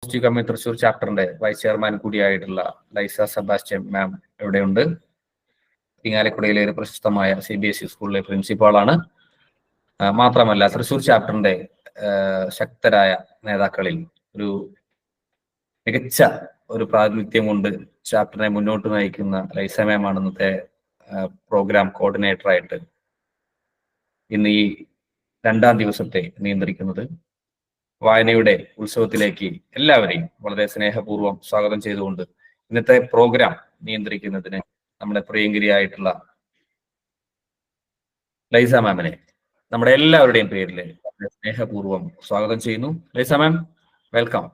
Positive community Thrissur ചാപ്റ്ററിന്റെ vice chairman കൂടിയായിട്ടുള്ള Lisa Sebastian മാം ഇവിടെയുണ്ട്. ഇങ്ങാലക്കുടയിലെ ഒരു പ്രശസ്തമായ CBSE സ്കൂളിലെ പ്രിൻസിപ്പാളാണ്. മാത്രമല്ല തൃശ്ശൂർ ചാപ്റ്ററിന്റെ ശക്തരായ നേതാക്കളിൽ ഒരു മികച്ച ഒരു പ്രാതിനിധ്യം കൊണ്ട് ചാപ്റ്ററിനെ മുന്നോട്ട് നയിക്കുന്ന ലൈസ മാമാണ് ഇന്നത്തെ പ്രോഗ്രാം കോർഡിനേറ്ററായിട്ട് ഇന്ന് ഈ 2ാം ദിവസത്തെ നിയന്ത്രിക്കുന്നത്. വായനയുടെ ഉത്സവത്തിലേക്ക് എല്ലാവരെയും വളരെ സ്നേഹപൂർവ്വം സ്വാഗതം ചെയ്തുകൊണ്ട് ഇന്നത്തെ പ്രോഗ്രാം നിയന്ത്രിക്കുന്നതിന് നമ്മുടെ പ്രിയങ്കരിയായിട്ടുള്ള ലൈസ മാമിനെ നമ്മുടെ എല്ലാവരുടെയും പേരിൽ സ്നേഹപൂർവ്വം സ്വാഗതം ചെയ്യുന്നു. ലൈസ മാം, welcome.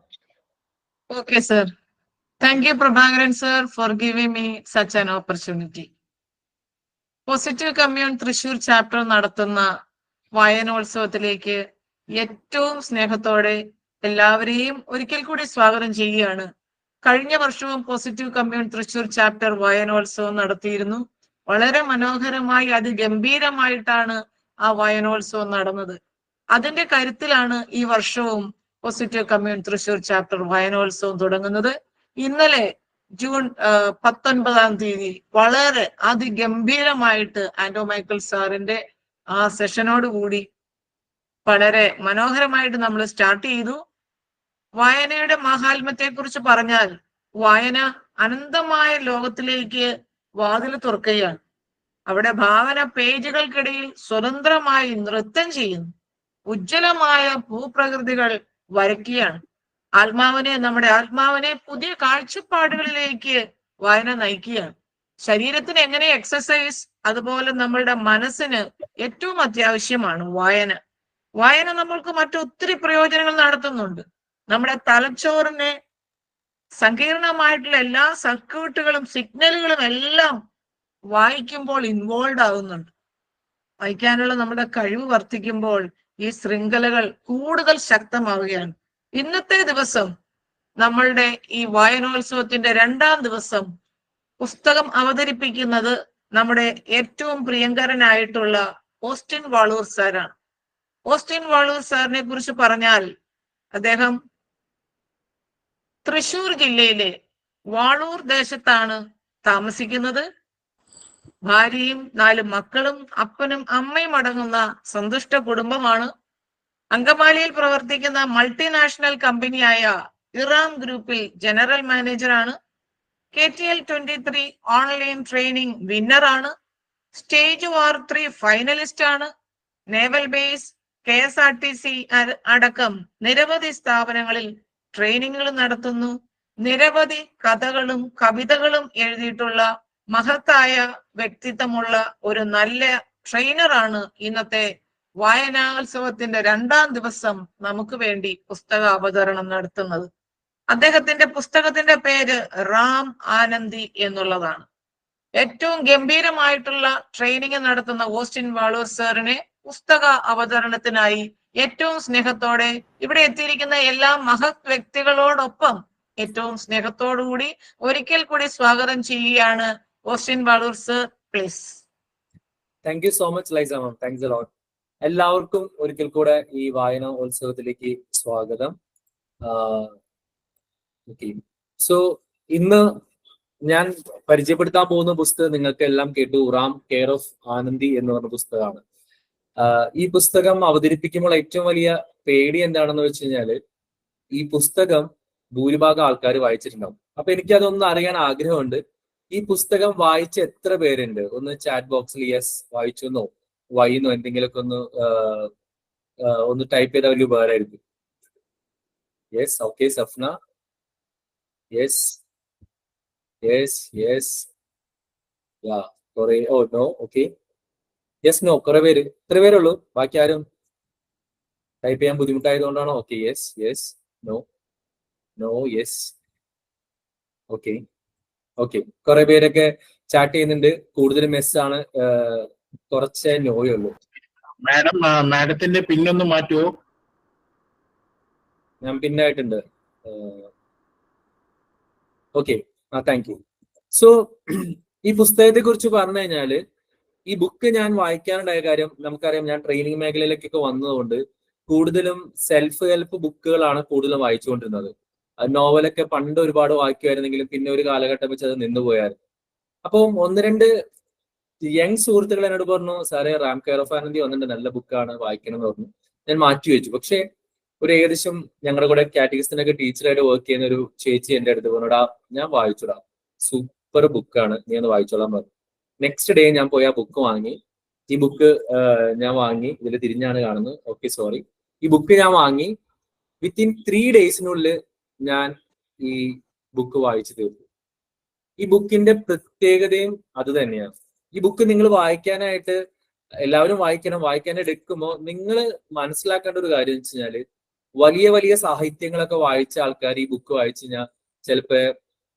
Okay, sir. Thank you, Prabhakaran sir, for giving me such an opportunity. Positive commune Thrissur chapter നടത്തുന്ന വായനോത്സവത്തിലേക്ക് ഏറ്റവും സ്നേഹത്തോടെ എല്ലാവരെയും ഒരിക്കൽ കൂടി സ്വാഗതം ചെയ്യുകയാണ്. കഴിഞ്ഞ വർഷവും പോസിറ്റീവ് കമ്മ്യൂൺ തൃശ്ശൂർ ചാപ്റ്റർ വായനോത്സവം നടത്തിയിരുന്നു. വളരെ മനോഹരമായി അതിഗംഭീരമായിട്ടാണ് ആ വായനോത്സവം നടന്നത്. അതിന്റെ കരുത്തിലാണ് ഈ വർഷവും പോസിറ്റീവ് കമ്മ്യൂൺ തൃശ്ശൂർ ചാപ്റ്റർ വായനോത്സവം തുടങ്ങുന്നത്. ഇന്നലെ ജൂൺ 19-ാം തീയതി വളരെ അതിഗംഭീരമായിട്ട് ആന്റോ മൈക്കിൾ സാറിന്റെ ആ സെഷനോട് കൂടി വളരെ മനോഹരമായിട്ട് നമ്മൾ സ്റ്റാർട്ട് ചെയ്തു. വായനയുടെ മഹാത്മ്യത്തെ കുറിച്ച് പറഞ്ഞാൽ വായന അനന്തമായ ലോകത്തിലേക്ക് വാതിൽ തുറക്കുകയാണ്. അവിടെ ഭാവന പേജുകൾക്കിടയിൽ സ്വതന്ത്രമായി നൃത്തം ചെയ്യുന്നു. ഉജ്ജ്വലമായ ഭൂപ്രകൃതികൾ വരയ്ക്കുകയാണ്. നമ്മുടെ ആത്മാവിനെ പുതിയ കാഴ്ചപ്പാടുകളിലേക്ക് വായന നയിക്കുകയാണ്. ശരീരത്തിന് എങ്ങനെ എക്സസൈസ്, അതുപോലെ നമ്മളുടെ മനസ്സിന് ഏറ്റവും അത്യാവശ്യമാണ് വായന. വായന നമ്മൾക്ക് മറ്റൊത്തിരി പ്രയോജനങ്ങൾ നടത്തുന്നുണ്ട്. നമ്മുടെ തലച്ചോറിനെ സങ്കീർണമായിട്ടുള്ള എല്ലാ സർക്യൂട്ടുകളും സിഗ്നലുകളും എല്ലാം വായിക്കുമ്പോൾ ഇൻവോൾവ് ആകുന്നുണ്ട്. വായിക്കാനുള്ള നമ്മുടെ കഴിവ് വർദ്ധിക്കുമ്പോൾ ഈ ശൃംഖലകൾ കൂടുതൽ ശക്തമാവുകയാണ്. ഇന്നത്തെ ദിവസം നമ്മളുടെ ഈ വായനോത്സവത്തിന്റെ 2ാം ദിവസം പുസ്തകം അവതരിപ്പിക്കുന്നത് നമ്മുടെ ഏറ്റവും പ്രിയങ്കരനായിട്ടുള്ള ഓസ്റ്റിൻ വാളൂർ സാറാണ്. ഓസ്റ്റിൻ വാളൂർ സാറിനെ കുറിച്ച് പറഞ്ഞാൽ അദ്ദേഹം തൃശ്ശൂർ ജില്ലയിലെ വാളൂർ ദേശത്താണ് താമസിക്കുന്നത്. ഭാര്യയും 4 മക്കളും അപ്പനും അമ്മയും അടങ്ങുന്ന സന്തുഷ്ട കുടുംബമാണ്. അങ്കമാലിയിൽ പ്രവർത്തിക്കുന്ന മൾട്ടിനാഷണൽ കമ്പനിയായ ഇറാം ഗ്രൂപ്പിൽ ജനറൽ മാനേജറാണ്. KTL 23 ഓൺലൈൻ ട്രെയിനിങ് വിന്നറാണ്. സ്റ്റേജ് വാർ 3 ഫൈനലിസ്റ്റ് ആണ്. നേവൽ ബേസ്, KSRTC അടക്കം നിരവധി സ്ഥാപനങ്ങളിൽ ട്രെയിനിങ്ങുകൾ നടത്തുന്നു. നിരവധി കഥകളും കവിതകളും എഴുതിയിട്ടുള്ള മഹത്തായ വ്യക്തിത്വമുള്ള ഒരു നല്ല ട്രെയിനറാണ് ഇന്നത്തെ വായനോത്സവത്തിന്റെ 2ാം ദിവസം നമുക്ക് വേണ്ടി പുസ്തക അവതരണം നടത്തുന്നത്. അദ്ദേഹത്തിന്റെ പുസ്തകത്തിന്റെ പേര് റാം ആനന്ദി എന്നുള്ളതാണ്. ഏറ്റവും ഗംഭീരമായിട്ടുള്ള ട്രെയിനിങ് നടത്തുന്ന ഓസ്റ്റിൻ വാളൂർ സാറിനെ പുസ്തക അവതരണത്തിനായി ഏറ്റവും സ്നേഹത്തോടെ ഇവിടെ എത്തിയിരിക്കുന്ന എല്ലാ മഹത് വ്യക്തികളോടൊപ്പം ഏറ്റവും സ്നേഹത്തോടുകൂടി ഒരിക്കൽ കൂടി സ്വാഗതം ചെയ്യുകയാണ്. Austin Valoor sir, please. Thank you so much Lisa ma'am. Thanks a lot. എല്ലാവർക്കും ഒരിക്കൽ കൂടെ ഈ വായന ഉത്സവത്തിലേക്ക് സ്വാഗതം. സോ ഇന്ന് ഞാൻ പരിചയപ്പെടുത്താൻ പോകുന്ന പുസ്തകം നിങ്ങൾക്ക് എല്ലാം കേട്ടു. റാം കെയർ ഓഫ് ആനന്ദി എന്ന് പറഞ്ഞ പുസ്തകമാണ്. ഈ പുസ്തകം അവതരിപ്പിക്കുമ്പോൾ ഏറ്റവും വലിയ പേടി എന്താണെന്ന് വെച്ച് കഴിഞ്ഞാല് ഈ പുസ്തകം ഭൂരിഭാഗം ആൾക്കാർ വായിച്ചിട്ടുണ്ടാവും. അപ്പൊ എനിക്കതൊന്ന് അറിയാൻ ആഗ്രഹമുണ്ട്. ഈ പുസ്തകം വായിച്ച എത്ര പേരുണ്ട്? ഒന്ന് ചാറ്റ് ബോക്സിൽ യെസ് വായിച്ചെന്നോ വൈന്നോ എന്തെങ്കിലുമൊക്കെ ഒന്ന് ടൈപ്പ് ചെയ്താൽ വലിയ ഉപകാരമായിരിക്കും. Yes, okay. Safna, yes yes yes. കുറെ. Oh no, okay. Yes, no. കുറെ പേര്, ഇത്ര പേരുള്ളൂ. ബാക്കി ആരും ടൈപ്പ് ചെയ്യാൻ ബുദ്ധിമുട്ടായതുകൊണ്ടാണോ? Okay, yes yes, no no, yes, okay okay. കുറെ പേരൊക്കെ ചാറ്റ് ചെയ്യുന്നുണ്ട്. കൂടുതലും മെസ് ആണ്, കുറച്ചേ നോയുള്ളൂ. മാഡം, മാഡത്തിന്റെ പിന്നൊന്ന് മാറ്റുമോ? ഞാൻ പിന്നായിട്ടുണ്ട്. Okay, thank you. സോ ഈ പുസ്തകത്തെ കുറിച്ച് പറഞ്ഞു കഴിഞ്ഞാല് ഈ ബുക്ക് ഞാൻ വായിക്കാനുണ്ടായ കാര്യം നമുക്കറിയാം. ഞാൻ ട്രെയിനിങ് മേഖലയിലേക്കൊക്കെ വന്നതുകൊണ്ട് കൂടുതലും സെൽഫ് ഹെൽപ്പ് ബുക്കുകളാണ് കൂടുതലും വായിച്ചുകൊണ്ടിരുന്നത്. നോവലൊക്കെ പണ്ട് ഒരുപാട് വായിക്കുമായിരുന്നെങ്കിലും പിന്നെ ഒരു കാലഘട്ടം വെച്ച് അത് നിന്നുപോയായിരുന്നു. അപ്പം ഒന്ന് രണ്ട് യങ് സുഹൃത്തുക്കൾ എന്നോട് പറഞ്ഞു, സാറേ റാം കെയർ ഓഫ് ആനന്ദി വന്നിട്ട് നല്ല ബുക്കാണ്, വായിക്കണം എന്ന് പറഞ്ഞു. ഞാൻ മാറ്റി വെച്ചു. പക്ഷെ ഒരു ഏകദേശം ഞങ്ങളുടെ കൂടെ കാറ്റഗിസ്റ്റിനൊക്കെ ടീച്ചറായിട്ട് വർക്ക് ചെയ്യുന്ന ഒരു ചേച്ചി എന്റെ അടുത്ത് പറഞ്ഞോടാ, ഞാൻ വായിച്ചോടാ, സൂപ്പർ ബുക്കാണ്, നീ ഒന്ന് വായിച്ചോളാൻ പറഞ്ഞു. നെക്സ്റ്റ് ഡേ ഞാൻ പോയി ആ ബുക്ക് വാങ്ങി. ഈ ബുക്ക് ഞാൻ വാങ്ങി, ഇതിൽ തിരിഞ്ഞാണ് കാണുന്നത്, ഓക്കെ സോറി. ഈ ബുക്ക് ഞാൻ വാങ്ങി. വിത്തിൻ 3 days ഞാൻ ഈ ബുക്ക് വായിച്ചു തീർത്തു. ഈ ബുക്കിന്റെ പ്രത്യേകതയും അത് തന്നെയാണ്. ഈ ബുക്ക് നിങ്ങൾ വായിക്കാനായിട്ട് എല്ലാവരും വായിക്കാൻ എടുക്കുമ്പോൾ നിങ്ങൾ മനസ്സിലാക്കേണ്ട ഒരു കാര്യം എന്ന് വെച്ചാല്, വലിയ വലിയ സാഹിത്യങ്ങളൊക്കെ വായിച്ച ആൾക്കാർ ഈ ബുക്ക് വായിച്ചു കഴിഞ്ഞാൽ ചിലപ്പോ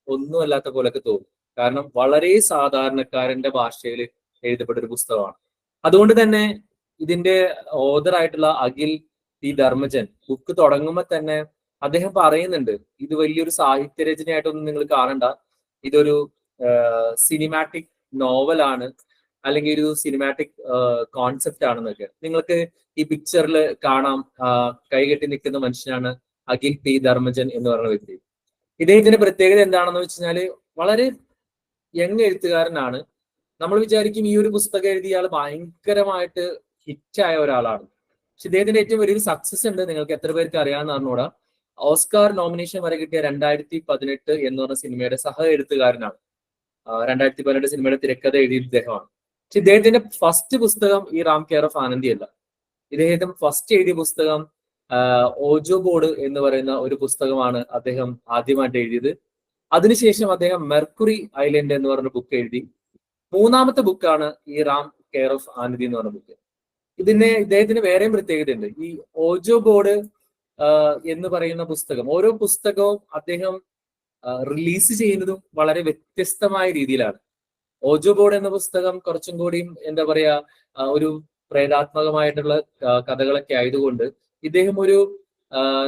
ഒന്നും അല്ലാത്ത പോലൊക്കെ തോന്നും. കാരണം വളരെ സാധാരണക്കാരന്റെ ഭാഷയിൽ എഴുതപ്പെട്ട ഒരു പുസ്തകമാണ്. അതുകൊണ്ട് തന്നെ ഇതിന്റെ ഓഥർ ആയിട്ടുള്ള അഖിൽ പി ധർമ്മജൻ ബുക്ക് തുടങ്ങുമ്പോൾ തന്നെ അദ്ദേഹം പറയുന്നുണ്ട്, ഇത് വലിയൊരു സാഹിത്യ രചനയായിട്ടൊന്നും നിങ്ങൾ കാണണ്ട, ഇതൊരു സിനിമാറ്റിക് നോവലാണ്, അല്ലെങ്കിൽ ഒരു സിനിമാറ്റിക് കോൺസെപ്റ്റ് ആണെന്നൊക്കെ. നിങ്ങൾക്ക് ഈ പിക്ചറിൽ കാണാം, കൈകെട്ടി നിൽക്കുന്ന മനുഷ്യനാണ് അഖിൽ പി ധർമ്മജൻ എന്ന് പറയുന്ന വ്യക്തി. ഇദ്ദേഹത്തിന്റെ പ്രത്യേകത എന്താണെന്ന് വെച്ച് കഴിഞ്ഞാല് വളരെ യങ് എഴുത്തുകാരനാണ്. നമ്മൾ വിചാരിക്കും ഈ ഒരു പുസ്തകം എഴുതിയ ആൾ ഭയങ്കരമായിട്ട് ഹിറ്റായ ഒരാളാണ്. പക്ഷെ ഇദ്ദേഹത്തിന്റെ ഏറ്റവും വലിയൊരു സക്സസ് ഉണ്ട്, നിങ്ങൾക്ക് എത്ര പേർക്ക് അറിയാമെന്ന് അറിഞ്ഞൂടാ. ഓസ്കാർ നോമിനേഷൻ വരെ കിട്ടിയ 2018 എന്ന് പറഞ്ഞ സിനിമയുടെ സഹ എഴുത്തുകാരനാണ്. 2018 സിനിമയുടെ തിരക്കഥ എഴുതിയ ഇദ്ദേഹമാണ്. പക്ഷെ ഇദ്ദേഹത്തിന്റെ ഫസ്റ്റ് പുസ്തകം ഈ റാം കെയർ ഓഫ് ആനന്ദി അല്ല. ഇദ്ദേഹം ഫസ്റ്റ് എഴുതിയ പുസ്തകം ഓജോ ബോർഡ് എന്ന് പറയുന്ന ഒരു പുസ്തകമാണ് അദ്ദേഹം ആദ്യമായിട്ട് എഴുതിയത്. അതിനുശേഷം അദ്ദേഹം മെർക്കുറി ഐലൻഡ് എന്ന് പറഞ്ഞ ബുക്ക് എഴുതി. 3ാമത്തെ ബുക്കാണ് ഈ റാം കെയർ ഓഫ് ആനന്ദി എന്ന് പറഞ്ഞ ബുക്ക്. ഇദ്ദേഹത്തിന് വേറെയും പ്രത്യേകതയുണ്ട്. ഈ ഓജോ ബോർഡ് എന്ന് പറയുന്ന പുസ്തകം, ഓരോ പുസ്തകവും അദ്ദേഹം റിലീസ് ചെയ്യുന്നതും വളരെ വ്യത്യസ്തമായ രീതിയിലാണ്. ഓജോ ബോർഡ് എന്ന പുസ്തകം കുറച്ചും കൂടിയും എന്താ പറയാ, ഒരു പ്രേതാത്മകമായിട്ടുള്ള കഥകളൊക്കെ ആയതുകൊണ്ട് ഇദ്ദേഹം ഒരു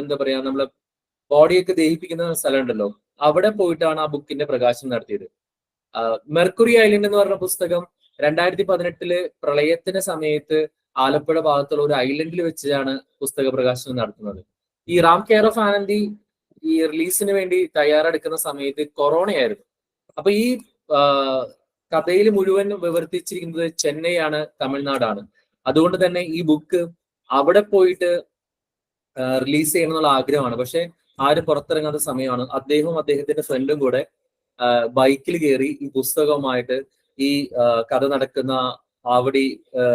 എന്താ പറയാ, നമ്മളെ ബോഡിയൊക്കെ ദഹിപ്പിക്കുന്ന സ്ഥലം ഉണ്ടല്ലോ, അവിടെ പോയിട്ടാണ് ആ ബുക്കിന്റെ പ്രകാശനം നടത്തിയത്. മെർക്കുറി ഐലൻഡ് എന്ന് പറഞ്ഞ പുസ്തകം 2018 പ്രളയത്തിന്റെ സമയത്ത് ആലപ്പുഴ ഭാഗത്തുള്ള ഒരു ഐലൻഡിൽ വെച്ചാണ് പുസ്തക പ്രകാശനം നടത്തുന്നത്. ഈ റാം കെയർ ഓഫ് ആനന്ദി ഈ റിലീസിന് വേണ്ടി തയ്യാറെടുക്കുന്ന സമയത്ത് കൊറോണയായിരുന്നു. അപ്പൊ ഈ കഥയിൽ മുഴുവൻ വിവർത്തിച്ചിരിക്കുന്നത് ചെന്നൈയാണ്, തമിഴ്നാടാണ്. അതുകൊണ്ട് തന്നെ ഈ ബുക്ക് അവിടെ പോയിട്ട് റിലീസ് ചെയ്യണമെന്നുള്ള ആഗ്രഹമാണ്. പക്ഷെ ആരും പുറത്തിറങ്ങാത്ത സമയമാണ്. അദ്ദേഹത്തിന്റെ ഫ്രണ്ടും കൂടെ ബൈക്കിൽ കയറി ഈ പുസ്തകവുമായിട്ട് ഈ കഥ നടക്കുന്ന ആവടി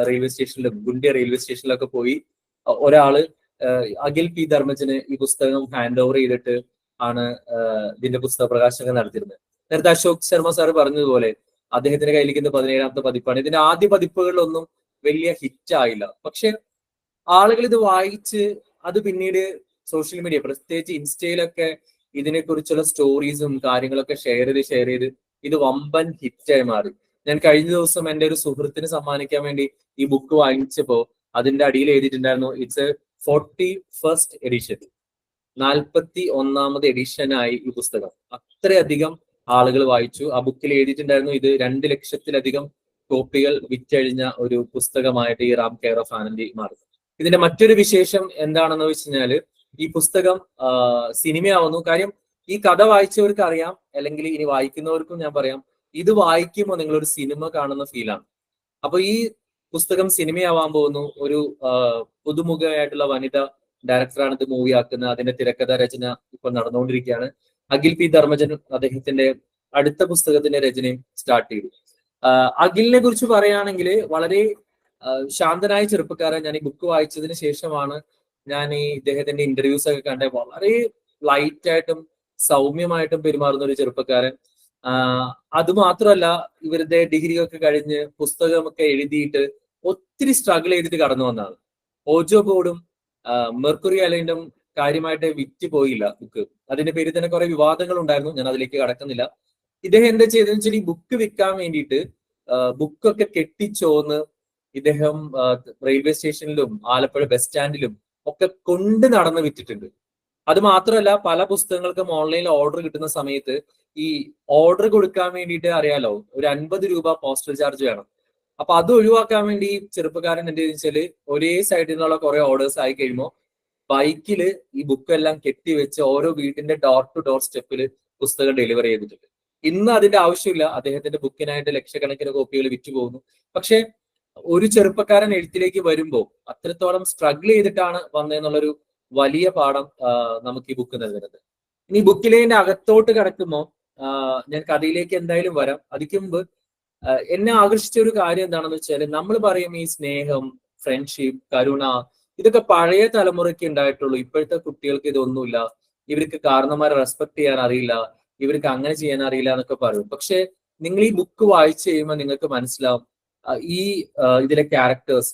റെയിൽവേ സ്റ്റേഷനിലും ഗുണ്ടിയ റെയിൽവേ സ്റ്റേഷനിലൊക്കെ പോയി ഒരാള് അഖിൽ പി ധർമ്മജന് ഈ പുസ്തകം ഹാൻഡ് ഓവർ ചെയ്തിട്ട് ആണ് ഇതിന്റെ പുസ്തക പ്രകാശനം നടത്തിയിരുന്നത്. നേരത്തെ അശോക് ശർമ്മ സാർ പറഞ്ഞതുപോലെ അദ്ദേഹത്തിന്റെ കയ്യിലിരിക്കുന്ന 17ാമത്തെ പതിപ്പാണ്. ഇതിന്റെ ആദ്യ പതിപ്പുകളിലൊന്നും വലിയ ഹിറ്റ് ആയില്ല. പക്ഷെ ആളുകൾ ഇത് വായിച്ച് അത് പിന്നീട് സോഷ്യൽ മീഡിയ, പ്രത്യേകിച്ച് ഇൻസ്റ്റയിലൊക്കെ ഇതിനെക്കുറിച്ചുള്ള സ്റ്റോറീസും കാര്യങ്ങളൊക്കെ ഷെയർ ചെയ്ത് ഇത് വമ്പൻ ഹിറ്റായി മാറി. ഞാൻ കഴിഞ്ഞ ദിവസം എൻ്റെ ഒരു സുഹൃത്തിന് സമ്മാനിക്കാൻ വേണ്ടി ഈ ബുക്ക് വാങ്ങിച്ചപ്പോ അതിന്റെ അടിയിൽ എഴുതിയിട്ടുണ്ടായിരുന്നു, ഇറ്റ്സ് 41st എഡിഷൻ, 41ാമത് എഡിഷനായി ഈ പുസ്തകം. അത്രയധികം ആളുകൾ വായിച്ചു. ആ ബുക്കിൽ എഴുതിയിട്ടുണ്ടായിരുന്നു ഇത് 2 ലക്ഷത്തിലധികം കോപ്പികൾ വിറ്റഴിഞ്ഞ ഒരു പുസ്തകമായിട്ട് ഈ റാം കെയർ ഓഫ് ആനന്ദി മാറി. ഇതിന്റെ മറ്റൊരു വിശേഷം എന്താണെന്ന് വെച്ച് കഴിഞ്ഞാല് ഈ പുസ്തകം സിനിമയാവുന്നു. കാര്യം ഈ കഥ വായിച്ചവർക്ക് അറിയാം, അല്ലെങ്കിൽ ഇനി വായിക്കുന്നവർക്കും ഞാൻ പറയാം, ഇത് വായിക്കുമ്പോൾ നിങ്ങളൊരു സിനിമ കാണുന്ന ഫീലാണ്. അപ്പൊ ഈ പുസ്തകം സിനിമയാവാൻ പോകുന്നു. ഒരു പുതുമുഖമായിട്ടുള്ള വനിത ഡയറക്ടറാണ് ഇത് മൂവി ആക്കുന്നത്. അതിന്റെ തിരക്കഥ രചന ഇപ്പോൾ നടന്നുകൊണ്ടിരിക്കുകയാണ്. അഖിൽ പി ധർമ്മജൻ അദ്ദേഹത്തിന്റെ അടുത്ത പുസ്തകത്തിന്റെ രചനയും സ്റ്റാർട്ട് ചെയ്തു. അഖിലിനെ കുറിച്ച് പറയുകയാണെങ്കിൽ വളരെ ശാന്തനായ ചെറുപ്പക്കാരൻ. ഞാൻ ഈ ബുക്ക് വായിച്ചതിന് ശേഷമാണ് ഞാൻ ഈ ഇദ്ദേഹത്തിന്റെ ഇന്റർവ്യൂസ് ഒക്കെ കണ്ടത്. വളരെ ലൈറ്റ് ആയിട്ടും സൗമ്യമായിട്ടും പെരുമാറുന്ന ഒരു ചെറുപ്പക്കാരൻ. അതുമാത്രമല്ല, ഇവരുടെ ഡിഗ്രി ഒക്കെ കഴിഞ്ഞ് പുസ്തകമൊക്കെ എഴുതിയിട്ട് ഒത്തിരി സ്ട്രഗിൾ ചെയ്തിട്ട് കടന്നു വന്നതാണ്. ഓജോ ബോർഡും മെർക്കുറി ഐലൻഡും കാര്യമായിട്ട് വിറ്റ് പോയില്ല ബുക്ക്. അതിന്റെ പേരിൽ തന്നെ കുറെ വിവാദങ്ങൾ ഉണ്ടായിരുന്നു. ഞാൻ അതിലേക്ക് കടക്കുന്നില്ല. ഇദ്ദേഹം എന്താ ചെയ്തതെന്ന് വെച്ചാൽ ഈ ബുക്ക് വിൽക്കാൻ വേണ്ടിയിട്ട് ബുക്കൊക്കെ കെട്ടിച്ചോന്ന് ഇദ്ദേഹം റെയിൽവേ സ്റ്റേഷനിലും ആലപ്പുഴ ബസ് സ്റ്റാൻഡിലും ഒക്കെ കൊണ്ട് നടന്ന് വിറ്റിട്ടുണ്ട്. അത് മാത്രമല്ല, പല പുസ്തകങ്ങൾക്കും ഓൺലൈനിൽ ഓർഡർ കിട്ടുന്ന സമയത്ത് ഈ ഓർഡർ കൊടുക്കാൻ വേണ്ടിയിട്ട് അറിയാലോ, ഒരു 50 രൂപ പോസ്റ്റൽ ചാർജ് വേണം. അപ്പൊ അത് ഒഴിവാക്കാൻ വേണ്ടി ചെറുപ്പക്കാരൻ എന്താ വെച്ചാല് ഒരേ സൈഡിൽ നിന്നുള്ള കുറെ ഓർഡേഴ്സ് ആയി കഴിയുമ്പോൾ ബൈക്കില് ഈ ബുക്കെല്ലാം കെട്ടിവെച്ച് ഓരോ വീടിന്റെ ഡോർ ടു ഡോർ സ്റ്റെപ്പിൽ പുസ്തകം ഡെലിവറി ചെയ്തിട്ടുണ്ട്. ഇന്ന് അതിന്റെ ആവശ്യമില്ല. അദ്ദേഹത്തിന്റെ ബുക്കിനായിട്ട് ലക്ഷക്കണക്കിന് കോപ്പികൾ വിറ്റുപോകുന്നു. പക്ഷെ ഒരു ചെറുപ്പക്കാരൻ എഴുത്തിലേക്ക് വരുമ്പോൾ അത്രത്തോളം സ്ട്രഗിൾ ചെയ്തിട്ടാണ് വന്നതെന്നുള്ളൊരു വലിയ പാഠം നമുക്ക് ഈ ബുക്ക് നൽകുന്നത്. ഇനി ബുക്കിലെ അകത്തോട്ട് കിടക്കുമ്പോൾ ഞാൻ കഥയിലേക്ക് എന്തായാലും വരാം. അതിക്ക് മുമ്പ് എന്നെ ആകർഷിച്ച ഒരു കാര്യം എന്താണെന്ന് വെച്ചാൽ, നമ്മൾ പറയും ഈ സ്നേഹം, ഫ്രണ്ട്ഷിപ്പ്, കരുണ, ഇതൊക്കെ പഴയ തലമുറയ്ക്ക് ഉണ്ടായിട്ടുള്ളൂ. ഇപ്പോഴത്തെ കുട്ടികൾക്ക് ഇതൊന്നുമില്ല, ഇവർക്ക് കാരണന്മാരെ റെസ്പെക്ട് ചെയ്യാൻ അറിയില്ല, ഇവർക്ക് അങ്ങനെ ചെയ്യാൻ അറിയില്ല എന്നൊക്കെ പറയും. പക്ഷെ നിങ്ങൾ ഈ ബുക്ക് വായിച്ചു കഴിയുമ്പോൾ നിങ്ങൾക്ക് മനസ്സിലാവും ഈ ഇതിലെ ക്യാരക്ടേഴ്സ്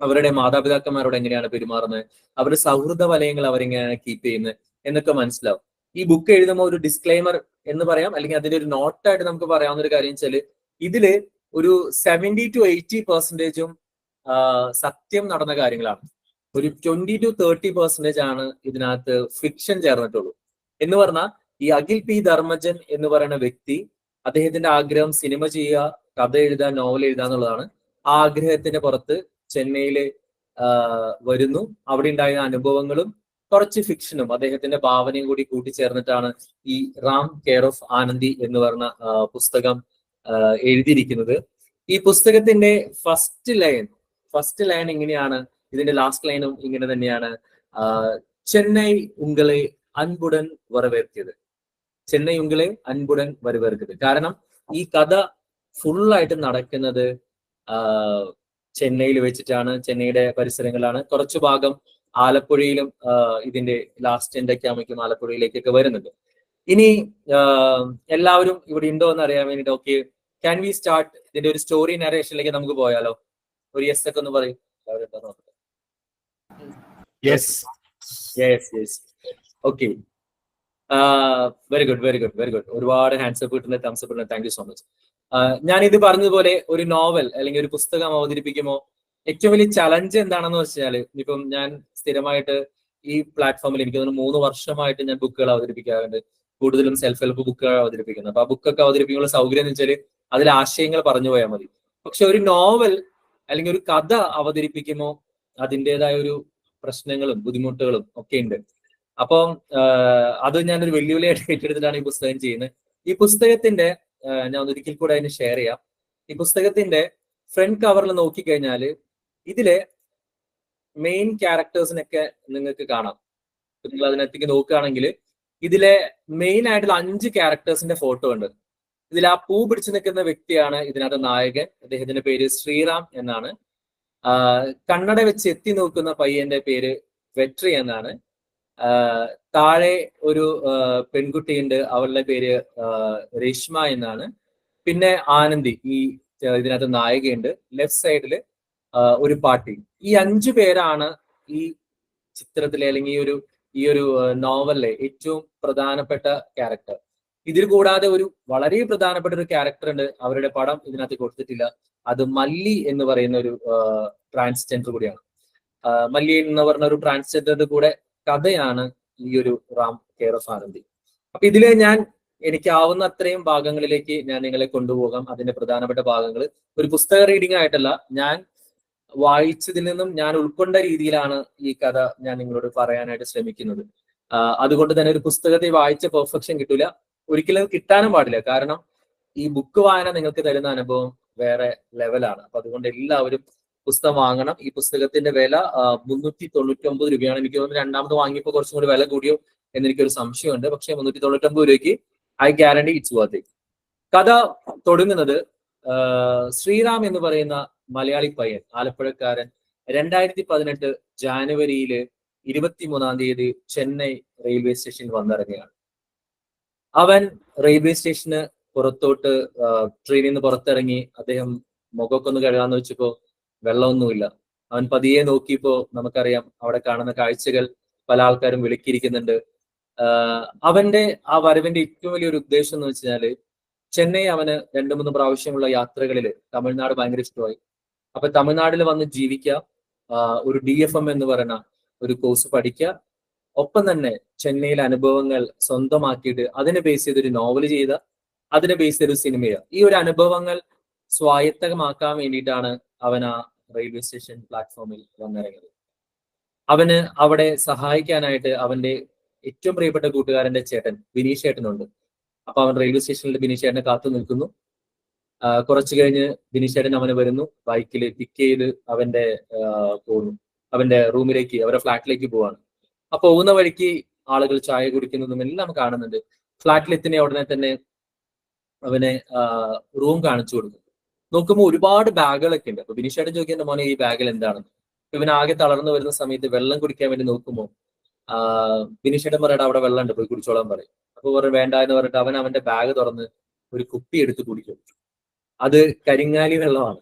അവരുടെ മാതാപിതാക്കന്മാരോട് എങ്ങനെയാണ് പെരുമാറുന്നത്, അവരുടെ സൗഹൃദ വലയങ്ങൾ അവരെങ്ങനെയാണ് കീപ്പ് ചെയ്യുന്നത് എന്നൊക്കെ മനസ്സിലാവും. ഈ ബുക്ക് എഴുതുമ്പോൾ ഒരു ഡിസ്ക്ലൈമർ എന്ന് പറയാം, അല്ലെങ്കിൽ അതിന്റെ ഒരു നോട്ടായിട്ട് നമുക്ക് പറയാവുന്ന ഒരു കാര്യം വെച്ചാല്, ഇതില് ഒരു 70 to 80% സത്യം നടന്ന കാര്യങ്ങളാണ്. ഒരു 20 to 30% ആണ് ഇതിനകത്ത് ഫിക്ഷൻ ചേർന്നിട്ടുള്ളൂ. എന്ന് പറഞ്ഞാൽ ഈ അഖിൽ പി ധർമ്മജൻ എന്ന് പറയുന്ന വ്യക്തി, അദ്ദേഹത്തിന്റെ ആഗ്രഹം സിനിമ ചെയ്യുക, കഥ എഴുതുക, നോവൽ എഴുതുക എന്നുള്ളതാണ്. ആ ആഗ്രഹത്തിന്റെ പുറത്ത് ചെന്നൈയില് വരുന്നു. അവിടെ ഉണ്ടായ അനുഭവങ്ങളും കുറച്ച് ഫിക്ഷനും അദ്ദേഹത്തിന്റെ ഭാവനയും കൂടി കൂട്ടിച്ചേർന്നിട്ടാണ് ഈ റാം കെയർ ഓഫ് ആനന്ദി എന്ന് പറഞ്ഞ പുസ്തകം എഴുതിയിരിക്കുന്നത്. ഈ പുസ്തകത്തിന്റെ ഫസ്റ്റ് ലൈൻ ഇങ്ങനെയാണ്, ഇതിന്റെ ലാസ്റ്റ് ലൈനും ഇങ്ങനെ തന്നെയാണ്. ചെന്നൈ ഉങ്ങളെ അൻപുടൻ വരവേർക്കിയത്. ചെന്നൈ ഉങ്ങളെ അൻപുടൻ വരവേർക്കിയത്. കാരണം ഈ കഥ ഫുള്ളായിട്ട് നടക്കുന്നത് ചെന്നൈയിൽ വെച്ചിട്ടാണ്, ചെന്നൈയുടെ പരിസരങ്ങളാണ്. കുറച്ചു ഭാഗം ആലപ്പുഴയിലും ഇതിന്റെ ലാസ്റ്റ് എൻഡൊക്കെ ആകുമ്പോഴേക്കും ആലപ്പുഴയിലേക്കൊക്കെ വരുന്നുണ്ട്. ഇനി എല്ലാവരും ഇവിടെ ഉണ്ടോ എന്ന് അറിയാൻ വേണ്ടിട്ട്, ഓക്കെ, ക്യാൻ വി സ്റ്റാർട്ട് ഇതിന്റെ ഒരു സ്റ്റോറി നരേഷനിലേക്ക് നമുക്ക് പോയാലോ? ഒരു യെസ് ഒക്കെ ഒന്ന് പറയും. Okay, very good. ഒരുപാട് ഹാൻഡ്സപ്പ് കിട്ടുന്നത്, തംസപ്പ് കിട്ടുന്നത്. Thank you so much. ഞാൻ ഇത് പറഞ്ഞതുപോലെ ഒരു നോവൽ അല്ലെങ്കിൽ ഒരു പുസ്തകം അവതരിപ്പിക്കുമ്പോൾ ഏറ്റവും വലിയ ചലഞ്ച് എന്താണെന്ന് വെച്ചാൽ, ഇപ്പം ഞാൻ സ്ഥിരമായിട്ട് ഈ പ്ലാറ്റ്ഫോമിൽ എനിക്ക് തോന്നുന്നു 3 വർഷമായിട്ട് ഞാൻ ബുക്കുകൾ അവതരിപ്പിക്കാറുണ്ട്. കൂടുതലും സെൽഫ് ഹെൽപ്പ് ബുക്കുകൾ അവതരിപ്പിക്കുന്നത്. അപ്പൊ ആ ബുക്കൊക്കെ അവതരിപ്പിക്കാനുള്ള സൗകര്യം എന്ന് വെച്ചാൽ അതിൽ ആശയങ്ങൾ പറഞ്ഞു പോയാൽ മതി. പക്ഷെ ഒരു നോവൽ അല്ലെങ്കിൽ ഒരു കഥ അവതരിപ്പിക്കുമ്പോൾ അതിൻ്റെതായ ഒരു പ്രശ്നങ്ങളും ബുദ്ധിമുട്ടുകളും ഒക്കെ ഉണ്ട്. അപ്പം അത് ഞാനൊരു വെല്ലുവിളിയായിട്ട് ഏറ്റെടുത്തിട്ടാണ് ഈ പുസ്തകം ചെയ്യുന്നത്. ഈ പുസ്തകത്തിന്റെ ഞാൻ ഒരിക്കൽ കൂടെ അതിന് ഷെയർ ചെയ്യാം. ഈ പുസ്തകത്തിന്റെ ഫ്രണ്ട് കവറിൽ നോക്കിക്കഴിഞ്ഞാല് ഇതിലെ മെയിൻ ക്യാരക്ടേഴ്സിനൊക്കെ നിങ്ങൾക്ക് കാണാം. നിങ്ങൾ അതിനകത്തേക്ക് നോക്കുകയാണെങ്കിൽ ഇതിലെ മെയിൻ ആയിട്ടുള്ള 5 ക്യാരക്ടേഴ്സിന്റെ ഫോട്ടോ ഉണ്ട്. ഇതിൽ ആ പൂ പിടിച്ചു നിൽക്കുന്ന വ്യക്തിയാണ് ഇതിനകത്ത് നായകൻ. അദ്ദേഹത്തിന്റെ പേര് ശ്രീറാം എന്നാണ്. കണ്ണട വെച്ച് എത്തി നോക്കുന്ന പയ്യന്റെ പേര് വെട്രി എന്നാണ്. താഴെ ഒരു പെൺകുട്ടിയുണ്ട്, അവളുടെ പേര് രേഷ്മ എന്നാണ്. പിന്നെ ആനന്ദി, ഈ ഇതിനകത്ത് നായികയുണ്ട്. ലെഫ്റ്റ് സൈഡില് ഒരു പാട്ടി. ഈ 5 പേരാണ് ഈ ചിത്രത്തിലെ അല്ലെങ്കിൽ ഈ ഒരു നോവലിലെ ഏറ്റവും പ്രധാനപ്പെട്ട ക്യാരക്ടർ. ഇതിൽ കൂടാതെ ഒരു വളരെ പ്രധാനപ്പെട്ട ഒരു ക്യാരക്ടർ ഉണ്ട്, അവരുടെ പടം ഇതിനകത്ത് കൊടുത്തിട്ടില്ല. അത് മല്ലി എന്ന് പറയുന്ന ഒരു ട്രാൻസ്ജെൻഡർ കൂടിയാണ്. മല്ലി എന്ന് പറഞ്ഞ ഒരു ട്രാൻസ്ജെൻഡറിന്റെ കൂടെ കഥയാണ് ഈ ഒരു റാം കെയർ ഓഫ് ആനന്ദി. അപ്പൊ ഇതില് എനിക്കാവുന്ന അത്രയും ഭാഗങ്ങളിലേക്ക് ഞാൻ നിങ്ങളെ കൊണ്ടുപോകാം. അതിന്റെ പ്രധാനപ്പെട്ട ഭാഗങ്ങൾ ഒരു പുസ്തക റീഡിംഗ് ആയിട്ടല്ല, ഞാൻ വായിച്ചതിൽ നിന്നും ഞാൻ ഉൾക്കൊണ്ട രീതിയിലാണ് ഈ കഥ ഞാൻ നിങ്ങളോട് പറയാനായിട്ട് ശ്രമിക്കുന്നത്. അതുകൊണ്ട് തന്നെ ഒരു പുസ്തകത്തെ വായിച്ച പെർഫെക്ഷൻ കിട്ടൂല, ഒരിക്കലും കിട്ടാനും പാടില്ല. കാരണം ഈ ബുക്ക് വായന നിങ്ങൾക്ക് തരുന്ന അനുഭവം വേറെ ലെവലാണ്. അപ്പൊ അതുകൊണ്ട് എല്ലാവരും പുസ്തകം വാങ്ങണം. ഈ പുസ്തകത്തിന്റെ വില 399 രൂപയാണ്. എനിക്ക് തോന്നുന്നു രണ്ടാമത് വാങ്ങിയപ്പോൾ കുറച്ചും കൂടി വില കൂടിയോ എന്നെനിക്കൊരു സംശയമുണ്ട്. പക്ഷെ 399 രൂപയ്ക്ക് I guarantee it's worth it. കഥ തുടങ്ങുന്നത് ശ്രീറാം എന്ന് പറയുന്ന മലയാളി പയ്യൻ, ആലപ്പുഴക്കാരൻ, 2018 ജാനുവരിയില് 23-ാം തീയതി ചെന്നൈ റെയിൽവേ സ്റ്റേഷനിൽ വന്നിറങ്ങുകയാണ്. അവൻ റെയിൽവേ സ്റ്റേഷന് പുറത്തോട്ട് ട്രെയിനിൽ നിന്ന് പുറത്തിറങ്ങി അദ്ദേഹം മുഖമൊക്കെ ഒന്ന് കഴുകാന്ന് വെച്ചപ്പോ വെള്ളമൊന്നുമില്ല. അവൻ പതിയെ നോക്കിയപ്പോ നമുക്കറിയാം അവിടെ കാണുന്ന കാഴ്ചകൾ പല ആൾക്കാരും വിളിക്കിരിക്കുന്നുണ്ട്. അവന്റെ ആ വരവിന്റെ ഏറ്റവും വലിയൊരു ഉദ്ദേശം എന്ന് വെച്ചാല് ചെന്നൈ അവന് 2-3 പ്രാവശ്യമുള്ള യാത്രകളിൽ തമിഴ്നാട് ഭയങ്കര ഇഷ്ടമായി. അപ്പൊ തമിഴ്നാട്ടിൽ വന്ന് ജീവിക്കുക, ഒരു DFM എന്ന് പറയുന്ന ഒരു കോഴ്സ് പഠിക്കുക, ഒപ്പം തന്നെ ചെന്നൈയിലെ അനുഭവങ്ങൾ സ്വന്തമാക്കിയിട്ട് അതിനെ ബേസ് ചെയ്തൊരു നോവൽ ചെയ്ത, അതിനെ ബേസ് ചെയ്തൊരു സിനിമ ചെയ്യുക. ഈ ഒരു അനുഭവങ്ങൾ സ്വായത്തമാക്കാൻ വേണ്ടിയിട്ടാണ് അവൻ ആ റെയിൽവേ സ്റ്റേഷൻ പ്ലാറ്റ്ഫോമിൽ വന്നിറങ്ങിയത്. അവന് അവിടെ സഹായിക്കാനായിട്ട് അവന്റെ ഏറ്റവും പ്രിയപ്പെട്ട കൂട്ടുകാരന്റെ ചേട്ടൻ ബിനീഷ് ചേട്ടനുണ്ട്. അപ്പൊ അവൻ റെയിൽവേ സ്റ്റേഷനിൽ ബിനീഷ് ചേട്ടനെ കാത്തു നിൽക്കുന്നു. കുറച്ചു കഴിഞ്ഞ് ബിനീഷ് ചേട്ടൻ അവന് വരുന്നു, ബൈക്കിൽ പിക്ക് ചെയ്ത് അവന്റെ പോകുന്നു, അവന്റെ റൂമിലേക്ക്, അവരുടെ ഫ്ലാറ്റിലേക്ക് പോവാണ്. അപ്പൊ പോകുന്ന വഴിക്ക് ആളുകൾ ചായ കുടിക്കുന്നതും എല്ലാം കാണുന്നുണ്ട്. ഫ്ലാറ്റിൽ എത്തുന്ന ഉടനെ തന്നെ അവനെ റൂം കാണിച്ചു കൊടുക്കും. നോക്കുമ്പോൾ ഒരുപാട് ബാഗുകളൊക്കെ ഉണ്ട്. അപ്പൊ ബിനീഷ് ചേട്ടൻ ചോദിക്കുന്ന മോനെ ഈ ബാഗിൽ എന്താണെന്ന്. ഇവൻ ആകെ തളർന്നു വരുന്ന സമയത്ത് വെള്ളം കുടിക്കാൻ വേണ്ടി നോക്കുമ്പോൾ ബിനീഷ് ചേട്ടൻ പറയട്ടെ അവിടെ വെള്ളം ഉണ്ട്, പോയി കുടിച്ചോളാൻ പറയും. അപ്പൊ പറയും വേണ്ട എന്ന് പറഞ്ഞിട്ട് അവൻ അവന്റെ ബാഗ് തുറന്ന് ഒരു കുപ്പി എടുത്ത് കുടിക്കും. അത് കരിങ്ങാലി വെള്ളമാണ്.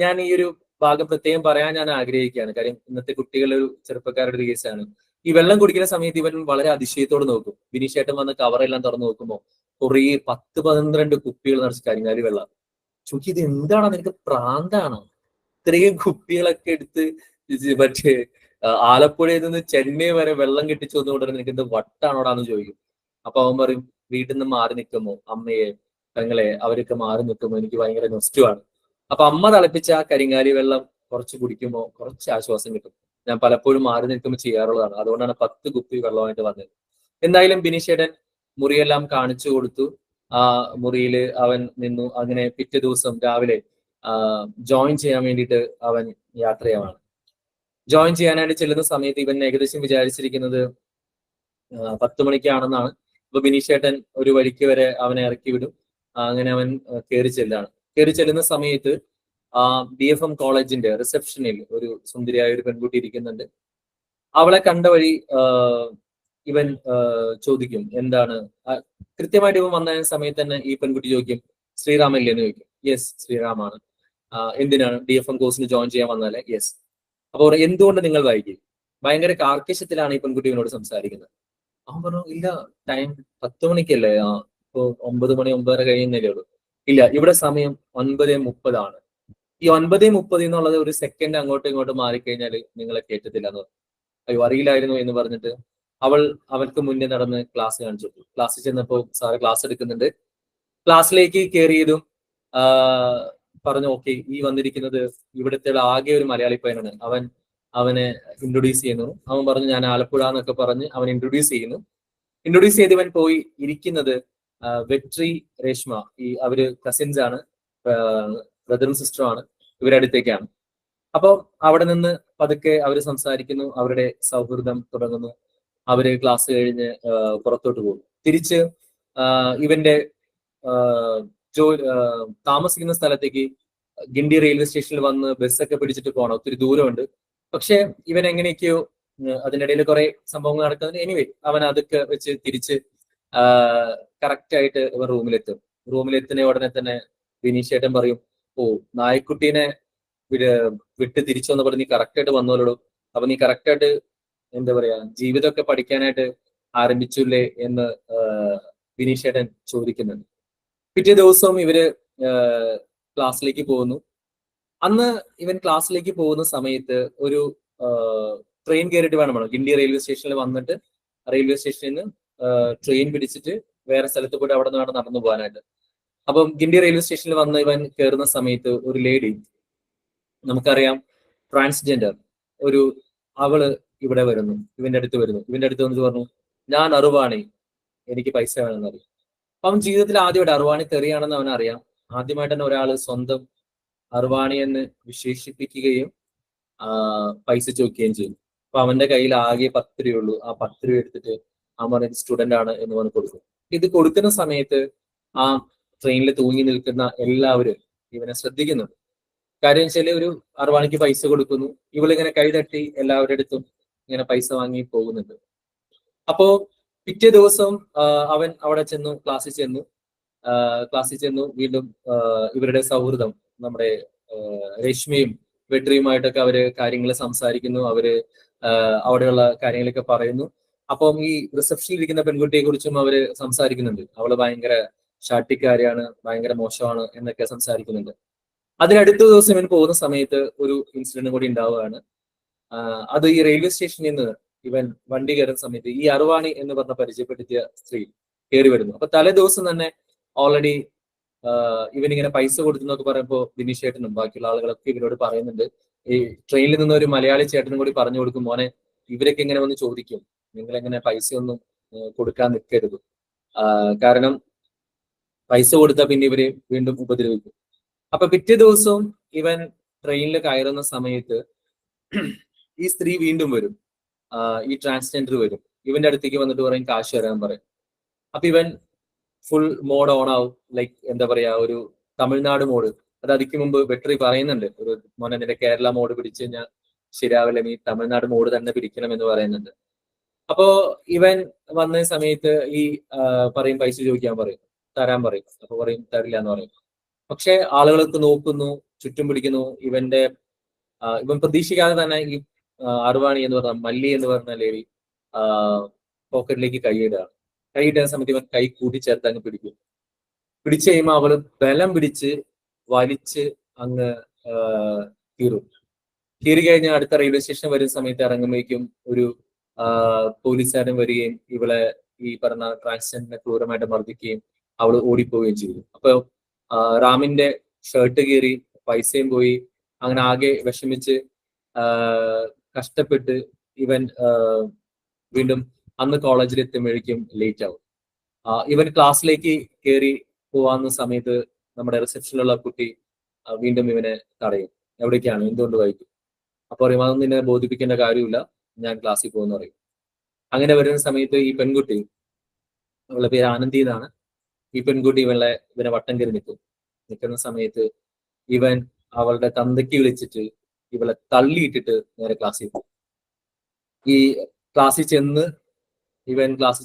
ഞാൻ ഈ ഒരു ഭാഗം പ്രത്യേകം പറയാൻ ഞാൻ ആഗ്രഹിക്കുകയാണ്. കാര്യം ഇന്നത്തെ കുട്ടികളുടെ ഒരു ചെറുപ്പക്കാരുടെ ഒരു കേസാണ്. ഈ വെള്ളം കുടിക്കുന്ന സമയത്ത് ഇവൻ വളരെ അതിശയത്തോട് നോക്കും. ബിനീഷ് ചേട്ടൻ വന്ന് കവറെല്ലാം തുറന്നു നോക്കുമ്പോൾ കുറേ 10-12 കുപ്പികൾ നിറച്ച് കരിങ്ങാലി വെള്ളം. ചോദിക്കും ഇത് എന്താണോ, നിനക്ക് പ്രാന്താണോ? ഇത്രയും കുപ്പികളൊക്കെ എടുത്ത് മറ്റേ ആലപ്പുഴയിൽ നിന്ന് ചെന്നൈ വരെ വെള്ളം കെട്ടിച്ചു വന്നുകൊണ്ടിരുന്ന നിനക്ക് എന്ത് വട്ടാണോടാന്ന് ചോദിക്കും. അപ്പൊ അവൻ പറയും വീട്ടിൽ നിന്ന് മാറി നിൽക്കുമോ അമ്മയെ പെങ്ങളെ അവരൊക്കെ മാറി നിൽക്കുമ്പോൾ എനിക്ക് ഭയങ്കര നൊസ്റ്റുമാണ്. അപ്പൊ അമ്മ തിളപ്പിച്ച ആ കരിങ്ങാലി വെള്ളം കുറച്ച് കുടിക്കുമ്പോൾ കുറച്ച് ആശ്വാസം കിട്ടും. ഞാൻ പലപ്പോഴും മാറി നിൽക്കുമ്പോൾ ചെയ്യാറുള്ളതാണ്. അതുകൊണ്ടാണ് 10 കുപ്പി വെള്ളമായിട്ട് വന്നത്. എന്തായാലും ബിനീഷ് ചേട്ടൻ മുറിയെല്ലാം കാണിച്ചു കൊടുത്തു. ആ മുറിയിൽ അവൻ നിന്നു. അങ്ങനെ പിറ്റേ ദിവസം രാവിലെ ജോയിൻ ചെയ്യാൻ വേണ്ടിയിട്ട് അവൻ യാത്രയാണ്. ജോയിൻ ചെയ്യാനായിട്ട് ചെല്ലുന്ന സമയത്ത് ഇവൻ ഏകദേശം വിചാരിച്ചിരിക്കുന്നത് 10 മണിക്കാണെന്നാണ്. അപ്പൊ ബിനീഷ് ചേട്ടൻ ഒരു വഴിക്ക് വരെ അവനെ ഇറക്കി വിടും. അങ്ങനെ അവൻ കയറി ചെല്ലാണ്. കയറി ചെല്ലുന്ന സമയത്ത് BFM കോളേജിന്റെ റിസപ്ഷനിൽ ഒരു സുന്ദരിയായ ഒരു പെൺകുട്ടി ഇരിക്കുന്നുണ്ട്. അവളെ കണ്ട വഴി ഇവൻ ചോദിക്കും എന്താണ്. കൃത്യമായിട്ട് ഇവൻ വന്ന സമയത്ത് തന്നെ ഈ പെൺകുട്ടി ചോദിക്കും ശ്രീറാമല്ലേ എന്ന് ചോദിക്കും. യെസ് ശ്രീറാമാണ്. എന്തിനാണ് BFM കോഴ്സിന് ജോയിൻ ചെയ്യാൻ വന്നാലേ? യെസ്. അപ്പോൾ എന്തുകൊണ്ട് നിങ്ങൾ വൈകി? ഭയങ്കര കാർക്കശ്യത്തിലാണ് ഈ പെൺകുട്ടി ഇവനോട് സംസാരിക്കുന്നത്. അവൻ പറഞ്ഞു ഇല്ല ടൈം 10 മണിക്കല്ലേ, ഇപ്പൊ 9 മണി 9:30 കഴിയുന്നല്ലേ ഉള്ളൂ. ഇല്ല ഇവിടെ സമയം 9:30 ഈ 9:30 എന്നുള്ളത് ഒരു സെക്കൻഡ് അങ്ങോട്ടും ഇങ്ങോട്ടും മാറിക്കഴിഞ്ഞാൽ നിങ്ങളെ കേട്ടത്തില്ല എന്ന് പറഞ്ഞു. അയ്യോ അറിയില്ലായിരുന്നു എന്ന് പറഞ്ഞിട്ട് അവൾക്ക് മുന്നേ നടന്ന് ക്ലാസ് കാണിച്ചു. ക്ലാസ്സിൽ ചെന്നപ്പോൾ സാറ് ക്ലാസ് എടുക്കുന്നുണ്ട്. ക്ലാസ്സിലേക്ക് കയറിയതും പറഞ്ഞു ഓക്കെ ഈ വന്നിരിക്കുന്നത് ഇവിടുത്തെ ആകെ ഒരു മലയാളി പയ്യനാണ്. അവനെ ഇൻട്രൊഡ്യൂസ് ചെയ്യുന്നു. അവൻ പറഞ്ഞു ഞാൻ ആലപ്പുഴ എന്നൊക്കെ പറഞ്ഞ് അവൻ ഇൻട്രൊഡ്യൂസ് ചെയ്യുന്നു. ഇൻട്രൊഡ്യൂസ് ചെയ്ത് ഇവൻ പോയി ഇരിക്കുന്നത് വെട്രി രേഷ്മ, ഈ അവര് കസിൻസ് ആണ്, ബ്രദറും സിസ്റ്ററും ആണ്, ഇവരുടെ അടുത്തേക്കാണ്. അപ്പം അവിടെ നിന്ന് പതുക്കെ അവര് സംസാരിക്കുന്നു, അവരുടെ സൗഹൃദം തുടങ്ങുന്നു. അവര് ക്ലാസ് കഴിഞ്ഞ് പുറത്തോട്ട് പോകും. തിരിച്ച് ഇവന്റെ താമസിക്കുന്ന സ്ഥലത്തേക്ക് ഗിണ്ടി റെയിൽവേ സ്റ്റേഷനിൽ വന്ന് ബസ്സൊക്കെ പിടിച്ചിട്ട് പോകണം. ഒത്തിരി ദൂരമുണ്ട്. പക്ഷെ ഇവൻ എങ്ങനെയൊക്കെയോ അതിനിടയിൽ കുറെ സംഭവങ്ങൾ നടക്കുന്നത്. എനിവേ അവൻ അതൊക്കെ വെച്ച് തിരിച്ച് കറക്റ്റ് ആയിട്ട് ഇവൻ റൂമിലെത്തും. റൂമിലെത്തുന്ന ഉടനെ തന്നെ ബിനീഷ് ചേട്ടൻ പറയും ഓ നായ്ക്കുട്ടീനെ വിട്ട് തിരിച്ചു വന്നപ്പോൾ നീ കറക്റ്റായിട്ട് വന്നോളൂ. അപ്പൊ നീ കറക്റ്റായിട്ട് എന്താ പറയാ ജീവിതമൊക്കെ പഠിക്കാനായിട്ട് ആരംഭിച്ചില്ലേ എന്ന് ബിനീഷ് ചേട്ടൻ ചോദിക്കുന്നുണ്ട്. പിറ്റേ ദിവസവും ഇവര് ക്ലാസ്സിലേക്ക് പോകുന്നു. അന്ന് ഇവൻ ക്ലാസ്സിലേക്ക് പോകുന്ന സമയത്ത് ഒരു ട്രെയിൻ കയറിയിട്ട് വേണം ഗിണ്ടി റെയിൽവേ സ്റ്റേഷനിൽ വന്നിട്ട് റെയിൽവേ സ്റ്റേഷനിൽ നിന്ന് ട്രെയിൻ പിടിച്ചിട്ട് വേറെ സ്ഥലത്ത് കൂടെ അവിടെ നിന്ന് നടന്നു പോകാനായിട്ട്. അപ്പം ഗിണ്ടി റെയിൽവേ സ്റ്റേഷനിൽ വന്ന് ഇവൻ കയറുന്ന സമയത്ത് ഒരു ലേഡി, നമുക്കറിയാം ട്രാൻസ്ജെൻഡർ, അവള് ഇവിടെ വരുന്നു, ഇവന്റെ അടുത്ത് വന്നിട്ട് പറഞ്ഞു ഞാൻ അറുവാണി, എനിക്ക് പൈസ വേണമെന്ന് അറിയാം. അവൻ ജീവിതത്തിൽ ആദ്യമായിട്ട് അറുവാണി തെറിയാണെന്ന് അവനറിയാം. ആദ്യമായിട്ട് തന്നെ ഒരാള് സ്വന്തം അറുവാണി എന്ന് വിശേഷിപ്പിക്കുകയും പൈസ ചോദിക്കുകയും ചെയ്യും. അപ്പൊ അവന്റെ കയ്യിൽ ആകെ 10 രൂപയുള്ളൂ. ആ 10 രൂപ എടുത്തിട്ട് അവൻ പറഞ്ഞ സ്റ്റുഡന്റ് ആണ് എന്ന് പറഞ്ഞ് കൊടുക്കും. ഇത് കൊടുക്കുന്ന സമയത്ത് ആ ട്രെയിനിൽ തൂങ്ങി നിൽക്കുന്ന എല്ലാവരും ഇവനെ ശ്രദ്ധിക്കുന്നുണ്ട്. കാര്യം വെച്ചാല് ഒരു അറുവാണിക്ക് പൈസ കൊടുക്കുന്നു, ഇവളിങ്ങനെ കൈതട്ടി എല്ലാവരുടെ അടുത്തും ഇങ്ങനെ പൈസ വാങ്ങി പോകുന്നുണ്ട്. അപ്പോ പിറ്റേ ദിവസം അവൻ അവിടെ ചെന്നു, ക്ലാസ്സിൽ ചെന്നു. വീണ്ടും ഇവരുടെ സൗഹൃദം, നമ്മുടെ രശ്മിയും വെട്രിയുമായിട്ടൊക്കെ അവര് കാര്യങ്ങൾ സംസാരിക്കുന്നു. അവര് അവിടെയുള്ള കാര്യങ്ങളൊക്കെ പറയുന്നു. അപ്പം ഈ റിസപ്ഷനിൽ ഇരിക്കുന്ന പെൺകുട്ടിയെ കുറിച്ചും അവര് സംസാരിക്കുന്നുണ്ട്. അവള് ഭയങ്കര ഷാട്ടിക്കാരിയാണ്, ഭയങ്കര മോശമാണ് എന്നൊക്കെ സംസാരിക്കുന്നുണ്ട്. അതിനടുത്ത ദിവസം ഇവൻ പോകുന്ന സമയത്ത് ഒരു ഇൻസിഡന്റ് കൂടി ഉണ്ടാവുകയാണ്. അത് ഈ റെയിൽവേ സ്റ്റേഷനിൽ നിന്ന് ഇവൻ വണ്ടി കയറുന്ന സമയത്ത് ഈ അറുവാണി എന്ന് പറഞ്ഞ പരിചയപ്പെടുത്തിയ സ്ത്രീ കയറി വരുന്നു. അപ്പൊ തലേ ദിവസം തന്നെ ഓൾറെഡി ഇവനിങ്ങനെ പൈസ കൊടുത്തു എന്നൊക്കെ പറയുമ്പോൾ ബിനീഷ് ചേട്ടനും ബാക്കിയുള്ള ആളുകളൊക്കെ ഇവനോട് പറയുന്നുണ്ട് ഈ ട്രെയിനിൽ നിന്ന് ഒരു മലയാളി ചേട്ടനും കൂടി പറഞ്ഞു കൊടുക്കും, മോനെ ഇവരൊക്കെ ഇങ്ങനെ വന്ന് ചോദിക്കും, നിങ്ങൾ എങ്ങനെ പൈസയൊന്നും കൊടുക്കാൻ നിൽക്കരുത്, കാരണം പൈസ കൊടുത്താൽ പിന്നെ ഇവര് വീണ്ടും ഉപദ്രവിക്കും. അപ്പൊ പിറ്റേ ദിവസവും ഇവൻ ട്രെയിനിൽ കയറുന്ന സമയത്ത് ഈ സ്ത്രീ വീണ്ടും വരും, ഈ ട്രാൻസ്ജെൻഡർ വരും, ഇവന്റെ അടുത്തേക്ക് വന്നിട്ട് പറയും കാശ് തരാൻ പറയും. അപ്പൊ ഇവൻ ഫുൾ മോഡ് ഓൺ ആവും, ലൈക്ക് എന്താ പറയാ, ഒരു തമിഴ്നാട് മോഡ്. അത് അതിക്ക് മുമ്പ് വെട്രി പറയുന്നുണ്ട്, ഒരു മോനെ നിന്റെ കേരള മോഡ് പിടിച്ചു കഴിഞ്ഞാൽ ശരിയാവില്ല, നീ തമിഴ്നാട് മോഡ് തന്നെ പിടിക്കണം എന്ന് പറയുന്നുണ്ട്. അപ്പോ ഇവൻ വന്ന സമയത്ത് ഈ പറയും പൈസ ചോദിക്കാൻ പറയും, തരാൻ പറയും. അപ്പൊ പറയും തരില്ല എന്ന് പറയും. പക്ഷെ ആളുകളൊക്കെ നോക്കുന്നു, ചുറ്റും പിടിക്കുന്നു. ഇവൻ പ്രതീക്ഷിക്കാതെ തന്നെ ഈ അറുവാണി എന്ന് പറഞ്ഞ മല്ലി എന്ന് പറഞ്ഞ ലേഡി പോക്കറ്റിലേക്ക് കൈയിടുന്ന സമയത്ത് ഇവൻ കൈ കൂട്ടിച്ചേർത്ത് അങ്ങ് പിടിക്കും. പിടിച്ചു കഴിയുമ്പോൾ അവള് ബലം പിടിച്ച് വലിച്ച് അങ്ങ് കീറി കഴിഞ്ഞാൽ അടുത്ത റെയിൽവേ സ്റ്റേഷൻ വരുന്ന സമയത്ത് ഇറങ്ങുമ്പോഴേക്കും ഒരു പോലീസുകാരൻ വരികയും ഇവളെ ഈ പറഞ്ഞ ട്രാൻസ്ജെൻഡറിനെ ക്രൂരമായിട്ട് മർദ്ദിക്കുകയും അവള് ഓടിപ്പോവുകയും ചെയ്തു. അപ്പൊ റാമിന്റെ ഷർട്ട് കീറി, പൈസയും പോയി, അങ്ങനെ ആകെ വിഷമിച്ച് കഷ്ടപ്പെട്ട് ഇവൻ വീണ്ടും അന്ന് കോളേജിൽ എത്തുമ്പോഴേക്കും ലേറ്റ് ആവും. ഇവൻ ക്ലാസ്സിലേക്ക് കയറി പോവാന്ന സമയത്ത് നമ്മുടെ റിസപ്ഷനിലുള്ള കുട്ടി വീണ്ടും ഇവനെ തടയും. എവിടേക്കാണ്, എന്തുകൊണ്ട് വൈകും? അപ്പൊ പറയും അതൊന്നും നിന്നെ ബോധിപ്പിക്കേണ്ട കാര്യമില്ല, ഞാൻ ക്ലാസ്സിൽ പോകുന്ന പറയും. അങ്ങനെ വരുന്ന സമയത്ത് ഈ പെൺകുട്ടി, അവളുടെ പേര് ആനന്ദി എന്നാണ്, ഈ പെൺകുട്ടി ഇവനെ വട്ടം കയറി നിൽക്കുന്ന സമയത്ത് ഇവൻ അവളുടെ തന്തയ്ക്ക് വിളിച്ചിട്ട് ഇവളെ തള്ളിയിട്ടിട്ട് നേരെ ക്ലാസ്സിൽ പോകും. ഈ ക്ലാസ്സിൽ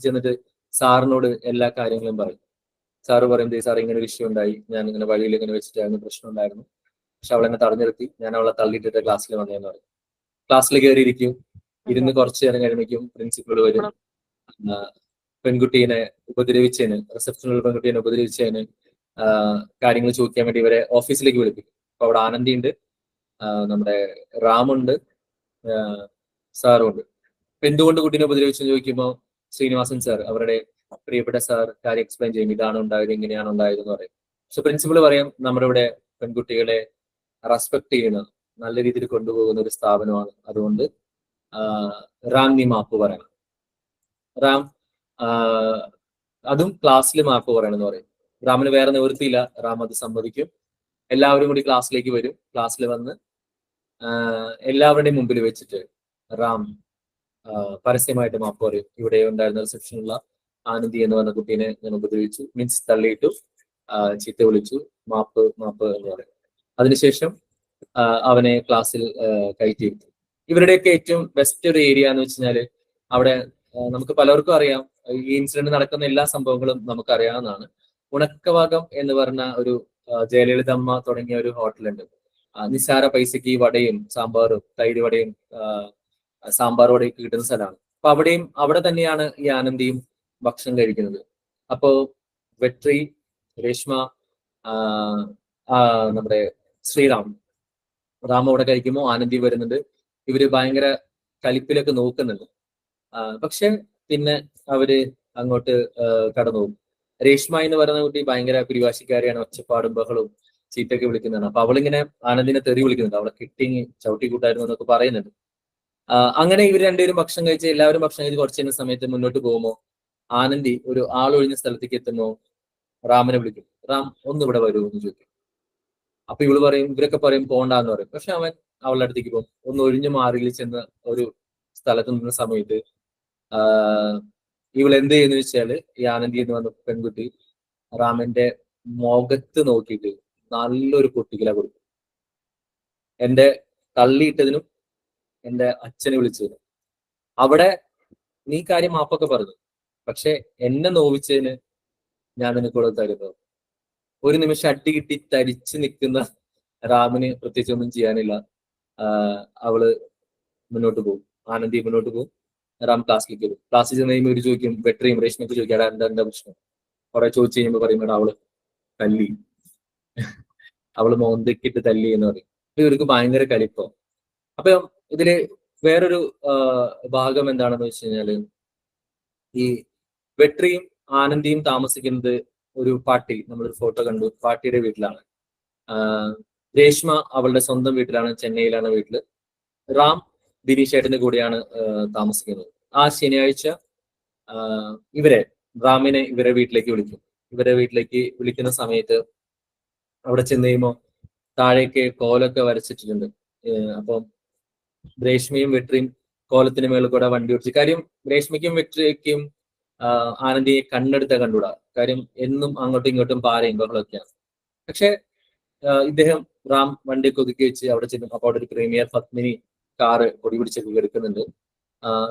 ചെന്നിട്ട് സാറിനോട് എല്ലാ കാര്യങ്ങളും പറയും. സാറ് പറയും, സാർ ഇങ്ങനെ ഒരു വിഷയം ഉണ്ടായി, ഞാൻ ഇങ്ങനെ വഴിയിൽ ഇങ്ങനെ വെച്ചിട്ടായിരുന്നു, പ്രശ്നം ഉണ്ടായിരുന്നു, പക്ഷെ അവളെന്നെ തടഞ്ഞു നിർത്തി, ഞാൻ അവളെ തള്ളിയിട്ടിട്ട് ക്ലാസ്സിൽ വന്നതെന്ന് പറയും. ക്ലാസ്സിൽ കയറിയിരിക്കും, ഇരുന്ന് കുറച്ചു നേരം കഴിയുമ്പോഴേക്കും പ്രിൻസിപ്പൾ വരും. പെൺകുട്ടീനെ ഉപദ്രവിച്ചതിന്, റിസപ്ഷനിലുള്ള പെൺകുട്ടീനെ ഉപദ്രവിച്ചതിന് കാര്യങ്ങൾ ചോദിക്കാൻ വേണ്ടി ഇവരെ ഓഫീസിലേക്ക് വിളിപ്പിക്കും. അപ്പൊ അവിടെ ആനന്ദി ഉണ്ട്, നമ്മുടെ റാമുണ്ട്, സാറും ഉണ്ട്. അപ്പൊ എന്തുകൊണ്ട് കുട്ടീനെ ഉപദ്രവിച്ചെന്ന് ചോദിക്കുമ്പോൾ ശ്രീനിവാസൻ സാർ, അവരുടെ പ്രിയപ്പെട്ട സാർ കാര്യം എക്സ്പ്ലെയിൻ ചെയ്യും, ഇതാണ് ഉണ്ടായത്, ഇങ്ങനെയാണ് ഉണ്ടായത് എന്ന് പറയും. പക്ഷെ പ്രിൻസിപ്പൾ പറയാം, നമ്മുടെ ഇവിടെ പെൺകുട്ടികളെ റെസ്പെക്ട് ചെയ്യുന്ന, നല്ല രീതിയിൽ കൊണ്ടുപോകുന്ന ഒരു സ്ഥാപനമാണ്, അതുകൊണ്ട് റാം നീ മാപ്പ് പറയണം. റാം അതും ക്ലാസ്സിൽ മാപ്പ് പറയണം എന്ന് പറയും. റാമിന് വേറെ നിവൃത്തിയില്ല, റാം അത് സമ്മതിക്കും. എല്ലാവരും കൂടി ക്ലാസ്സിലേക്ക് വരും. ക്ലാസ്സിൽ വന്ന് എല്ലാവരുടെയും മുമ്പിൽ വെച്ചിട്ട് റാം പരസ്യമായിട്ട് മാപ്പ് പറയും. ഇവിടെ ഉണ്ടായിരുന്ന റിസപ്ഷനുള്ള ആനന്ദി എന്ന് പറഞ്ഞ കുട്ടീനെ ഞാൻ ഉപദ്രവിച്ചു, മീൻസ് തള്ളിയിട്ടു, ചീത്ത വിളിച്ചു, മാപ്പ് എന്ന് പറയും. അതിനുശേഷം അവനെ ക്ലാസ്സിൽ കയറ്റിയിരുത്തും. ഇവരുടെയൊക്കെ ഏറ്റവും ബെസ്റ്റ് ഒരു ഏരിയ എന്ന് വെച്ച് കഴിഞ്ഞാല് അവിടെ നമുക്ക് പലർക്കും അറിയാം, ഈ ഇൻസിഡന്റ് നടക്കുന്ന എല്ലാ സംഭവങ്ങളും നമുക്ക് അറിയാവുന്നതാണ്. ഉണക്കവാകം എന്ന് പറഞ്ഞ ഒരു ജയലളിതമ്മ തുടങ്ങിയ ഒരു ഹോട്ടലുണ്ട്. നിസ്സാര പൈസക്ക് ഈ വടയും സാമ്പാറും, തൈര് വടയും സാമ്പാർ വടയും കിട്ടുന്ന സ്ഥലമാണ്. അപ്പൊ അവിടെ തന്നെയാണ് ഈ ആനന്ദിയും ഭക്ഷണം കഴിക്കുന്നത്. അപ്പോ വെട്രി, രേഷ്മ, നമ്മുടെ ശ്രീറാം, റാം അവിടെ കഴിക്കുമ്പോൾ ആനന്ദി വരുന്നുണ്ട്. ഇവര് ഭയങ്കര കലിപ്പിലൊക്കെ നോക്കുന്നുണ്ട്. പക്ഷെ പിന്നെ അവര് അങ്ങോട്ട് കടന്നു പോകും. രേഷ്മ എന്ന് പറയുന്ന കുട്ടി ഭയങ്കര പിരിവാശിക്കാരിയാണ്, ഒച്ചപ്പാടും ബഹളവും ചീത്തൊക്കെ വിളിക്കുന്നതാണ്. അപ്പൊ അവളിങ്ങനെ ആനന്ദിനെ തെറി വിളിക്കുന്നുണ്ട്, അവളെ കിട്ടിങ് ചവിട്ടി കൂട്ടായിരുന്നു എന്നൊക്കെ പറയുന്നുണ്ട്. അങ്ങനെ ഇവർ രണ്ടുപേരും ഭക്ഷണം കഴിച്ച്, എല്ലാവരും ഭക്ഷണം കഴിച്ച് കുറച്ച് കഴിഞ്ഞ സമയത്ത് മുന്നോട്ട് പോകുമ്പോൾ ആനന്ദി ഒരു ആളൊഴിഞ്ഞ സ്ഥലത്തേക്ക് എത്തുമ്പോൾ റാമിനെ വിളിക്കും. റാം ഒന്ന് ഇവിടെ വരൂ എന്ന് ചോദിക്കും. അപ്പൊ ഇവരൊക്കെ പറയും പോണ്ടാന്ന് പറയും. പക്ഷെ അവൻ അവളുടെ അടുത്തേക്ക് പോകും. ഒന്ന് ഒഴിഞ്ഞു മാറിയിൽ ചെന്ന് ഒരു സ്ഥലത്ത് നിന്ന സമയത്ത് ഇവൾ എന്ത് ചെയ്യുന്ന വെച്ചാല്, ഈ ആനന്ദി എന്ന് പറഞ്ഞ പെൺകുട്ടി റാമിന്റെ മുഖത്ത് നോക്കിയിട്ട് നല്ലൊരു പൊട്ടിക്കല കൊടുക്കും. എന്റെ തള്ളിയിട്ടതിനും എന്റെ അച്ഛനെ വിളിച്ചതിനും. അവിടെ നീ കാര്യം മാപ്പൊക്കെ പറഞ്ഞു, പക്ഷെ എന്നെ നോവിച്ചതിന് ഞാൻ നിനക്കൂടെ തരുന്നു. ഒരു നിമിഷം അടി കിട്ടി തരിച്ചു നിൽക്കുന്ന റാമിന് പ്രത്യേകിച്ച് ഒന്നും ചെയ്യാനില്ല. അവള് മുന്നോട്ട് പോകും, ആനന്ദി മുന്നോട്ട് പോകും. റാം ക്ലാസ്സിലേക്ക് വരും. ക്ലാസ്സിൽ ചെന്ന് കഴിയുമ്പോൾ ഇവര് ചോദിക്കും, വെട്രിയും രേഷ്മയ്ക്ക് ചോദിക്കും, എന്താ പ്രശ്നം? കുറെ ചോദിച്ചു കഴിയുമ്പോൾ പറയും, അവള് തല്ലി, അവള് മോന്തക്കിട്ട് തല്ലി എന്ന് പറയും. ഇവർക്ക് ഭയങ്കര കലിപ്പോ. അപ്പൊ ഇതില് വേറൊരു ഭാഗം എന്താണെന്ന് വെച്ച് കഴിഞ്ഞാല്, ഈ വെട്രിയും ആനന്ദിയും താമസിക്കുന്നത് ഒരു പാർട്ടി, നമ്മളൊരു ഫോട്ടോ കണ്ടു, പാർട്ടിയുടെ വീട്ടിലാണ്. രേഷ്മ അവളുടെ സ്വന്തം വീട്ടിലാണ്, ചെന്നൈയിലാണ് വീട്ടില്. റാം ബിനീഷ് ഏട്ടന്റെ കൂടെയാണ് താമസിക്കുന്നത്. ആ ശനിയാഴ്ച ഇവരെ റാമിനെ ഇവരെ വീട്ടിലേക്ക് വിളിക്കും. ഇവരെ വീട്ടിലേക്ക് വിളിക്കുന്ന സമയത്ത് അവിടെ ചെന്ന് കഴിയുമ്പോൾ താഴേക്ക് കോലൊക്കെ വരച്ചിട്ടുണ്ട്. അപ്പം രേഷ്മയും വെട്രിയും കോലത്തിന് മേളിൽ കൂടെ വണ്ടി ഓടിച്ചു. കാര്യം രേഷ്മയ്ക്കും വെട്രിക്കും ആനന്ദിയെ കണ്ണെടുത്ത കണ്ടുകൂടാ. കാര്യം എന്നും അങ്ങോട്ടും ഇങ്ങോട്ടും പാരയും ബഹളമൊക്കെയാണ്. പക്ഷെ ഇദ്ദേഹം റാം വണ്ടിയൊക്കെ ഒതുക്കി വെച്ച് അവിടെ ചെല്ലും. അപ്പോൾ അവിടെ ഒരു പ്രീമിയർ പത്മിനി കാറ് പൊടി പിടിച്ചൊക്കെ എടുക്കുന്നുണ്ട്.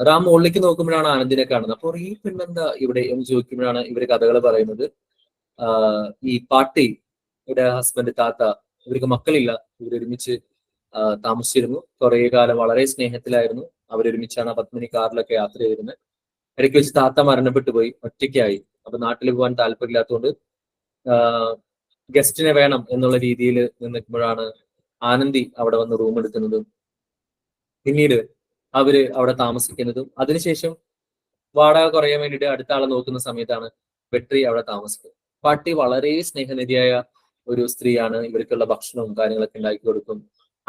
റാം മുകളിലേക്ക് നോക്കുമ്പോഴാണ് ആനന്ദിനെ കാണുന്നത്. അപ്പോൾ ഈ പെണ്ണെന്താ ഇവിടെ എന്ന് ചോദിക്കുമ്പോഴാണ് ഇവര് കഥകൾ പറയുന്നത്. ഈ പാട്ടി ഇവിടെ ഹസ്ബൻഡ് താത്ത, ഇവർക്ക് മക്കളില്ല, ഇവരൊരുമിച്ച് താമസിച്ചിരുന്നു. കുറെ കാലം വളരെ സ്നേഹത്തിലായിരുന്നു. അവരൊരുമിച്ചാണ് പത്മിനി കാറിലൊക്കെ യാത്ര ചെയ്തിരുന്നത്. ഇടയ്ക്ക് വെച്ച് താത്ത മരണപ്പെട്ടു പോയി, ഒറ്റയ്ക്കായി. അപ്പൊ നാട്ടിൽ പോകാൻ താല്പര്യമില്ലാത്തതുകൊണ്ട് ഗസ്റ്റിനെ വേണം എന്നുള്ള രീതിയിൽ നിൽക്കുമ്പോഴാണ് ആനന്ദി അവിടെ വന്ന് റൂം എടുക്കുന്നതും പിന്നീട് അവര് അവിടെ താമസിക്കുന്നതും. അതിനുശേഷം വാടക കുറയാൻ വേണ്ടിയിട്ട് അടുത്ത ആളെ നോക്കുന്ന സമയത്താണ് വെട്രി അവിടെ താമസിക്കുന്നത്. പാട്ടി വളരെ സ്നേഹനിധിയായ ഒരു സ്ത്രീയാണ്. ഇവർക്കുള്ള ഭക്ഷണവും കാര്യങ്ങളൊക്കെ ഉണ്ടാക്കി കൊടുക്കും.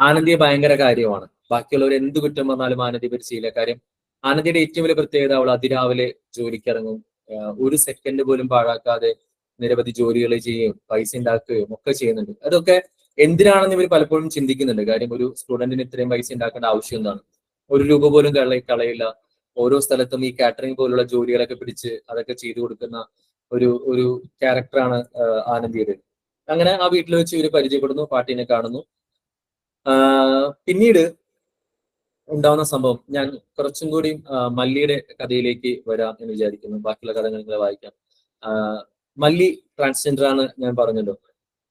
ആനന്ദിയെ ഭയങ്കര കാര്യമാണ്. ബാക്കിയുള്ളവർ എന്ത് കുറ്റം വന്നാലും ആനന്ദി ഇവർ ചെയ്യില്ല. കാര്യം ആനന്ദിയുടെ ഏറ്റവും വലിയ പ്രത്യേകത, അവൾ അതിരാവിലെ ജോലിക്കിറങ്ങും. ഒരു സെക്കൻഡ് പോലും പാഴാക്കാതെ നിരവധി ജോലികൾ ചെയ്യുകയും പൈസ ഉണ്ടാക്കുകയും ഒക്കെ ചെയ്യുന്നുണ്ട്. അതൊക്കെ എന്തിനാണെന്ന് ഇവർ പലപ്പോഴും ചിന്തിക്കുന്നുണ്ട്. കാര്യം ഒരു സ്റ്റുഡന്റിന് ഇത്രയും പൈസ ഉണ്ടാക്കേണ്ട ആവശ്യം എന്താണ്? 1 രൂപ പോലും കളയില്ല. ഓരോ സ്ഥലത്തും ഈ കാറ്ററിംഗ് പോലുള്ള ജോലികളൊക്കെ പിടിച്ച് അതൊക്കെ ചെയ്തു കൊടുക്കുന്ന ഒരു ക്യാരക്ടറാണ് ആനന്ദിയുടെ. അങ്ങനെ ആ വീട്ടിൽ വെച്ച് ഇവര് പരിചയപ്പെടുന്നു, പാട്ടിനെ കാണുന്നു. പിന്നീട് ഉണ്ടാവുന്ന സംഭവം, ഞാൻ കുറച്ചും കൂടി മല്ലിയുടെ കഥയിലേക്ക് വരാം എന്ന് വിചാരിക്കുന്നു. ബാക്കിയുള്ള കഥ നിങ്ങൾ വായിക്കാം. മല്ലി ട്രാൻസ്ജെൻഡർ ആണ് ഞാൻ പറഞ്ഞല്ലോ.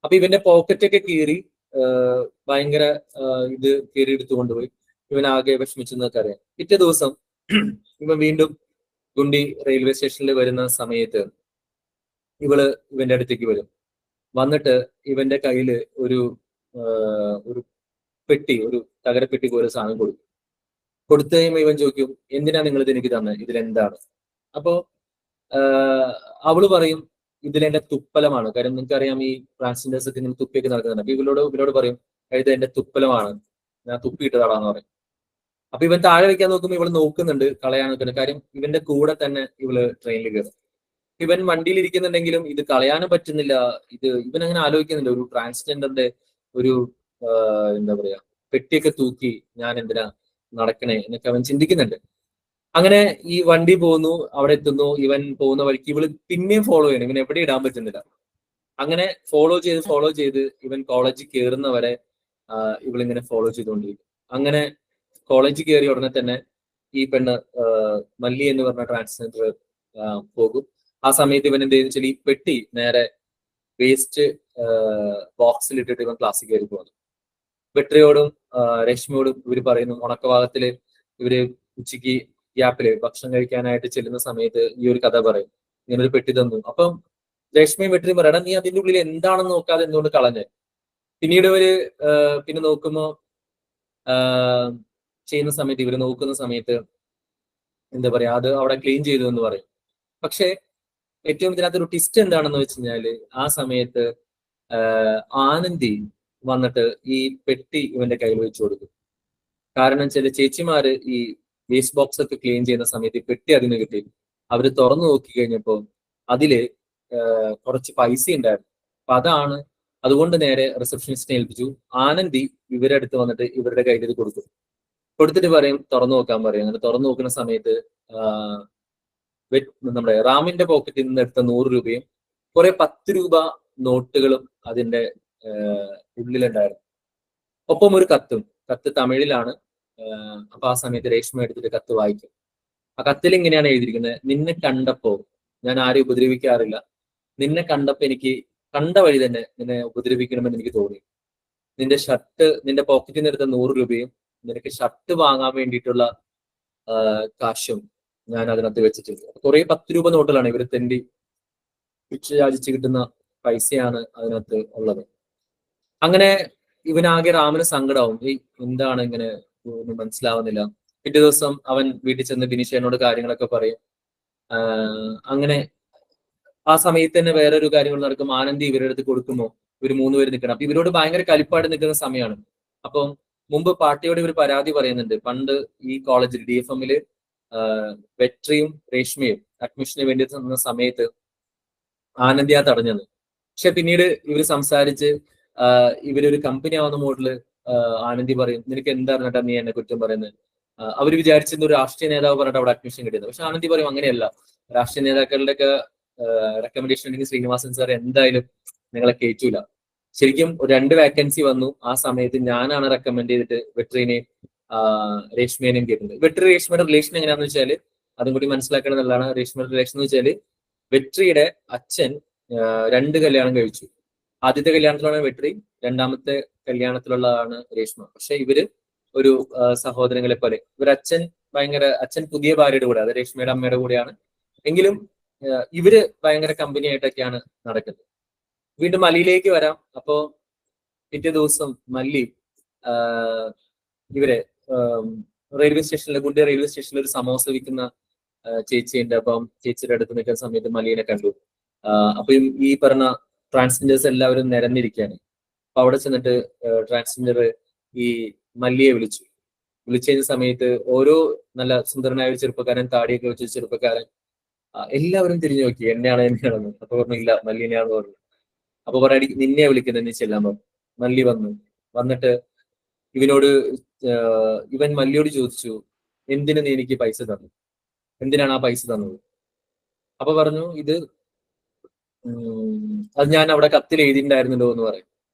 അപ്പൊ ഇവന്റെ പോക്കറ്റൊക്കെ കീറി ഭയങ്കര ഇത് കീറി എടുത്തു കൊണ്ടുപോയി. ഇവൻ ആകെ വിഷമിച്ചെന്നൊക്കെ അറിയാം. പിറ്റേ ദിവസം ഇവൻ വീണ്ടും ഗുണ്ടി റെയിൽവേ സ്റ്റേഷനിൽ വരുന്ന സമയത്ത് ഇവന്റെ അടുത്തേക്ക് വരും. വന്നിട്ട് ഇവന്റെ കയ്യിൽ ഒരു പെട്ടി, ഒരു തകരപ്പെട്ടി പോലെ സാധനം കൊടുക്കും. കൊടുത്തു കഴിയുമ്പോൾ ഇവൻ ചോദിക്കും, എന്തിനാ നിങ്ങൾ ഇത് എനിക്ക് തന്നെ, ഇതിലെന്താണ്? അപ്പോ അവള് പറയും, ഇതിലെന്റെ തുപ്പലമാണ്. കാര്യം നിങ്ങൾക്കറിയാം ഈ ട്രാൻസ്ജെൻഡേഴ്സ് ഒക്കെ ഇങ്ങനെ തുപ്പിയൊക്കെ നടക്കുന്നുണ്ട്. അപ്പൊ ഇവരോട് പറയും, ഇത് എന്റെ തുപ്പലമാണ്, ഞാൻ തുപ്പിയിട്ടതാണെന്ന് പറയും. അപ്പൊ ഇവൻ താഴെ വെക്കാൻ നോക്കുമ്പോൾ ഇവള് നോക്കുന്നുണ്ട്, കളയാൻ നോക്കുന്നുണ്ട്. കാര്യം ഇവന്റെ കൂടെ തന്നെ ഇവള് ട്രെയിനിൽ കയറും. ഇവൻ വണ്ടിയിൽ ഇരിക്കുന്നുണ്ടെങ്കിലും ഇത് കളയാനും പറ്റുന്നില്ല. ഇവൻ അങ്ങനെ ആലോചിക്കുന്നുണ്ട്, ഒരു ട്രാൻസ്ജെൻഡറിന്റെ ഒരു എന്താ പറയാ പെട്ടിയൊക്കെ തൂക്കി ഞാൻ എന്തിനാ നടക്കണേ എന്നൊക്കെ അവൻ ചിന്തിക്കുന്നുണ്ട്. അങ്ങനെ ഈ വണ്ടി പോകുന്നു, അവിടെ എത്തുന്നു. ഇവൻ പോകുന്ന വഴിക്ക് ഇവള് പിന്നെയും ഫോളോ ചെയ്യണം. ഇവൻ എവിടെ ഇടാൻ പറ്റുന്നില്ല. അങ്ങനെ ഫോളോ ചെയ്ത് ഇവൻ കോളേജിൽ കയറുന്നവരെ ഇവളിങ്ങനെ ഫോളോ ചെയ്തുകൊണ്ടിരിക്കും. അങ്ങനെ കോളേജിൽ കയറിയ ഉടനെ തന്നെ ഈ പെണ്ണ് മല്ലി എന്ന് പറഞ്ഞ ട്രാൻസ്ജെൻഡർ പോകും. ആ സമയത്ത് ഇവൻ എന്ത് ചെയ്തെന്ന് വെച്ചാൽ ഈ പെട്ടി നേരെ വേസ്റ്റ് ബോക്സിൽ ഇട്ടിട്ട് ഇവൻ ക്ലാസ്സിൽ കയറി പോകുന്നു. വെട്രിയോടും രശ്മിയോടും ഇവർ പറയുന്നു, ഉണക്കഭാഗത്തില് ഇവര് ഉച്ചയ്ക്ക് ഗ്യാപ്പില് ഭക്ഷണം കഴിക്കാനായിട്ട് ചെല്ലുന്ന സമയത്ത് ഈ ഒരു കഥ പറയും, ഇങ്ങനൊരു പെട്ടി തന്നു. അപ്പം രശ്മിയും വെട്രിയും പറയണം, നീ അതിന്റെ ഉള്ളിൽ എന്താണെന്ന് നോക്കാതെ എന്തുകൊണ്ട് കളഞ്ഞ്? പിന്നീട് പിന്നെ നോക്കുമ്പോ ചെയ്യുന്ന സമയത്ത് ഇവര് നോക്കുന്ന സമയത്ത് എന്താ പറയാ, അത് അവിടെ ക്ലീൻ ചെയ്തു എന്ന് പറയും. പക്ഷെ ഏറ്റവും ഇതിനകത്തൊരു ട്വിസ്റ്റ് എന്താണെന്ന് വെച്ച് കഴിഞ്ഞാല്, ആ സമയത്ത് ആനന്ദി വന്നിട്ട് ഈ പെട്ടി ഇവന്റെ കയ്യിൽ വെച്ച് കൊടുക്കും. കാരണം ചില ചേച്ചിമാര് ഈ വേസ്റ്റ് ബോക്സ് ഒക്കെ ക്ലീൻ ചെയ്യുന്ന സമയത്ത് ഈ പെട്ടി അതിന് കിട്ടി. അവര് തുറന്നു നോക്കി കഴിഞ്ഞപ്പോ അതില് കുറച്ച് പൈസ ഉണ്ടായിരുന്നു. അപ്പൊ അതുകൊണ്ട് നേരെ റിസപ്ഷനിസ്റ്റിനെ ഏൽപ്പിച്ചു. ആനന്ദി ഇവരുടെ അടുത്ത് വന്നിട്ട് ഇവരുടെ കയ്യിൽ ഇത് കൊടുത്തിട്ട് പറയും, തുറന്നു നോക്കാൻ പറയും. അങ്ങനെ തുറന്നു നോക്കുന്ന സമയത്ത് നമ്മുടെ റാമിന്റെ പോക്കറ്റിൽ നിന്ന് എടുത്ത 100 രൂപയും കുറെ 10 രൂപ നോട്ടുകളും അതിന്റെ ഉള്ളിലുണ്ടായിരുന്നു. ഒപ്പം ഒരു കത്ത് തമിഴിലാണ്. അപ്പൊ ആ സമയത്ത് രേഷ്മ എടുത്തിട്ട് കത്ത് വായിക്കും. ആ കത്തിൽ ഇങ്ങനെയാണ് എഴുതിയിരിക്കുന്നത്, നിന്നെ കണ്ടപ്പോ ഞാൻ ആരെയും ഉപദ്രവിക്കാറില്ല. നിന്നെ കണ്ടപ്പോ എനിക്ക് കണ്ട വഴി തന്നെ നിന്നെ ഉപദ്രവിക്കണമെന്ന് എനിക്ക് തോന്നി. നിന്റെ പോക്കറ്റിൽ നിന്ന് എടുത്ത 100 രൂപയും നിനക്ക് ഷർട്ട് വാങ്ങാൻ വേണ്ടിയിട്ടുള്ള കാശും ഞാൻ അതിനകത്ത് വെച്ചിട്ടുണ്ട്. കുറെ 10 രൂപ നോട്ടുകളാണ് ഇവര് തെണ്ടി യാചിച്ച് കിട്ടുന്ന പൈസയാണ് അതിനകത്ത് ഉള്ളത്. അങ്ങനെ ഇവനാകെ റാമിന് സങ്കടമാവും, എന്താണ് ഇങ്ങനെ ഒന്നും മനസ്സിലാവുന്നില്ല. പിറ്റേ ദിവസം അവൻ വീട്ടിൽ ചെന്ന് ബിനീഷേനോട് കാര്യങ്ങളൊക്കെ പറയും. അങ്ങനെ ആ സമയത്ത് തന്നെ വേറൊരു കാര്യങ്ങൾ നടക്കും. ആനന്ദി ഇവരുടെ അടുത്ത് കൊടുക്കുമ്പോൾ ഇവർ 3 പേര് നിൽക്കണം. അപ്പൊ ഇവരോട് ഭയങ്കര കലിപ്പായിട്ട് നിൽക്കുന്ന സമയമാണ്. അപ്പം മുമ്പ് പാർട്ടിയോട് ഇവർ പരാതി പറയുന്നുണ്ട്. പണ്ട് ഈ കോളേജിൽ DFM-ല് വെട്രിയും രേഷ്മയും അഡ്മിഷന് വേണ്ടി തന്ന സമയത്ത് ആനന്ദിയാ തടഞ്ഞത്. പക്ഷെ പിന്നീട് ഇവർ സംസാരിച്ച് ഇവരൊരു കമ്പനി ആവുന്ന മോഡല് ആനന്ദി പറയും, നിനക്ക് എന്താ നീ എന്നെ കുറ്റം പറയുന്നത്? അവർ വിചാരിച്ചിരുന്ന ഒരു രാഷ്ട്രീയ നേതാവ് പറഞ്ഞിട്ട് അവിടെ അഡ്മിഷൻ കിട്ടിയത്. പക്ഷെ ആനന്ദി പറയും അങ്ങനെയല്ല, രാഷ്ട്രീയ നേതാക്കളുടെ ഒക്കെ റെക്കമെൻഡേഷൻ ഉണ്ടെങ്കിൽ ശ്രീനിവാസൻ സാർ എന്തായാലും നിങ്ങളെ കയറ്റൂല. ശരിക്കും 2 വേക്കൻസി വന്നു. ആ സമയത്ത് ഞാനാണ് റെക്കമെൻഡ് ചെയ്തിട്ട് വെട്രിനെയും രേഷ്മേനെയും കേൾക്കുന്നത്. വെട്രി രേഷ്മയുടെ റിലേഷൻ എങ്ങനെയാണെന്ന് വെച്ചാൽ അതും കൂടി മനസ്സിലാക്കണം എന്നുള്ളതാണ്. രേഷ്മയുടെ റിലേഷൻ എന്ന് വെച്ചാൽ വെട്രിയുടെ അച്ഛൻ 2 കല്യാണം കഴിച്ചു. ആദ്യത്തെ കല്യാണത്തിലാണ് വെട്രി, രണ്ടാമത്തെ കല്യാണത്തിലുള്ളതാണ് രേഷ്മ. പക്ഷെ ഇവര് ഒരു സഹോദരങ്ങളെ പോലെ. അച്ഛൻ പുതിയ ഭാര്യയുടെ കൂടെ, അത് രേഷ്മയുടെ അമ്മയുടെ കൂടെയാണ്. എങ്കിലും ഇവര് ഭയങ്കര കമ്പനി ആയിട്ടൊക്കെയാണ് നടക്കുന്നത്. വീണ്ടും മല്ലിയിലേക്ക് വരാം. അപ്പോ പിറ്റേ ദിവസം മല്ലി ഇവരെ റെയിൽവേ സ്റ്റേഷനിൽ, ഗുണ്ടി റെയിൽവേ സ്റ്റേഷനിൽ ഒരു സമോസ വിൽക്കുന്ന ചേച്ചിയുണ്ട്. അപ്പം ചേച്ചിയുടെ അടുത്ത് നിൽക്കുന്ന സമയത്ത് മല്ലിനെ കണ്ടു. അപ്പൊ ഈ പറഞ്ഞ ട്രാൻസ്ജെൻഡേഴ്സ് എല്ലാവരും നിരന്നിരിക്കുകയാണ്. അപ്പൊ അവിടെ ചെന്നിട്ട് ട്രാൻസ്ജെൻഡർ ഈ മല്ലിയെ വിളിച്ചതിന് സമയത്ത് ഓരോ നല്ല സുന്ദരനായ ഒരു ചെറുപ്പക്കാരൻ, താടിയൊക്കെ വെച്ച ചെറുപ്പക്കാരൻ, എല്ലാവരും തിരിഞ്ഞു നോക്കി എന്നെയാണെന്ന്. അപ്പൊ പറഞ്ഞു ഇല്ല മല്ലിനെയാണെന്ന് പറഞ്ഞു. അപ്പൊ പറയാടി നിന്നെ വിളിക്കുന്നത്, നീ ചെല്ലാൻ പറഞ്ഞു. മല്ലി വന്നിട്ട് ഇവൻ മല്ലിയോട് ചോദിച്ചു, എന്തിനു നീ എനിക്ക് പൈസ തന്നു, എന്തിനാണ് ആ പൈസ തന്നത്? അപ്പൊ പറഞ്ഞു അത് ഞാൻ അവിടെ കത്തിൽ എഴുതിയിട്ടുണ്ടായിരുന്നല്ലോ എന്ന് പറയും.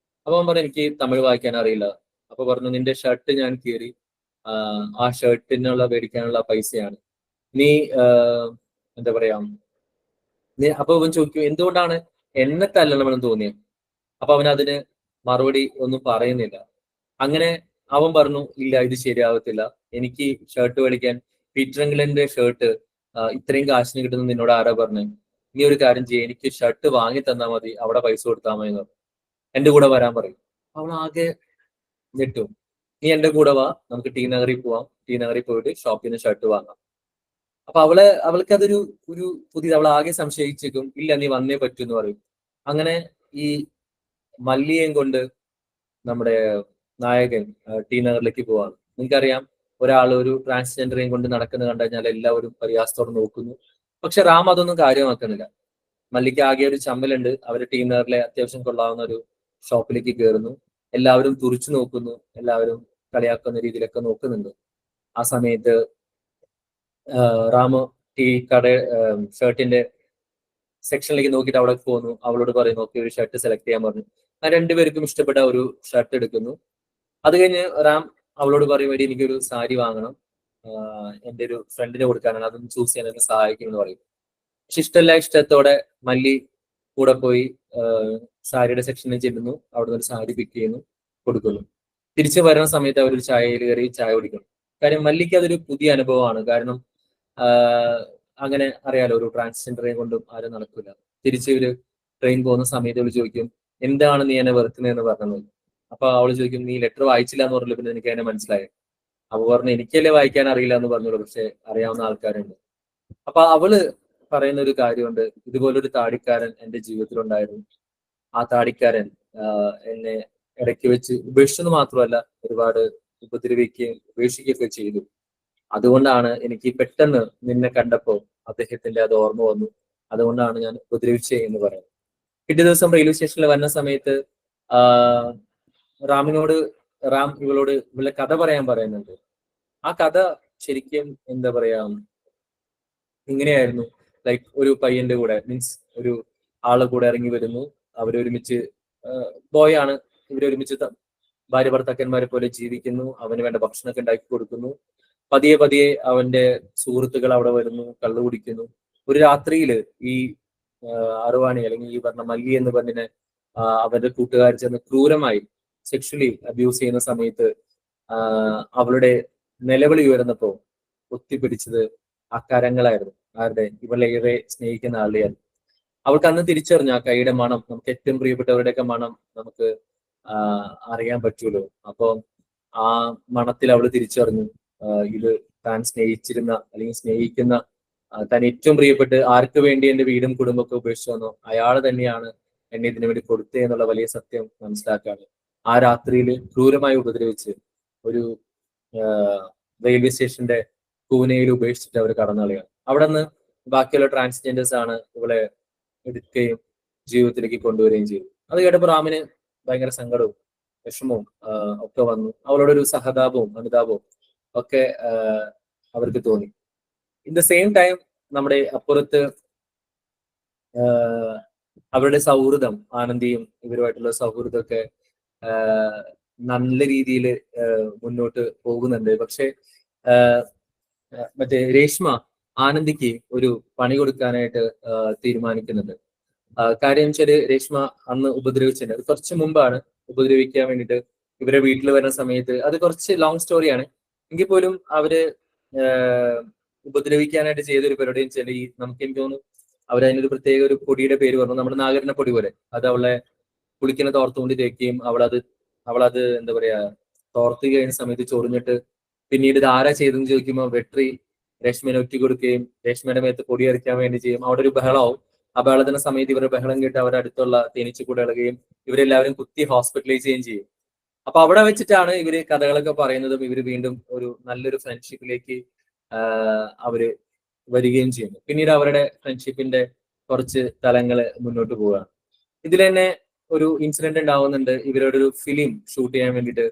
അപ്പൊ അവൻ പറഞ്ഞു എനിക്ക് തമിഴ് വായിക്കാൻ അറിയില്ല. അപ്പൊ പറഞ്ഞു നിന്റെ ഷർട്ട് ഞാൻ കീറി, ആ ഷർട്ടിനുള്ള മേടിക്കാനുള്ള പൈസയാണ് നീ എന്താ പറയാ അപ്പൊ അവൻ ചോദിക്കും എന്തുകൊണ്ടാണ് എന്നെ തല്ലണമെന്ന് തോന്നിയത്? അപ്പൊ അവൻ അതിന് മറുപടി ഒന്നും പറയുന്നില്ല. അങ്ങനെ അവൻ പറഞ്ഞു ഇല്ല ഇത് ശരിയാവത്തില്ല, എനിക്ക് ഷർട്ട് മേടിക്കാൻ പീറ്റർ ഇംഗ്ലണ്ടിന്റെ ഷർട്ട് ഇത്രയും കാശിന് കിട്ടുന്ന നിന്നോട് ആരാ പറഞ്ഞു? നീ ഒരു കാര്യം ചെയ്യ, എനിക്ക് ഷർട്ട് വാങ്ങി തന്നാൽ മതി, അവിടെ പൈസ കൊടുത്താൽ മതി എന്ന് പറഞ്ഞു. എന്റെ കൂടെ വരാൻ പറയും. അവൾ ആകെ ഞെട്ടും. നീ എന്റെ കൂടെ വാ, നമുക്ക് ടി നഗറിൽ പോവാം, ടി നഗറിൽ പോയിട്ട് ഷോപ്പിൽ നിന്ന് ഷർട്ട് വാങ്ങാം. അപ്പൊ അവൾക്ക് അതൊരു പുതിയത്, അവൾ ആകെ സംശയിച്ചേക്കും. ഇല്ല നീ വന്നേ പറ്റൂ എന്ന് പറയും. അങ്ങനെ ഈ മല്ലിയേയും കൊണ്ട് നമ്മുടെ നായകൻ ടി നഗറിലേക്ക് പോവാണ്. നിങ്ങൾക്കറിയാം ഒരു ട്രാൻസ്ജെൻഡറേയും കൊണ്ട് നടക്കുന്നത് കണ്ടു കഴിഞ്ഞാൽ എല്ലാവരും പരിഹാസത്തോടെ നോക്കുന്നു. പക്ഷെ റാം അതൊന്നും കാര്യമാക്കുന്നില്ല. മല്ലിക്ക് ആകെ ഒരു ചമ്മലുണ്ട്. അവര് ടി നഗറിലെ അത്യാവശ്യം കൊള്ളാവുന്ന ഒരു ഷോപ്പിലേക്ക് കയറുന്നു. എല്ലാവരും തുറിച്ചു നോക്കുന്നു, എല്ലാവരും കളിയാക്കുന്ന രീതിയിലൊക്കെ നോക്കുന്നുണ്ട്. ആ സമയത്ത് റാമ് ഈ ഷർട്ടിന്റെ സെക്ഷനിലേക്ക് നോക്കിയിട്ട് അവിടെ പോകുന്നു. അവളോട് പറയും നോക്കി ഒരു ഷർട്ട് സെലക്ട് ചെയ്യാൻ പറഞ്ഞു. ആ 2 പേർക്കും ഇഷ്ടപ്പെട്ട ഒരു ഷർട്ട് എടുക്കുന്നു. അത് കഴിഞ്ഞ് റാം അവളോട് പറയും വരി എനിക്കൊരു സാരി വാങ്ങണം, എൻ്റെ ഒരു ഫ്രണ്ടിന് കൊടുക്കാനാണ്, അതൊന്ന് ചൂസ് ചെയ്യാൻ എന്നെ സഹായിക്കുമെന്ന് പറയും. പക്ഷെ ഇഷ്ടത്തോടെ മല്ലി കൂടെ പോയി സാരിയുടെ സെക്ഷനിൽ ചെല്ലുന്നു. അവിടുന്ന് ഒരു സാരി പിക്ക് ചെയ്യുന്നു, കൊടുക്കുന്നു. തിരിച്ചു വരുന്ന സമയത്ത് അവരൊരു ചായയിൽ കയറി ചായ കുടിക്കണം. കാര്യം മല്ലിക്ക് അതൊരു പുതിയ അനുഭവമാണ്. കാരണം അങ്ങനെ അറിയാലോ ഒരു ട്രാൻസ്ജെൻഡറെ കൊണ്ടും ആരും നടക്കില്ല. തിരിച്ച് ഇവര് ട്രെയിൻ പോകുന്ന സമയത്ത് അവള് ചോദിക്കും എന്താണ് നീ എന്നെ വെറുക്കുന്നതെന്ന് പറഞ്ഞത്? അപ്പൊ അവള് ചോദിക്കും നീ ലെറ്റർ വായിച്ചില്ല എന്ന് പറഞ്ഞില്ല, പിന്നെ എനിക്ക് എന്നെ മനസ്സിലായി. അപ്പൊ പറഞ്ഞു എനിക്കല്ലേ വായിക്കാൻ അറിയില്ല എന്ന് പറഞ്ഞോളൂ, പക്ഷെ അറിയാവുന്ന ആൾക്കാരുണ്ട്. അപ്പൊ അവള് പറയുന്ന ഒരു കാര്യമുണ്ട്, ഇതുപോലൊരു താടിക്കാരൻ എന്റെ ജീവിതത്തിലുണ്ടായിരുന്നു. ആ താടിക്കാരൻ എന്നെ ഇടയ്ക്ക് വെച്ച് ഉപേക്ഷിച്ചെന്ന് മാത്രമല്ല ഒരുപാട് ഉപദ്രവിക്കുകയും ഉപേക്ഷിക്കുകയൊക്കെ ചെയ്തു. അതുകൊണ്ടാണ് എനിക്ക് പെട്ടെന്ന് നിന്നെ കണ്ടപ്പോൾ അദ്ദേഹത്തിന്റെ അത് ഓർമ്മ വന്നു, അതുകൊണ്ടാണ് ഞാൻ ഉപദ്രവിച്ചേ എന്ന് പറയുന്നത്. പിറ്റേ ദിവസം റെയിൽവേ സ്റ്റേഷനിൽ വന്ന സമയത്ത് റാം ഇവളുടെ കഥ പറയാൻ പറയുന്നുണ്ട്. ആ കഥ ശരിക്കും എന്താ പറയാ ഇങ്ങനെയായിരുന്നു. ലൈക്ക് ഒരു പയ്യന്റെ കൂടെ മീൻസ് ഒരു ആളെ കൂടെ ഇറങ്ങി വരുന്നു. അവരൊരുമിച്ച് ബോയ് ആണ്, ഇവരൊരുമിച്ച് ഭാര്യ ഭർത്താക്കന്മാരെ പോലെ ജീവിക്കുന്നു. അവന് വേണ്ട ഭക്ഷണമൊക്കെ ഉണ്ടാക്കി കൊടുക്കുന്നു. പതിയെ അവന്റെ സുഹൃത്തുക്കൾ അവിടെ വരുന്നു, കള്ളു കുടിക്കുന്നു. ഒരു രാത്രിയില് ഈ അറുവാണി അല്ലെങ്കിൽ ഈ പറഞ്ഞ മല്ലി എന്ന് പറഞ്ഞിനെ അവരുടെ കൂട്ടുകാർ ചെന്ന് ക്രൂരമായി സെക്ഷലി അബ്യൂസ് ചെയ്യുന്ന സമയത്ത് അവളുടെ നിലവിളി ഉയർന്നപ്പോ ഒത്തിപ്പിടിച്ചത് ആ കരങ്ങളായിരുന്നു. ആരുടെ? ഇവളേറെ സ്നേഹിക്കുന്ന ആളുടെയാണ്. അവൾക്ക് അന്ന് തിരിച്ചറിഞ്ഞു ആ കൈയുടെ മണം, നമുക്ക് ഏറ്റവും പ്രിയപ്പെട്ടവരുടെയൊക്കെ മണം നമുക്ക് അറിയാൻ പറ്റുമല്ലോ. അപ്പൊ ആ മണത്തിൽ അവള് തിരിച്ചറിഞ്ഞു ഇത് താൻ സ്നേഹിച്ചിരുന്ന അല്ലെങ്കിൽ സ്നേഹിക്കുന്ന താൻ ഏറ്റവും പ്രിയപ്പെട്ട് ആർക്ക് വേണ്ടി എന്റെ വീടും കുടുംബമൊക്കെ ഉപേക്ഷിച്ചു വന്നോ അയാൾ തന്നെയാണ് എന്നെ ഇതിനു വേണ്ടി കൊടുത്തേ എന്നുള്ള വലിയ സത്യം മനസ്സിലാക്കാണ്. ആ രാത്രിയിൽ ക്രൂരമായി ഉപദ്രവിച്ച് ഒരു റെയിൽവേ സ്റ്റേഷന്റെ പൂനെയിൽ ഉപേക്ഷിച്ചിട്ട് അവർ കടന്നു കളയാണ്. അവിടെ നിന്ന് ബാക്കിയുള്ള ട്രാൻസ്ജെൻഡേഴ്സ് ആണ് ഇവളെ എടുക്കുകയും ജീവിതത്തിലേക്ക് കൊണ്ടുവരികയും ചെയ്തു. അത് കേട്ടപ്പോൾ റാമിന് ഭയങ്കര സങ്കടവും വിഷമവും ഒക്കെ വന്നു. അവളോടൊരു സഹതാപവും അനുതാപവും ഒക്കെ അവർക്ക് തോന്നി. ഇൻ ദ സെയിം ടൈം നമ്മുടെ അപ്പുറത്ത് അവരുടെ സൗഹൃദം, ആനന്ദിയും ഇവരുമായിട്ടുള്ള സൗഹൃദമൊക്കെ നല്ല രീതിയിൽ മുന്നോട്ട് പോകുന്നുണ്ട്. പക്ഷെ മറ്റേ രേഷ്മ ആനന്ദിക്ക് ഒരു പണി കൊടുക്കാനായിട്ട് തീരുമാനിക്കുന്നുണ്ട്. കാര്യം വെച്ചാല് രേഷ്മ അന്ന് ഉപദ്രവിച്ചിട്ടുണ്ട്. അത് കുറച്ച് മുമ്പാണ് ഉപദ്രവിക്കാൻ വേണ്ടിയിട്ട് ഇവരെ വീട്ടിൽ വരുന്ന സമയത്ത്, അത് കുറച്ച് ലോങ് സ്റ്റോറിയാണ് എങ്കിൽ പോലും അവര് ഉപദ്രവിക്കാനായിട്ട് ചെയ്തൊരു പരിപാടി വെച്ചാൽ ഈ നമുക്ക് എനിക്ക് തോന്നുന്നു അവരതിനൊരു പ്രത്യേക ഒരു പൊടിയുടെ പേര് പറഞ്ഞു, നമ്മുടെ നാഗരിന പൊടി പോലെ. അത് അവളെ കുളിക്കുന്ന തോർത്തുകൊണ്ട് തേക്കുകയും അവളത് എന്താ പറയാ തോർത്ത് കഴിഞ്ഞ സമയത്ത് ചൊറിഞ്ഞിട്ട് പിന്നീട് ഇത് ആരാ ചെയ്തെന്ന് ചോദിക്കുമ്പോൾ വെട്രി രേഷ്മേനെ ഒറ്റ കൊടുക്കുകയും രേഷ്മയുടെ മേത്ത് പൊടി അരിക്കാൻ വേണ്ടി ചെയ്യും. അവിടെ ഒരു ബഹളമാവും. ആ ബഹളത്തിന്റെ സമയത്ത് ഇവരുടെ ബഹളം കേട്ട് അവരുടെ അടുത്തുള്ള തേനീച്ചക്കൂട് ഇളകുകയും ഇവരെല്ലാവരും കുത്തി ഹോസ്പിറ്റലൈസ് ചെയ്യുകയും ചെയ്യും. അപ്പൊ അവിടെ വെച്ചിട്ടാണ് ഇവര് കഥകളൊക്കെ പറയുന്നതും ഇവര് വീണ്ടും ഒരു നല്ലൊരു ഫ്രണ്ട്ഷിപ്പിലേക്ക് അവര് വരികയും ചെയ്യുന്നു. പിന്നീട് അവരുടെ ഫ്രണ്ട്ഷിപ്പിന്റെ കുറച്ച് തലങ്ങള് മുന്നോട്ട് പോവുകയാണ്. ഇതിൽ തന്നെ ഒരു ഇൻസിഡന്റ് ഉണ്ടാവുന്നുണ്ട്. ഇവരോട് ഒരു ഫിലിം ഷൂട്ട് ചെയ്യാൻ വേണ്ടിയിട്ട്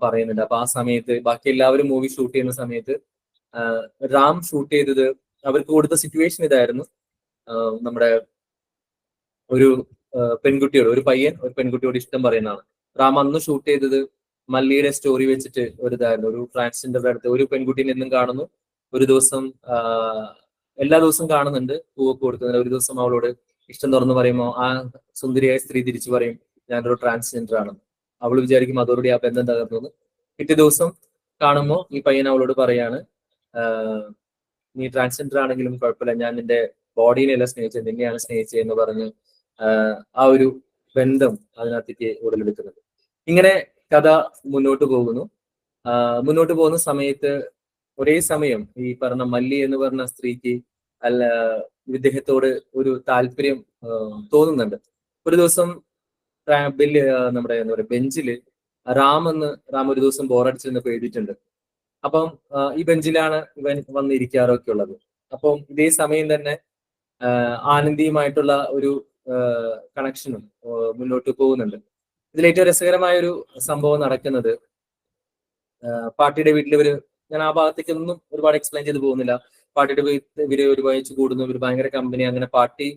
പറയുന്നുണ്ട്. അപ്പൊ ആ സമയത്ത് ബാക്കി എല്ലാവരും മൂവി ഷൂട്ട് ചെയ്യുന്ന സമയത്ത് റാം ഷൂട്ട് ചെയ്തത് അവർക്ക് കൊടുത്ത സിറ്റുവേഷൻ ഇതായിരുന്നു. നമ്മുടെ ഒരു പെൺകുട്ടിയോട്, ഒരു പയ്യൻ ഒരു പെൺകുട്ടിയോട് ഇഷ്ടം പറയുന്നതാണ്. റാം അന്ന് ഷൂട്ട് ചെയ്തത് മല്ലിയുടെ സ്റ്റോറി വെച്ചിട്ട് ഒരു ഇതായിരുന്നു. ഒരു ട്രാൻസ്ജെൻഡറുടെ അടുത്ത് ഒരു പെൺകുട്ടീനെ എന്നും കാണുന്നു, ഒരു ദിവസം എല്ലാ ദിവസവും കാണുന്നുണ്ട്, പൂവൊക്കെ കൊടുക്കുന്നുണ്ട്. ഒരു ദിവസം അവളോട് ഇഷ്ടം തുറന്ന് പറയുമ്പോൾ ആ സുന്ദരിയായ സ്ത്രീ തിരിച്ചു പറയും ഞാനൊരു ട്രാൻസ്ജെൻഡർ ആണ്. അവൾ വിചാരിക്കും അതോടുകൂടി ആ ബന്ധം തകർന്നു. പിറ്റേ ദിവസം കാണുമ്പോൾ ഈ പയ്യൻ അവളോട് പറയാണ് നീ ട്രാൻസ്ജെൻഡർ ആണെങ്കിലും കുഴപ്പമില്ല, ഞാൻ നിന്റെ ബോഡീനെയല്ല സ്നേഹിച്ചത്, നിന്നെയാണ് സ്നേഹിച്ചത് എന്ന് പറഞ്ഞ് ആ ഒരു ബന്ധം അതിനകത്തേക്ക് ഉടലെടുക്കുന്നത്. ഇങ്ങനെ കഥ മുന്നോട്ട് പോകുന്നു. മുന്നോട്ട് പോകുന്ന സമയത്ത് ഒരേ സമയം ഈ പറഞ്ഞ മല്ലി എന്ന് പറഞ്ഞ സ്ത്രീക്ക് ഇദ്ദേഹത്തോട് ഒരു താല്പര്യം തോന്നുന്നുണ്ട്. ഒരു ദിവസം നമ്മുടെ എന്താ പറയുക ബെഞ്ചില് റാം ഒരു ദിവസം ബോറടിച്ചിരുന്നപ്പോൾ എഴുതിയിട്ടുണ്ട്. അപ്പം ഈ ബെഞ്ചിലാണ് ഇവൻ വന്നിരിക്കാറൊക്കെ ഉള്ളത്. അപ്പം ഇതേ സമയം തന്നെ ആനന്ദിയുമായിട്ടുള്ള ഒരു കണക്ഷനും മുന്നോട്ട് പോകുന്നുണ്ട്. ഇതിലേറ്റവും രസകരമായ ഒരു സംഭവം നടക്കുന്നത് പാർട്ടിയുടെ വീട്ടിൽ ഞാൻ ആ ഭാഗത്തേക്കൊന്നും ഒരുപാട് എക്സ്പ്ലെയിൻ ചെയ്ത് പോകുന്നില്ല. പാർട്ടിയുടെ ഇവര് ഒരുപാട് കൂടുന്നു, ഇവര് ഭയങ്കര കമ്പനി. അങ്ങനെ പാർട്ടി,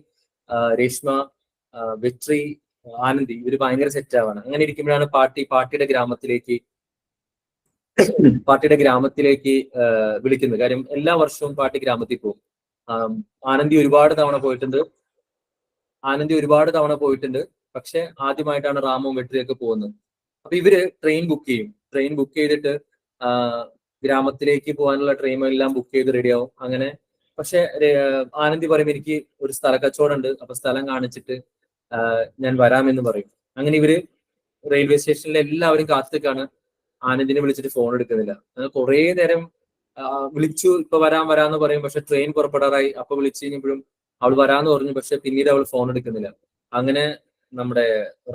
രേഷ്മ, വെട്രി, ആനന്ദി ഇവര് ഭയങ്കര സെറ്റ് ആവാണ്. അങ്ങനെ ഇരിക്കുമ്പോഴാണ് പാർട്ടിയുടെ ഗ്രാമത്തിലേക്ക് വിളിക്കുന്നത്. കാര്യം എല്ലാ വർഷവും പാർട്ടി ഗ്രാമത്തിൽ പോകും. ആനന്ദി ഒരുപാട് തവണ പോയിട്ടുണ്ട്. പക്ഷെ ആദ്യമായിട്ടാണ് റാമും വെട്രിയൊക്കെ പോകുന്നത്. അപ്പൊ ഇവര് ട്രെയിൻ ബുക്ക് ചെയ്തിട്ട് ഗ്രാമത്തിലേക്ക് പോകാനുള്ള ട്രെയിൻ എല്ലാം ബുക്ക് ചെയ്ത് റെഡിയാവും. അങ്ങനെ പക്ഷെ ആനന്ദി പറയും എനിക്ക് ഒരു സ്ഥല കച്ചവടം ഉണ്ട്, അപ്പൊ സ്ഥലം കാണിച്ചിട്ട് ഞാൻ വരാമെന്ന് പറയും. അങ്ങനെ ഇവര് റെയിൽവേ സ്റ്റേഷനിൽ എല്ലാവരും കാത്തിക്കാണ്. ആനന്ദിനെ വിളിച്ചിട്ട് ഫോൺ എടുക്കുന്നില്ല. കുറെ നേരം വിളിച്ചു, ഇപ്പൊ വരാന്ന് പറയും. പക്ഷെ ട്രെയിൻ പുറപ്പെടാറായി. അപ്പൊ വിളിച്ചു കഴിഞ്ഞപ്പോഴും അവൾ വരാന്ന് പറഞ്ഞു. പക്ഷെ പിന്നീട് അവൾ ഫോൺ എടുക്കുന്നില്ല. അങ്ങനെ നമ്മുടെ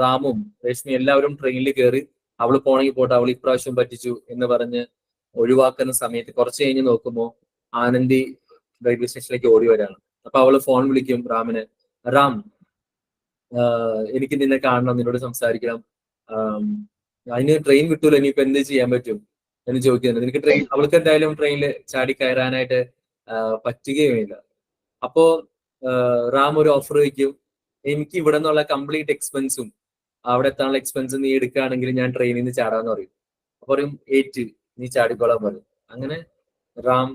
റാമും രേഷ്മി എല്ലാവരും ട്രെയിനിൽ കയറി അവൾ പോണെങ്കിൽ പോട്ടെ, അവൾ ഇപ്രാവശ്യം പറ്റിച്ചു എന്ന് പറഞ്ഞ് ഒഴിവാക്കുന്ന സമയത്ത് കുറച്ച് കഴിഞ്ഞ് നോക്കുമ്പോൾ ആനന്ദി റെയിൽവേ സ്റ്റേഷനിലേക്ക് ഓടി വരാണ്. അപ്പൊ അവള് ഫോൺ വിളിക്കും റാമിന്. റാം, എനിക്ക് നിന്നെ കാണണം, നിന്നോട് സംസാരിക്കണം, അതിന് ട്രെയിൻ കിട്ടൂല, ഇനിയിപ്പോ എന്ത് ചെയ്യാൻ പറ്റും എന്ന് ചോദിക്കുന്നുണ്ട്. എനിക്ക് അവൾക്ക് എന്തായാലും ട്രെയിനിൽ ചാടി കയറാനായിട്ട് പറ്റുകയുമില്ല. അപ്പോ റാം ഒരു ഓഫർ വയ്ക്കും, എനിക്ക് ഇവിടെ നിന്നുള്ള കംപ്ലീറ്റ് എക്സ്പെൻസും അവിടെ എത്താനുള്ള എക്സ്പെൻസ് നീ എടുക്കുകയാണെങ്കിൽ ഞാൻ ട്രെയിനിൽ നിന്ന് ചാടാന്ന് പറയും. അപ്പൊ പറയും നീ ചാടിക്കോളാൻ പറയും. അങ്ങനെ റാം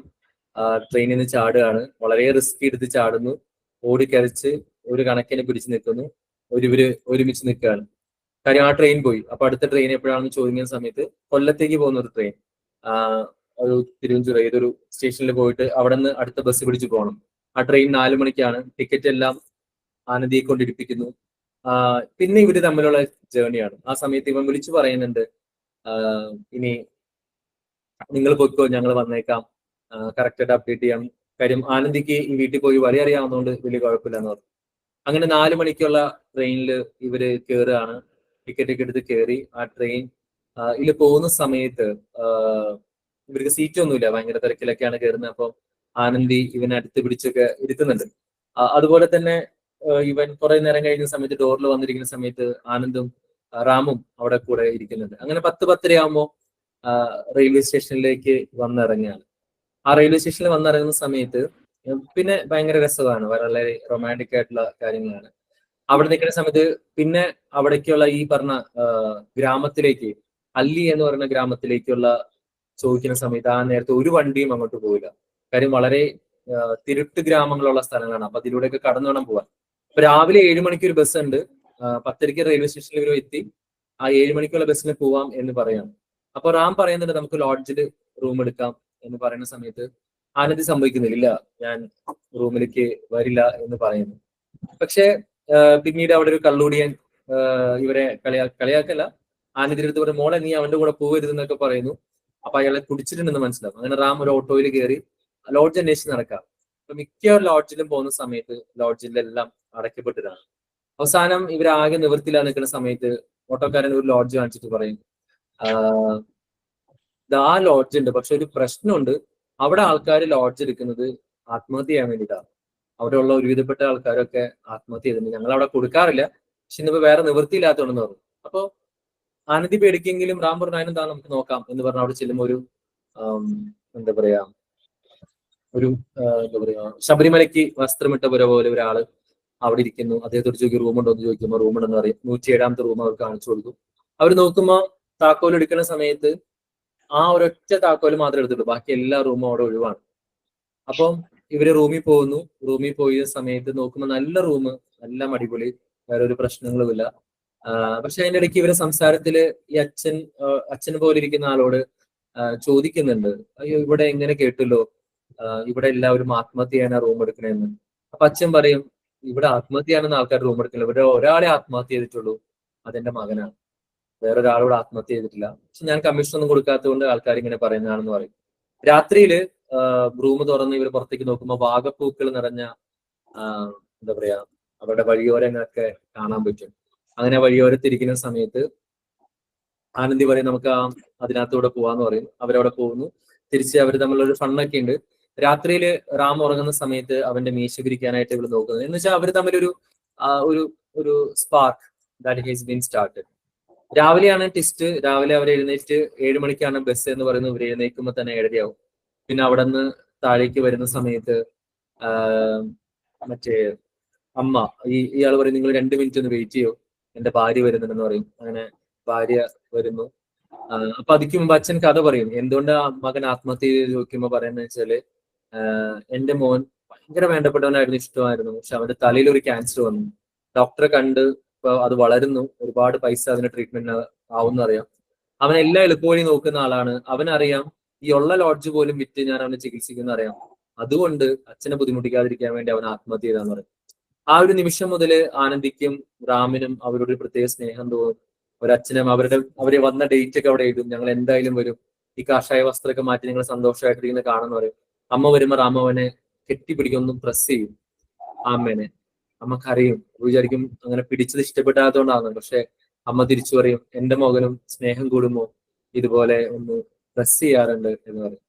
ട്രെയിനിൽ നിന്ന് ചാടുകയാണ്. വളരെ റിസ്ക് എടുത്ത് ചാടുന്നു. ഓടിക്കരച്ച് ഒരു കണക്കിനെ പിടിച്ചു നിൽക്കുന്നു. ഇവര് ഒരുമിച്ച് നിൽക്കുകയാണ്. കാര്യം ആ ട്രെയിൻ പോയി. അപ്പൊ അടുത്ത ട്രെയിൻ എപ്പോഴാണെന്ന് ചോദിക്കുന്ന സമയത്ത് കൊല്ലത്തേക്ക് പോകുന്ന ഒരു ട്രെയിൻ, ഒരു തിരുവനന്തപുരം ഏതൊരു സ്റ്റേഷനിൽ പോയിട്ട് അവിടെ നിന്ന് അടുത്ത ബസ് പിടിച്ച് പോകണം. ആ ട്രെയിൻ 4 മണിക്കാണ്. ടിക്കറ്റ് എല്ലാം ആനന്ദിയെ കൊണ്ടിരിപ്പിക്കുന്നു. പിന്നെ ഇവര് തമ്മിലുള്ള ജേർണിയാണ്. ആ സമയത്ത് ഇവൻ വിളിച്ചു പറയുന്നുണ്ട്, ഇനി നിങ്ങൾ പൊയ്ക്കോ, ഞങ്ങൾ വന്നേക്കാം, കറക്റ്റായിട്ട് അപ്ഡേറ്റ് ചെയ്യാം. കാര്യം ആനന്ദിക്ക് ഈ വീട്ടിൽ പോയി വഴി അറിയാവുന്നതുകൊണ്ട് വലിയ കുഴപ്പമില്ല എന്ന് പറഞ്ഞു. അങ്ങനെ 4 മണിക്കുള്ള ട്രെയിനിൽ ഇവര് കയറുകയാണ്. ടിക്കറ്റ് ഒക്കെ എടുത്ത് കയറി ആ ട്രെയിൻ ഇതിൽ പോകുന്ന സമയത്ത് ഇവർക്ക് സീറ്റൊന്നുമില്ല, ഭയങ്കര തിരക്കിലൊക്കെയാണ് കയറുന്നത്. അപ്പം ആനന്ദി ഇവനെ അടുത്ത് പിടിച്ചൊക്കെ ഇരുത്തുന്നുണ്ട്. അതുപോലെ തന്നെ ഇവൻ കുറെ നേരം കഴിഞ്ഞ സമയത്ത് ഡോറിൽ വന്നിരിക്കുന്ന സമയത്ത് ആനന്ദും റാമും അവിടെ കൂടെ ഇരിക്കുന്നുണ്ട്. അങ്ങനെ 10-10:30 ആകുമ്പോൾ റെയിൽവേ സ്റ്റേഷനിലേക്ക് വന്നിറങ്ങുകയാണ്. ആ റെയിൽവേ സ്റ്റേഷനിൽ വന്നിറങ്ങുന്ന സമയത്ത് പിന്നെ ഭയങ്കര രസമാണ്, വളരെ റൊമാൻറ്റിക് ആയിട്ടുള്ള കാര്യങ്ങളാണ്. അവിടെ നിൽക്കുന്ന സമയത്ത് പിന്നെ അവിടേക്കുള്ള ഈ പറഞ്ഞ ഗ്രാമത്തിലേക്ക്, അല്ലി എന്ന് പറയുന്ന ഗ്രാമത്തിലേക്കുള്ള ചോദിക്കുന്ന സമയത്ത് ആ നേരത്തെ ഒരു വണ്ടിയും അങ്ങോട്ട് പോവില്ല. കാര്യം വളരെ തിരുട്ട് ഗ്രാമങ്ങളുള്ള സ്ഥലങ്ങളാണ്. അപ്പൊ അതിലൂടെയൊക്കെ കടന്നു വേണം പോവാൻ. അപ്പൊ രാവിലെ 7 മണിക്ക് ഒരു ബസ് ഉണ്ട്. 10:30 റെയിൽവേ സ്റ്റേഷനിൽ ഇവർ എത്തി. ആ 7 മണിക്കുള്ള ബസ്സിന് പോവാം എന്ന് പറയാണ്. അപ്പൊ റാം പറയുന്നുണ്ട് നമുക്ക് ലോഡ്ജിൽ റൂം എടുക്കാം എന്ന് പറയുന്ന സമയത്ത് ആനന്ദി സംഭവിക്കുന്നില്ല, ഇല്ല ഞാൻ റൂമിലേക്ക് വരില്ല എന്ന് പറയുന്നു. പക്ഷെ പിന്നീട് അവിടെ ഒരു കള്ളുടിയൻ ഇവരെ കളിയാക്കല്ല, ആനന്ദിന്റെ അടുത്ത് പറയും മോളെ നീ അവന്റെ കൂടെ പോകരുതെന്നൊക്കെ പറയുന്നു. അപ്പൊ അയാളെ കുടിച്ചിട്ടുണ്ടെന്ന് മനസ്സിലാവും. അങ്ങനെ റാം ഒരു ഓട്ടോയിൽ കയറി ലോഡ്ജ് അന്വേഷിച്ച് നടക്കാം. അപ്പൊ മിക്ക ലോഡ്ജിലും പോകുന്ന സമയത്ത് ലോഡ്ജിലെല്ലാം അടയ്ക്കപ്പെട്ടിട്ടാണ്. അവസാനം ഇവരാകെ നിവൃത്തിയില്ലാതെ നിൽക്കുന്ന സമയത്ത് ഓട്ടോക്കാരൻ ഒരു ലോഡ്ജ് കാണിച്ചിട്ട് പറയും ആ ലോഡ്ജ് ഉണ്ട്, പക്ഷെ ഒരു പ്രശ്നമുണ്ട്, അവിടെ ആൾക്കാർ ലോഡ്ജ് എടുക്കുന്നത് ആത്മഹത്യ ചെയ്യാൻ വേണ്ടിയിട്ടാണ്. അവിടെയുള്ള ഒരുവിധപ്പെട്ട ആൾക്കാരൊക്കെ ആത്മഹത്യ ചെയ്തിട്ടുണ്ട്, ഞങ്ങൾ അവിടെ കൊടുക്കാറില്ല, പക്ഷെ ഇന്നിപ്പോ വേറെ നിവൃത്തിയില്ലാത്തതുകൊണ്ടെന്ന് പറഞ്ഞു. അപ്പൊ ആനന്ദി പേടിക്കെങ്കിലും റാം പറഞ്ഞു എന്താ നമുക്ക് നോക്കാം എന്ന് പറഞ്ഞ അവിടെ ചെല്ലുമ്പോൾ ഒരു എന്താ പറയാ ശബരിമലയ്ക്ക് വസ്ത്രമിട്ട പുര പോലെ ഒരാള് അവിടെ ഇരിക്കുന്നു. അദ്ദേഹത്തോട് ചോദിക്കും റൂമുണ്ടോ എന്ന് ചോദിക്കുമ്പോൾ റൂമുണ്ടെന്ന് പറയും. 107ാമത്തെ റൂം അവർ കാണിച്ചു കൊടുക്കും. അവർ നോക്കുമ്പോൾ താക്കോൽ എടുക്കുന്ന സമയത്ത് ആ ഒരൊറ്റ താക്കോൽ മാത്രമേ എടുത്തുള്ളൂ, ബാക്കി എല്ലാ റൂമും അവിടെ ഒഴിവാണ്. അപ്പം ഇവര് റൂമിൽ പോകുന്നു. റൂമിൽ പോയ സമയത്ത് നോക്കുമ്പോൾ നല്ല റൂം, നല്ല അടിപൊളി, വേറെ ഒരു പ്രശ്നങ്ങളുമില്ല. പക്ഷെ അതിന്റെ ഇടയ്ക്ക് ഇവരെ സംസാരത്തില് ഈ അച്ഛൻ പോലെ ഇരിക്കുന്ന ആളോട് ചോദിക്കുന്നുണ്ട്, അയ്യോ ഇവിടെ എങ്ങനെ കേട്ടല്ലോ ഇവിടെ എല്ലാവരും ആത്മഹത്യ ചെയ്യാനാ റൂം എടുക്കണേന്ന്. അപ്പൊ അച്ഛൻ പറയും ഇവിടെ ആത്മഹത്യ ചെയ്യാനൊന്നും ആൾക്കാർ റൂം എടുക്കില്ല, ഇവിടെ ഒരാളെ ആത്മഹത്യ ചെയ്തിട്ടുള്ളൂ, അതെന്റെ മകനാണ്, വേറൊരാളോട് ആത്മഹത്യ ചെയ്തിട്ടില്ല. പക്ഷെ ഞാൻ കമ്മീഷൻ ഒന്നും കൊടുക്കാത്തത് കൊണ്ട് ആൾക്കാർ ഇങ്ങനെ പറയുന്നതാണെന്ന് പറയും. രാത്രിയില് റൂം തുറന്ന് ഇവർ പുറത്തേക്ക് നോക്കുമ്പോൾ വാഗപ്പൂക്കൾ നിറഞ്ഞ എന്താ പറയാ അവരുടെ വഴിയോരങ്ങളൊക്കെ കാണാൻ പറ്റും. അങ്ങനെ വഴിയോരത്തിരിക്കുന്ന സമയത്ത് ആനന്ദി പറയും നമുക്ക് അതിനകത്തൂടെ പോവാന്ന് പറയും. അവരവിടെ പോകുന്നു. തിരിച്ച് അവർ തമ്മിലൊരു ഫണ്ണൊക്കെ ഉണ്ട്. രാത്രിയില് റാം ഉറങ്ങുന്ന സമയത്ത് അവന്റെ മീശ പിരിക്കാനായിട്ട് ഇവർ നോക്കുന്നത്. എന്ന് വെച്ചാൽ അവർ തമ്മിലൊരു ഒരു spark that has been started. രാവിലെയാണ് ടിസ്റ്റ്. രാവിലെ അവർ എഴുന്നേറ്റ് 7 മണിക്കാണ് ബസ് എന്ന് പറയുന്നത്. ഇവർ എഴുന്നേൽക്കുമ്പോൾ തന്നെ 7:30 പിന്നെ അവിടെ നിന്ന് താഴേക്ക് വരുന്ന സമയത്ത് മറ്റേ അമ്മ ഇയാൾ പറയും നിങ്ങൾ 2 മിനിറ്റ് ഒന്ന് വെയിറ്റ് ചെയ്യോ, എന്റെ ഭാര്യ വരുന്നുണ്ടെന്ന് പറയും. അങ്ങനെ ഭാര്യ വരുന്നു. അപ്പൊ അതിക്ക് മുമ്പ് അച്ഛൻ കഥ പറയും എന്തുകൊണ്ട് മകൻ ആത്മഹത്യ ചെയ്ത് ചോദിക്കുമ്പോൾ പറയുന്നത് വെച്ചാല് എന്റെ മോൻ ഭയങ്കര വേണ്ടപ്പെട്ടവനായിരുന്നു, ഇഷ്ടമായിരുന്നു, പക്ഷെ അവന്റെ തലയിൽ ഒരു ക്യാൻസർ വന്നു. ഡോക്ടറെ കണ്ട് ഇപ്പൊ അത് വളരുന്നു, ഒരുപാട് പൈസ അതിന് ട്രീറ്റ്മെന്റ് ആവുന്ന അറിയാം. അവൻ എല്ലാ എളുപ്പവഴി നോക്കുന്ന ആളാണ്. അവനറിയാം ഈ ഉള്ള ലോഡ്ജ് പോലും വിറ്റ് ഞാൻ അവനെ ചികിത്സിക്കുന്ന അറിയാം. അതുകൊണ്ട് അച്ഛനെ ബുദ്ധിമുട്ടിക്കാതിരിക്കാൻ വേണ്ടി അവൻ ആത്മഹത്യ ചെയ്താന്ന് പറയും. ആ ഒരു നിമിഷം മുതൽ ആനന്ദിക്കും റാമിനും അവരോട് പ്രത്യേക സ്നേഹം തോന്നും. ഒരച്ഛനും അവരെ വന്ന ഡേറ്റ് ഒക്കെ അവിടെ എഴുതും, ഞങ്ങൾ എന്തായാലും വരും, ഈ കാഷായ വസ്ത്രമൊക്കെ മാറ്റി നിങ്ങൾ സന്തോഷമായിട്ടിരിക്കുന്ന കാണുന്ന പറയും. അമ്മ വരുമ്പോൾ റാമവനെ കെട്ടിപ്പിടിക്കൊന്നും പ്രസ് ചെയ്യും അമ്മേനെ. അമ്മ കരയും, വിചാരിക്കും അങ്ങനെ പിടിച്ചത് ഇഷ്ടപ്പെടാത്തതുകൊണ്ടാണ്. പക്ഷെ അമ്മ തിരിച്ചു പറയും എന്റെ മകനും സ്നേഹം കൂടുമ്പോ ഇതുപോലെ ഒന്ന് പ്രസ് ചെയ്യാറുണ്ട് എന്ന് പറയും.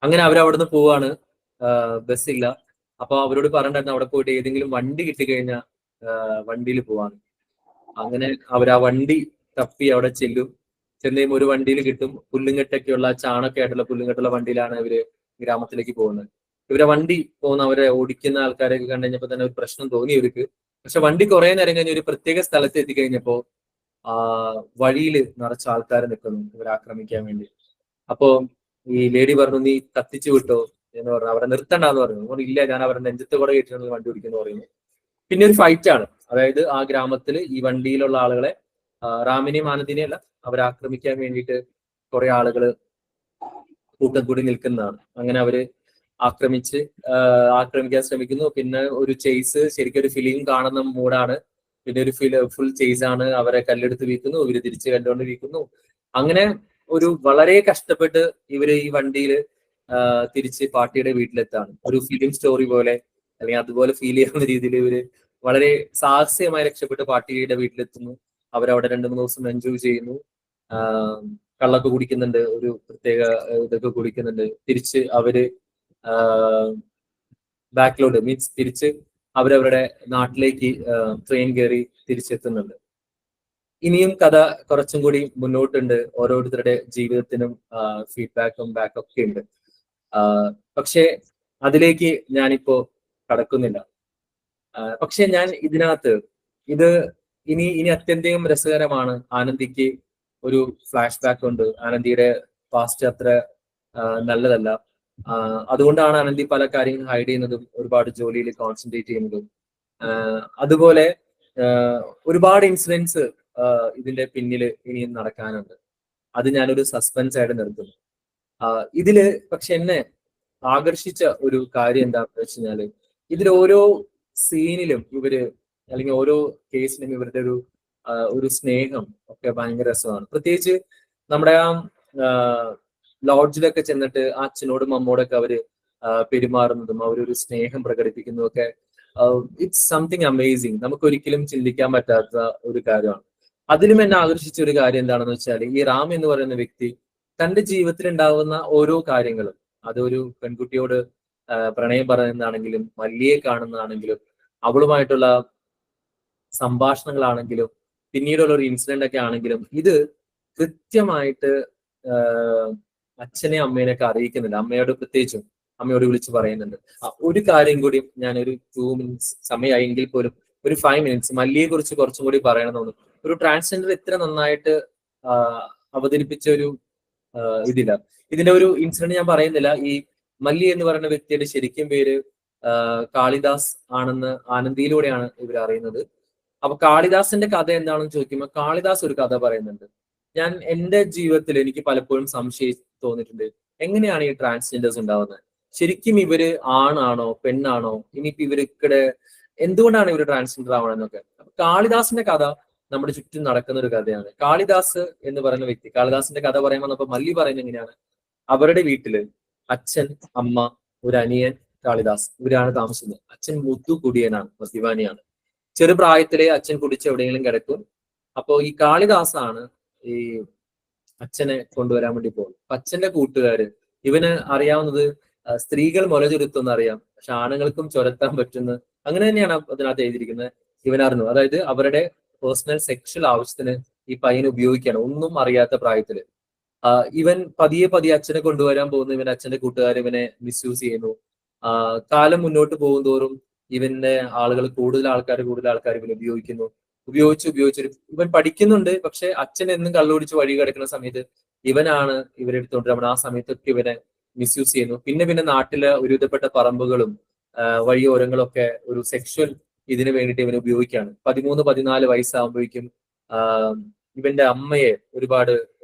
അങ്ങനെ അവരവിടുന്ന് പോവാണ്. ബസ്സില്ല. അപ്പൊ അവരോട് പറഞ്ഞിട്ടുണ്ടായിരുന്നു അവിടെ പോയിട്ട് ഏതെങ്കിലും വണ്ടി കിട്ടിക്കഴിഞ്ഞാൽ വണ്ടിയിൽ പോവാണ്. അങ്ങനെ അവർ ആ വണ്ടി തപ്പി അവിടെ ചെല്ലും. ചെന്നൈയും ഒരു വണ്ടിയിൽ കിട്ടും. പുല്ലുങ്കെട്ടൊക്കെയുള്ള ചാണൊക്കെ ആയിട്ടുള്ള പുല്ലുങ്കെട്ടുള്ള വണ്ടിയിലാണ് ഇവര് ഗ്രാമത്തിലേക്ക് പോകുന്നത്. ഇവരെ വണ്ടി പോകുന്ന അവരെ ഓടിക്കുന്ന ആൾക്കാരെയൊക്കെ കണ്ടു കഴിഞ്ഞപ്പോ തന്നെ ഒരു പ്രശ്നം തോന്നി ഇവർക്ക്. പക്ഷെ വണ്ടി കുറെ നേരം കഴിഞ്ഞ് ഒരു പ്രത്യേക സ്ഥലത്ത് എത്തിക്കഴിഞ്ഞപ്പോ വഴിയിൽ നിറച്ച ആൾക്കാർ നിൽക്കുന്നു ഇവരെ ആക്രമിക്കാൻ വേണ്ടി. അപ്പോ ഈ ലേഡി പറഞ്ഞു നീ കത്തിച്ചു വിട്ടോ എന്ന് പറഞ്ഞു. അവരെ നിർത്തണ്ടെന്ന് പറഞ്ഞു. ഇല്ല ഞാൻ അവരുടെ നെഞ്ചത്ത് കൂടെ കയറ്റിയാണ് വണ്ടി ഓടിക്കുന്നു പറയുന്നു. പിന്നെ ഒരു ഫൈറ്റ് ആണ്. അതായത് ആ ഗ്രാമത്തിൽ ഈ വണ്ടിയിലുള്ള ആളുകളെ റാമിനെയും ആനന്ദിനെയും അല്ല അവരെ ആക്രമിക്കാൻ വേണ്ടിയിട്ട് കുറെ ആളുകള് കൂട്ടം കൂടി നിൽക്കുന്നതാണ്. അങ്ങനെ അവര് ആക്രമിക്കാൻ ശ്രമിക്കുന്നു. പിന്നെ ഒരു ചേസ്, ശരിക്കും ഒരു ഫിലിം കാണുന്ന മൂഡാണ്. പിന്നെ ഒരു ഫുൾ ചേസ് ആണ്. അവരെ കല്ലെടുത്ത് വീക്കുന്നു, ഇവര് തിരിച്ച് കല്ലുകൊണ്ട് വീക്കുന്നു. അങ്ങനെ ഒരു വളരെ കഷ്ടപ്പെട്ട് ഇവര് ഈ വണ്ടിയിൽ തിരിച്ച് പാർട്ടിയുടെ വീട്ടിലെത്താണ്. ഒരു ഫിലിം സ്റ്റോറി പോലെ അല്ലെങ്കിൽ അതുപോലെ ഫീൽ ചെയ്യുന്ന രീതിയിൽ ഇവര് വളരെ സാഹസികമായി രക്ഷപ്പെട്ട് പാർട്ടിയുടെ വീട്ടിലെത്തുന്നു. അവരവിടെ 2-3 ദിവസം എൻജോയ് ചെയ്യുന്നു. കള്ളൊക്കെ കുടിക്കുന്നുണ്ട്, ഒരു പ്രത്യേക ഇതൊക്കെ കുടിക്കുന്നുണ്ട്. തിരിച്ച് അവര് ബാക്കിലോട്ട് മീൻസ് തിരിച്ച് അവരവരുടെ നാട്ടിലേക്ക് ട്രെയിൻ കയറി തിരിച്ചെത്തുന്നുണ്ട്. ഇനിയും കഥ കുറച്ചും കൂടി മുന്നോട്ടുണ്ട്. ഓരോരുത്തരുടെ ജീവിതത്തിനും ഫീഡ്ബാക്കും ബാക്കൊക്കെ ഉണ്ട്. പക്ഷേ അതിലേക്ക് ഞാനിപ്പോ കടക്കുന്നില്ല. പക്ഷെ ഞാൻ ഇതിനകത്ത് ഇത് ഇനി അത്യന്തം രസകരമാണ്. ആനന്ദിക്ക് ഒരു ഫ്ലാഷ് ബാക്ക് ഉണ്ട്. ആനന്ദിയുടെ പാസ്റ്റ് അത്ര നല്ലതല്ല. അതുകൊണ്ടാണ് ആനന്ദി പല കാര്യങ്ങളും ഹൈഡ് ചെയ്യുന്നതും ഒരുപാട് ജോലിയിൽ കോൺസെൻട്രേറ്റ് ചെയ്യുന്നതും. അതുപോലെ ഒരുപാട് ഇൻസിഡൻസ് ഇതിന്റെ പിന്നില് ഇനിയും നടക്കാനുണ്ട്. അത് ഞാനൊരു സസ്പെൻസ് ആയിട്ട് നിർത്തുന്നു. ഇതില് പക്ഷെ എന്നെ ആകർഷിച്ച ഒരു കാര്യം എന്താണെന്ന് വെച്ച് കഴിഞ്ഞാല് ഇതിൽ ഓരോ സീനിലും ഇവര് അല്ലെങ്കിൽ ഓരോ കേസിലും ഇവരുടെ ഒരു സ്നേഹം ഒക്കെ ഭയങ്കര രസമാണ്. പ്രത്യേകിച്ച് നമ്മുടെ ലോഡ്ജിലൊക്കെ ചെന്നിട്ട് അച്ഛനോടും അമ്മോടൊക്കെ അവര് പെരുമാറുന്നതും അവരൊരു സ്നേഹം പ്രകടിപ്പിക്കുന്നതും ഒക്കെ ഇറ്റ്സ് സംതിങ് അമേസിങ്. നമുക്ക് ഒരിക്കലും ചിന്തിക്കാൻ പറ്റാത്ത ഒരു കാര്യമാണ്. അതിലും എന്നെ ആകർഷിച്ച ഒരു കാര്യം എന്താണെന്ന് വെച്ചാൽ ഈ റാം എന്ന് പറയുന്ന വ്യക്തി തന്റെ ജീവിതത്തിൽ ഉണ്ടാകുന്ന ഓരോ കാര്യങ്ങളും, അതൊരു പെൺകുട്ടിയോട് പ്രണയം പറയുന്നതാണെങ്കിലും മല്ലിയെ കാണുന്നതാണെങ്കിലും അവളുമായിട്ടുള്ള സംഭാഷണങ്ങളാണെങ്കിലും പിന്നീടുള്ള ഒരു ഇൻസിഡന്റ് ഒക്കെ ആണെങ്കിലും ഇത് കൃത്യമായിട്ട് അച്ഛനെ അമ്മേനെയൊക്കെ അറിയിക്കുന്നുണ്ട്. അമ്മയോട് പ്രത്യേകിച്ചും അമ്മയോട് വിളിച്ച് പറയുന്നുണ്ട്. ഒരു കാര്യം കൂടി ഞാൻ ഒരു 2 minutes സമയമായെങ്കിൽ പോലും ഒരു 5 minutes മല്ലിയെ കുറിച്ച് കുറച്ചും കൂടി പറയണമെന്ന്. ഒരു ട്രാൻസ്ജെൻഡർ ഇത്ര നന്നായിട്ട് അവതരിപ്പിച്ച ഒരു ഇതില്ല. ഇതിന്റെ ഒരു ഇൻസിഡന്റ് ഞാൻ പറയുന്നില്ല. ഈ മല്ലി എന്ന് പറയുന്ന വ്യക്തിയുടെ ശരിക്കും പേര് കാളിദാസ് ആണെന്ന് ആനന്ദിയിലൂടെയാണ് ഇവർ അറിയുന്നത്. അപ്പൊ കാളിദാസിന്റെ കഥ എന്താണെന്ന് ചോദിക്കുമ്പോൾ കാളിദാസ് ഒരു കഥ പറയുന്നുണ്ട്. ഞാൻ എന്റെ ജീവിതത്തിൽ എനിക്ക് പലപ്പോഴും സംശയം തോന്നിയിട്ടുണ്ട്, എങ്ങനെയാണ് ഈ ട്രാൻസ്ജെൻഡേഴ്സ് ഉണ്ടാവുന്നത്? ശരിക്കും ഇവര് ആണാണോ പെണ്ണാണോ? ഇനിയിപ്പോ ഇവർക്കിടെ എന്തുകൊണ്ടാണ് ഇവർ ട്രാൻസ്ജെൻഡർ ആവണമെന്നൊക്കെ. കാളിദാസിന്റെ കഥ നമ്മുടെ ചുറ്റും നടക്കുന്ന ഒരു കഥയാണ്. കാളിദാസ് എന്ന് പറയുന്ന വ്യക്തി, കാളിദാസിന്റെ കഥ പറയാൻ വന്നപ്പോ മല്ലി പറയുന്നത് എങ്ങനെയാണ്, അവരുടെ വീട്ടില് അച്ഛൻ, അമ്മ, ഒരു അനിയൻ കാളിദാസ്, ഇവരാണ് താമസിക്കുന്നത്. അച്ഛൻ മുത്തു കുടിയനാണ്, മദ്യപാനിയാണ്. ചെറുപ്രായത്തിലെ അച്ഛൻ കുടിച്ച് എവിടെയെങ്കിലും കിടക്കും. അപ്പോ ഈ കാളിദാസാണ് ഈ അച്ഛനെ കൊണ്ടുവരാൻ വേണ്ടി പോകുന്നത്. അച്ഛന്റെ കൂട്ടുകാര്, ഇവന് അറിയാവുന്നത് സ്ത്രീകൾ മുല ചുരുത്തുമെന്ന് അറിയാം, പക്ഷെ ആണുങ്ങൾക്കും ചുരത്താൻ പറ്റുന്ന, അങ്ങനെ തന്നെയാണ് അതിനകത്ത് എഴുതിയിരിക്കുന്നത്. ഇവനറിഞ്ഞു, അതായത് അവരുടെ പേഴ്സണൽ സെക്ഷൽ ആവശ്യത്തിന് ഈ പയ്യൻ ഉപയോഗിക്കുകയാണ്, ഒന്നും അറിയാത്ത പ്രായത്തില്. ഇവൻ പതിയെ അച്ഛനെ കൊണ്ടുവരാൻ പോകുന്നു. ഇവൻ അച്ഛന്റെ കൂട്ടുകാർ ഇവനെ മിസ്യൂസ് ചെയ്യുന്നു. കാലം മുന്നോട്ട് പോകും തോറും ഇവന്റെ കൂടുതൽ ആൾക്കാർ ഇവൻ ഉപയോഗിച്ച് ഇവൻ പഠിക്കുന്നുണ്ട്. പക്ഷെ അച്ഛൻ എന്നും കള്ളുപിടിച്ച് വഴി കിടക്കുന്ന സമയത്ത് ഇവനാണ് ഇവരെ എടുത്തുകൊണ്ടിരുന്നത്. ആ സമയത്തൊക്കെ ഇവനെ മിസ്യൂസ് ചെയ്യുന്നു. പിന്നെ നാട്ടിലെ ഒരുവിധപ്പെട്ട പറമ്പുകളും വഴിയോരങ്ങളൊക്കെ ഒരു സെക്ഷൽ ഇതിനു വേണ്ടിയിട്ട് ഇവനെ ഉപയോഗിക്കുകയാണ്. 13-14 വയസ്സാകുമ്പോഴേക്കും ഇവന്റെ അമ്മയെ ഒരുപാട്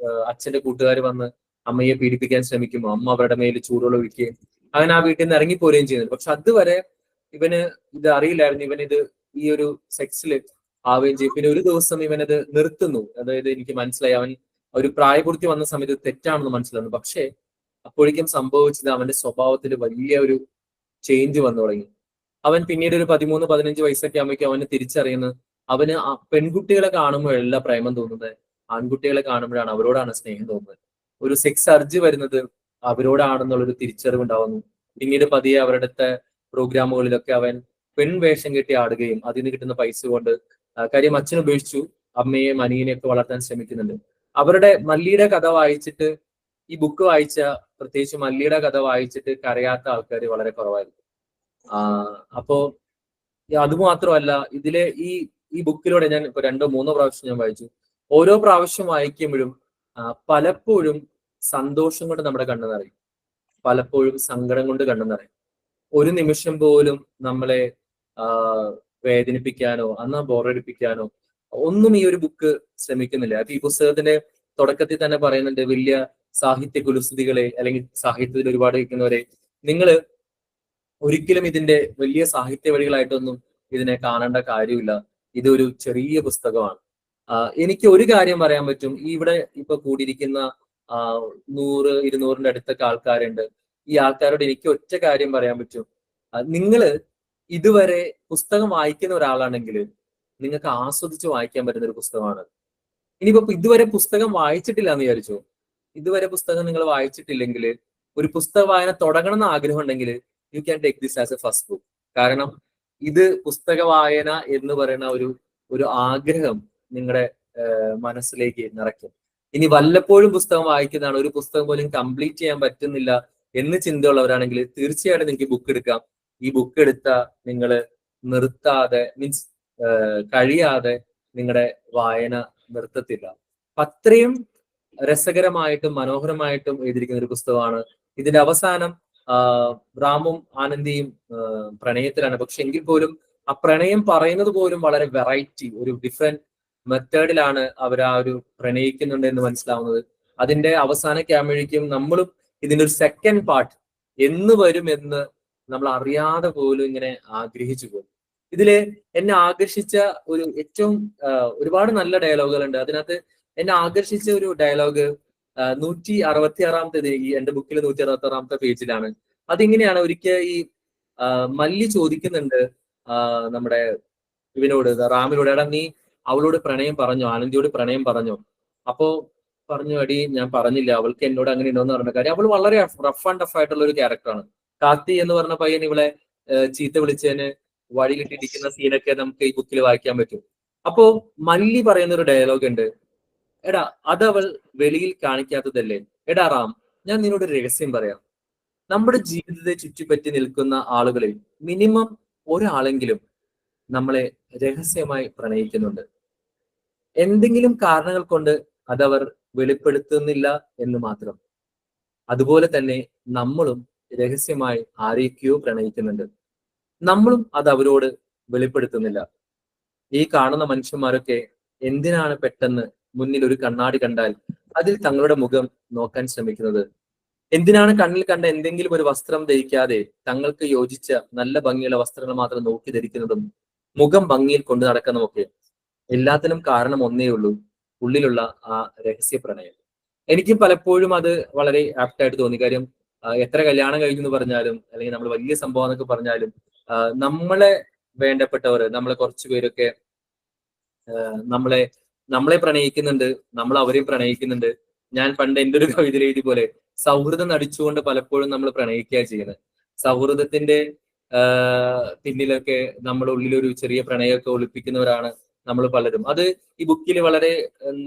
അച്ഛന്റെ കൂട്ടുകാർ വന്ന് അമ്മയെ പീഡിപ്പിക്കാൻ ശ്രമിക്കുമ്പോൾ അമ്മ അവരുടെ മേൽ ചൂടുവെള്ളം ഒഴിക്കുകയും അങ്ങനെ ആ വീട്ടിൽ നിന്ന് ഇറങ്ങിപ്പോരുകയും ചെയ്യുന്നത്. പക്ഷെ അതുവരെ ഇവന് ഇത് അറിയില്ലായിരുന്നു. ഇവനിത് ഈ ഒരു സെക്സില് ആവുകയും ചെയ്യും. പിന്നെ ഒരു ദിവസം ഇവനത് നിർത്തുന്നു. അതായത് എനിക്ക് മനസ്സിലായി, അവൻ ഒരു പ്രായപൂർത്തി വന്ന സമയത്ത് തെറ്റാണെന്ന് മനസ്സിലാവുന്നു. പക്ഷെ അപ്പോഴേക്കും സംഭവിച്ചത് അവന്റെ സ്വഭാവത്തിൽ വലിയ ഒരു ചേഞ്ച് വന്നു തുടങ്ങി. അവൻ പിന്നീട് ഒരു 13-15 വയസ്സൊക്കെ ആകുമ്പോഴേക്കും അവന് തിരിച്ചറിയുന്നത് അവന് പെൺകുട്ടികളെ കാണുമ്പോഴല്ല പ്രേമം തോന്നുന്നത്, ആൺകുട്ടികളെ കാണുമ്പോഴാണ്, അവരോടാണ് സ്നേഹം തോന്നുന്നത്. ഒരു സെക്സ് അർജ് വരുന്നത് അവരോടാണെന്നുള്ളൊരു തിരിച്ചറിവുണ്ടാവുന്നു. പിന്നീട് പതിയെ അവരുടെ പ്രോഗ്രാമുകളിലൊക്കെ അവൻ പെൺവേഷം കെട്ടി ആടുകയും അതിൽ നിന്ന് കിട്ടുന്ന പൈസ കൊണ്ട്, കാര്യം അച്ഛൻ ഉപേക്ഷിച്ചു, അമ്മയെയും അനിയനെയൊക്കെ വളർത്താൻ ശ്രമിക്കുന്നുണ്ട്. അവരുടെ മല്ലിയുടെ കഥ വായിച്ചിട്ട്, ഈ ബുക്ക് വായിച്ച പ്രത്യേകിച്ച് മല്ലിയുടെ കഥ വായിച്ചിട്ട് കരയാത്ത ആൾക്കാർ വളരെ കുറവായിരിക്കും. അപ്പോ അതുമാത്രമല്ല, ഇതിലെ ഈ ബുക്കിലൂടെ ഞാൻ ഇപ്പൊ 2-3 പ്രാവശ്യം ഞാൻ വായിച്ചു. ഓരോ പ്രാവശ്യം വായിക്കുമ്പോഴും പലപ്പോഴും സന്തോഷം കൊണ്ട് നമ്മുടെ കണ്ണു നിറയും, പലപ്പോഴും സങ്കടം കൊണ്ട് കണ്ണു നിറയും. ഒരു നിമിഷം പോലും നമ്മളെ വേദനിപ്പിക്കാനോ ബോറടിപ്പിക്കാനോ ഒന്നും ഈ ഒരു ബുക്ക് ശ്രമിക്കുന്നില്ല. അപ്പൊ ഈ പുസ്തകത്തിന്റെ തുടക്കത്തിൽ തന്നെ പറയുന്നുണ്ട്, വലിയ സാഹിത്യ കുലസ്തുതികളെ അല്ലെങ്കിൽ സാഹിത്യത്തിൽ ഒരുപാട് വയ്ക്കുന്നവരെ നിങ്ങൾ ഒരിക്കലും ഇതിന്റെ വലിയ സാഹിത്യ വഴികളായിട്ടൊന്നും ഇതിനെ കാണേണ്ട കാര്യമില്ല. ഇതൊരു ചെറിയ പുസ്തകമാണ്. എനിക്ക് ഒരു കാര്യം പറയാൻ പറ്റും, ഇവിടെ ഇപ്പൊ കൂടിയിരിക്കുന്ന 100-200 അടുത്തൊക്കെ ആൾക്കാരുണ്ട്. ഈ ആൾക്കാരോട് എനിക്ക് ഒറ്റ കാര്യം പറയാൻ പറ്റും, നിങ്ങള് ഇതുവരെ പുസ്തകം വായിക്കുന്ന ഒരാളാണെങ്കിൽ നിങ്ങൾക്ക് ആസ്വദിച്ച് വായിക്കാൻ പറ്റുന്ന ഒരു പുസ്തകമാണ്. ഇനിയിപ്പോ ഇതുവരെ പുസ്തകം വായിച്ചിട്ടില്ല എന്ന് വിചാരിച്ചു. ഇതുവരെ പുസ്തകം നിങ്ങൾ വായിച്ചിട്ടില്ലെങ്കിൽ ഒരു പുസ്തക വായന തുടങ്ങണം എന്ന് ആഗ്രഹം ഉണ്ടെങ്കിൽ you can take this as A first book. കാരണം ഇത് പുസ്തക വായന എന്ന് പറയുന്ന ഒരു ആഗ്രഹം നിങ്ങളുടെ മനസ്സിലേക്ക് നിറയ്ക്കും. ഇനി വല്ലപ്പോഴും പുസ്തകം വായിക്കുന്നതാണ്, ഒരു പുസ്തകം പോലും കംപ്ലീറ്റ് ചെയ്യാൻ പറ്റുന്നില്ല എന്ന് ചിന്തയുള്ളവരാണെങ്കിൽ തീർച്ചയായിട്ടും നിങ്ങൾക്ക് ബുക്ക് എടുക്കാം. ഈ ബുക്ക് എടുത്ത നിങ്ങൾ നിർത്താതെ മീൻസ് കഴിയാതെ നിങ്ങളുടെ വായന നിർത്തത്തില്ല. അത്രയും രസകരമായിട്ടും മനോഹരമായിട്ടും എഴുതിയിരിക്കുന്ന ഒരു പുസ്തകമാണ്. ഇതിന്റെ അവസാനം റാമും ആനന്ദിയും പ്രണയത്തിലാണ്. പക്ഷെ എങ്കിൽ പോലും ആ പ്രണയം പറയുന്നത് പോലും വളരെ വെറൈറ്റി, ഒരു ഡിഫറെന്റ് മെത്തേഡിലാണ് അവർ ആ ഒരു പ്രണയിക്കുന്നുണ്ട് എന്ന് മനസ്സിലാവുന്നത്. അതിന്റെ അവസാനമൊക്കെ ആകുമ്പോഴേക്കും നമ്മളും ഇതിന്റെ ഒരു സെക്കൻഡ് പാർട്ട് എന്ന് വരുമെന്ന് നമ്മൾ അറിയാതെ പോലും ഇങ്ങനെ ആഗ്രഹിച്ചു പോകും. ഇതില് എന്നെ ആകർഷിച്ച ഒരു ഏറ്റവും ഒരുപാട് നല്ല ഡയലോഗുകളുണ്ട്. അതിനകത്ത് എന്നെ ആകർഷിച്ച ഒരു ഡയലോഗ് 166 ഈ എന്റെ ബുക്കിൽ 166 പേജിലാണ്. അതിങ്ങനെയാണ്. ഒരിക്കൽ ഈ മല്ലി ചോദിക്കുന്നുണ്ട് നമ്മുടെ ഇവനോട്, റാമിനോട്, എടാ നീ അവളോട് പ്രണയം പറഞ്ഞോ, ആനന്ദിയോട് പ്രണയം പറഞ്ഞോ? അപ്പോ പറഞ്ഞു, അടി ഞാൻ പറഞ്ഞില്ല, അവൾക്ക് എന്നോട് അങ്ങനെ ഉണ്ടോന്ന് പറഞ്ഞ കാര്യം. അവൾ വളരെ റഫ് ആൻഡ് ടഫ് ആയിട്ടുള്ള ഒരു ക്യാരക്ടറാണ്. കാർത്തി എന്ന് പറഞ്ഞ പയ്യൻ ഇവളെ ചീത്ത വിളിച്ചതിന് വഴിയിലിട്ടിരിക്കുന്ന സീനൊക്കെ നമുക്ക് ഈ ബുക്കിൽ വായിക്കാൻ പറ്റും. അപ്പോ മല്ലി പറയുന്ന ഒരു ഡയലോഗ് ഉണ്ട്, എടാ അതവൾ വെളിയിൽ കാണിക്കാത്തതല്ലേ. എടാ റാം, ഞാൻ നിന്നോട് ഒരു രഹസ്യം പറയാം. നമ്മുടെ ജീവിതത്തെ ചുറ്റിപ്പറ്റി നിൽക്കുന്ന ആളുകളിൽ മിനിമം ഒരാളെങ്കിലും നമ്മളെ രഹസ്യമായി പ്രണയിക്കുന്നുണ്ട്. എന്തെങ്കിലും കാരണങ്ങൾ കൊണ്ട് അതവർ വെളിപ്പെടുത്തുന്നില്ല എന്ന് മാത്രം. അതുപോലെ തന്നെ നമ്മളും രഹസ്യമായി ആരെയൊക്കെയോ പ്രണയിക്കുന്നുണ്ട്. നമ്മളും അത് അവരോട് വെളിപ്പെടുത്തുന്നില്ല. ഈ കാണുന്ന മനുഷ്യന്മാരൊക്കെ എന്തിനാണ് പെട്ടെന്ന് മുന്നിൽ ഒരു കണ്ണാടി കണ്ടാൽ അതിൽ തങ്ങളുടെ മുഖം നോക്കാൻ ശ്രമിക്കുന്നത്? എന്തിനാണ് കണ്ണിൽ കണ്ട എന്തെങ്കിലും ഒരു വസ്ത്രം ധരിക്കാതെ തങ്ങൾക്ക് യോജിച്ച നല്ല ഭംഗിയുള്ള വസ്ത്രങ്ങൾ മാത്രം നോക്കി ധരിക്കുന്നതും മുഖം ഭംഗിയിൽ കൊണ്ടു നടക്കുന്നതൊക്കെ? എല്ലാത്തിനും കാരണം ഒന്നേ ഉള്ളൂ, ഉള്ളിലുള്ള ആ രഹസ്യ പ്രണയം. എനിക്കും പലപ്പോഴും അത് വളരെ ആപ്റ്റായിട്ട് തോന്നി. കാര്യം എത്ര കല്യാണം കഴിഞ്ഞെന്ന് പറഞ്ഞാലും അല്ലെങ്കിൽ നമ്മൾ വലിയ സംഭവം എന്നൊക്കെ പറഞ്ഞാലും നമ്മളെ വേണ്ടപ്പെട്ടവർ, നമ്മളെ കുറച്ചു പേരൊക്കെ നമ്മളെ പ്രണയിക്കുന്നുണ്ട്, നമ്മൾ അവരെയും പ്രണയിക്കുന്നുണ്ട്. ഞാൻ പണ്ട് എൻ്റെ ഒരു കവിത എഴുതി പോലെ സൗഹൃദം നടിച്ചുകൊണ്ട് പലപ്പോഴും നമ്മൾ പ്രണയിക്കുക ചെയ്യുന്നത്. സൗഹൃദത്തിന്റെ പിന്നിലൊക്കെ നമ്മുടെ ഉള്ളിലൊരു ചെറിയ പ്രണയമൊക്കെ ഒളിപ്പിക്കുന്നവരാണ് നമ്മൾ പലരും. അത് ഈ ബുക്കിൽ വളരെ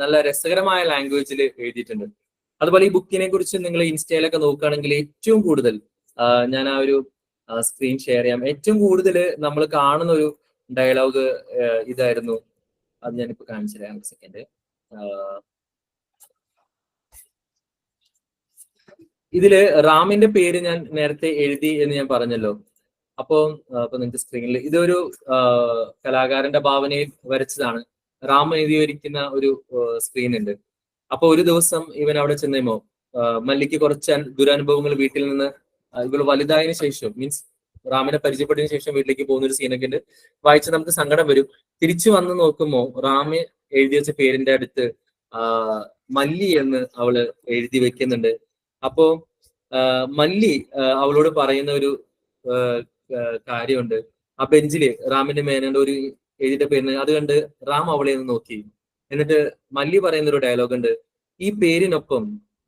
നല്ല രസകരമായ ലാംഗ്വേജിൽ എഴുതിയിട്ടുണ്ട്. അതുപോലെ ഈ ബുക്കിനെ കുറിച്ച് നിങ്ങൾ ഇൻസ്റ്റയിലൊക്കെ നോക്കുകയാണെങ്കിൽ ഏറ്റവും കൂടുതൽ ഞാൻ ആ ഒരു സ്ക്രീൻ ഷെയർ ചെയ്യാം. ഏറ്റവും കൂടുതൽ നമ്മൾ കാണുന്ന ഒരു ഡയലോഗ് ഇതായിരുന്നു. അത് ഞാനിപ്പോ കാണിച്ചു തരാം, സെക്കൻഡ്. ഇതില് റാമിന്റെ പേര് ഞാൻ നേരത്തെ എഴുതി എന്ന് ഞാൻ പറഞ്ഞല്ലോ. അപ്പൊ നിങ്ങൾക്ക് സ്ക്രീനിൽ ഇതൊരു കലാകാരന്റെ ഭാവനയിൽ വരച്ചതാണ്. റാം എഴുതിയിരിക്കുന്ന ഒരു സ്ക്രീൻ ഉണ്ട്. അപ്പൊ ഒരു ദിവസം ഇവൻ അവിടെ ചെന്നേമോ മല്ലിക്ക് കുറച്ച് ദുരനുഭവങ്ങൾ വീട്ടിൽ നിന്ന് ഇവൾ വലുതായതിനു ശേഷം മീൻസ് റാമിനെ പരിചയപ്പെട്ടതിന് ശേഷം വീട്ടിലേക്ക് പോകുന്ന ഒരു സീനൊക്കെ ഉണ്ട്. വായിച്ച് നമുക്ക് സങ്കടം വരും. തിരിച്ചു വന്ന് നോക്കുമ്പോ റാമ് എഴുതി വെച്ച പേരിന്റെ അടുത്ത് മല്ലി എന്ന് അവള് എഴുതി വെക്കുന്നുണ്ട്. അപ്പോ മല്ലി അവളോട് പറയുന്ന ഒരു കാര്യമുണ്ട്. ആ ബെഞ്ചില് റാമിന്റെ മേനന്റെ ഒരു എഴുതിയുടെ പേരിന് അത് കണ്ട് റാം അവളെ ഒന്ന് നോക്കി. എന്നിട്ട് മല്ലി പറയുന്ന ഒരു ഡയലോഗ് ഉണ്ട്, ഈ പേരിനൊപ്പം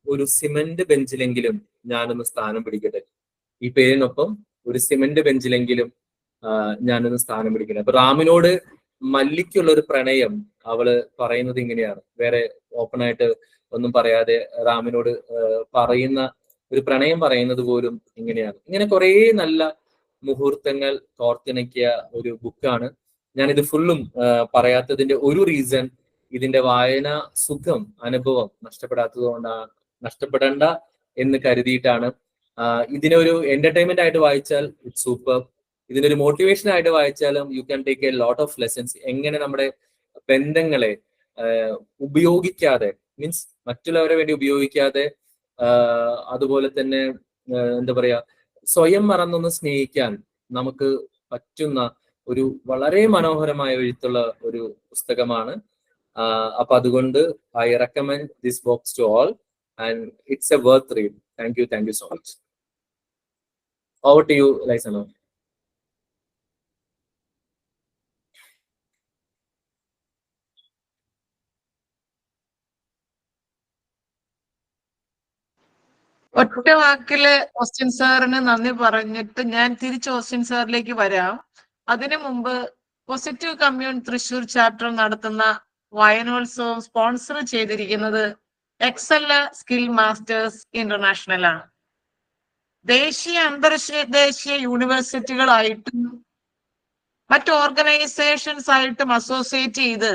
ഒരു സിമന്റ് ബെഞ്ചിലെങ്കിലും ഞാനൊന്ന് സ്ഥാനം പിടിക്കട്ടെ. ഈ പേരിനൊപ്പം ഒരു സിമന്റ് ബെഞ്ചിലെങ്കിലും ഞാനൊന്ന് സ്ഥാനം പിടിക്കട്ടെ. അപ്പൊ റാമിനോട് മല്ലിക്കുള്ള ഒരു പ്രണയം അവള് പറയുന്നത് ഇങ്ങനെയാണ്. വേറെ ഓപ്പൺ ആയിട്ട് ഒന്നും പറയാതെ റാമിനോട് പറയുന്ന ഒരു പ്രണയം പറയുന്നത് പോലും ഇങ്ങനെയാണ്. ഇങ്ങനെ കുറെ നല്ല മുഹൂർത്തങ്ങൾ കോർത്തിണക്കിയ ഒരു ബുക്കാണ്. ഞാനിത് ഫുള്ളും പറയാത്തതിന്റെ ഒരു റീസൺ ഇതിന്റെ വായന സുഖം അനുഭവം നഷ്ടപ്പെടേണ്ട എന്ന് കരുതിയിട്ടാണ്. ഇതിനൊരു എന്റർടൈൻമെന്റ് ആയിട്ട് വായിച്ചാൽ ഇറ്റ്സ് സൂപ്പർ. ഇതിനൊരു മോട്ടിവേഷൻ ആയിട്ട് വായിച്ചാലും you can take A lot of lessons. എങ്ങനെ നമ്മുടെ ബന്ധങ്ങളെ ഉപയോഗിക്കാതെ മീൻസ് മറ്റുള്ളവരെ വേണ്ടി ഉപയോഗിക്കാതെ അതുപോലെ തന്നെ എന്താ പറയാ സ്വയം മറന്നൊന്ന് സ്നേഹിക്കാൻ നമുക്ക് പറ്റുന്ന ഒരു വളരെ മനോഹരമായ എഴുത്തുള്ള ഒരു പുസ്തകമാണ്. അപ്പൊ അതുകൊണ്ട് I recommend this books to all and it's a worth read. Thank you so much. Over to you ലൈസനോ. ഒറ്റ വാക്കില് ഓസ്റ്റിൻ സാറിന് നന്ദി പറഞ്ഞിട്ട് ഞാൻ തിരിച്ച് ഓസ്റ്റിൻ സാറിലേക്ക് വരാം. അതിനു മുമ്പ് പോസിറ്റീവ് കമ്മ്യൂൺ തൃശൂർ ചാപ്റ്റർ നടത്തുന്ന വായനോത്സവം സ്പോൺസർ ചെയ്തിരിക്കുന്നത് എക്സെല്ല സ്കിൽ മാസ്റ്റേഴ്സ് ഇന്റർനാഷണൽ ആണ്. ദേശീയ അന്തർദേശീയ യൂണിവേഴ്സിറ്റികളായിട്ടും മറ്റ് ഓർഗനൈസേഷൻസ് ആയിട്ടും അസോസിയേറ്റ് ചെയ്ത്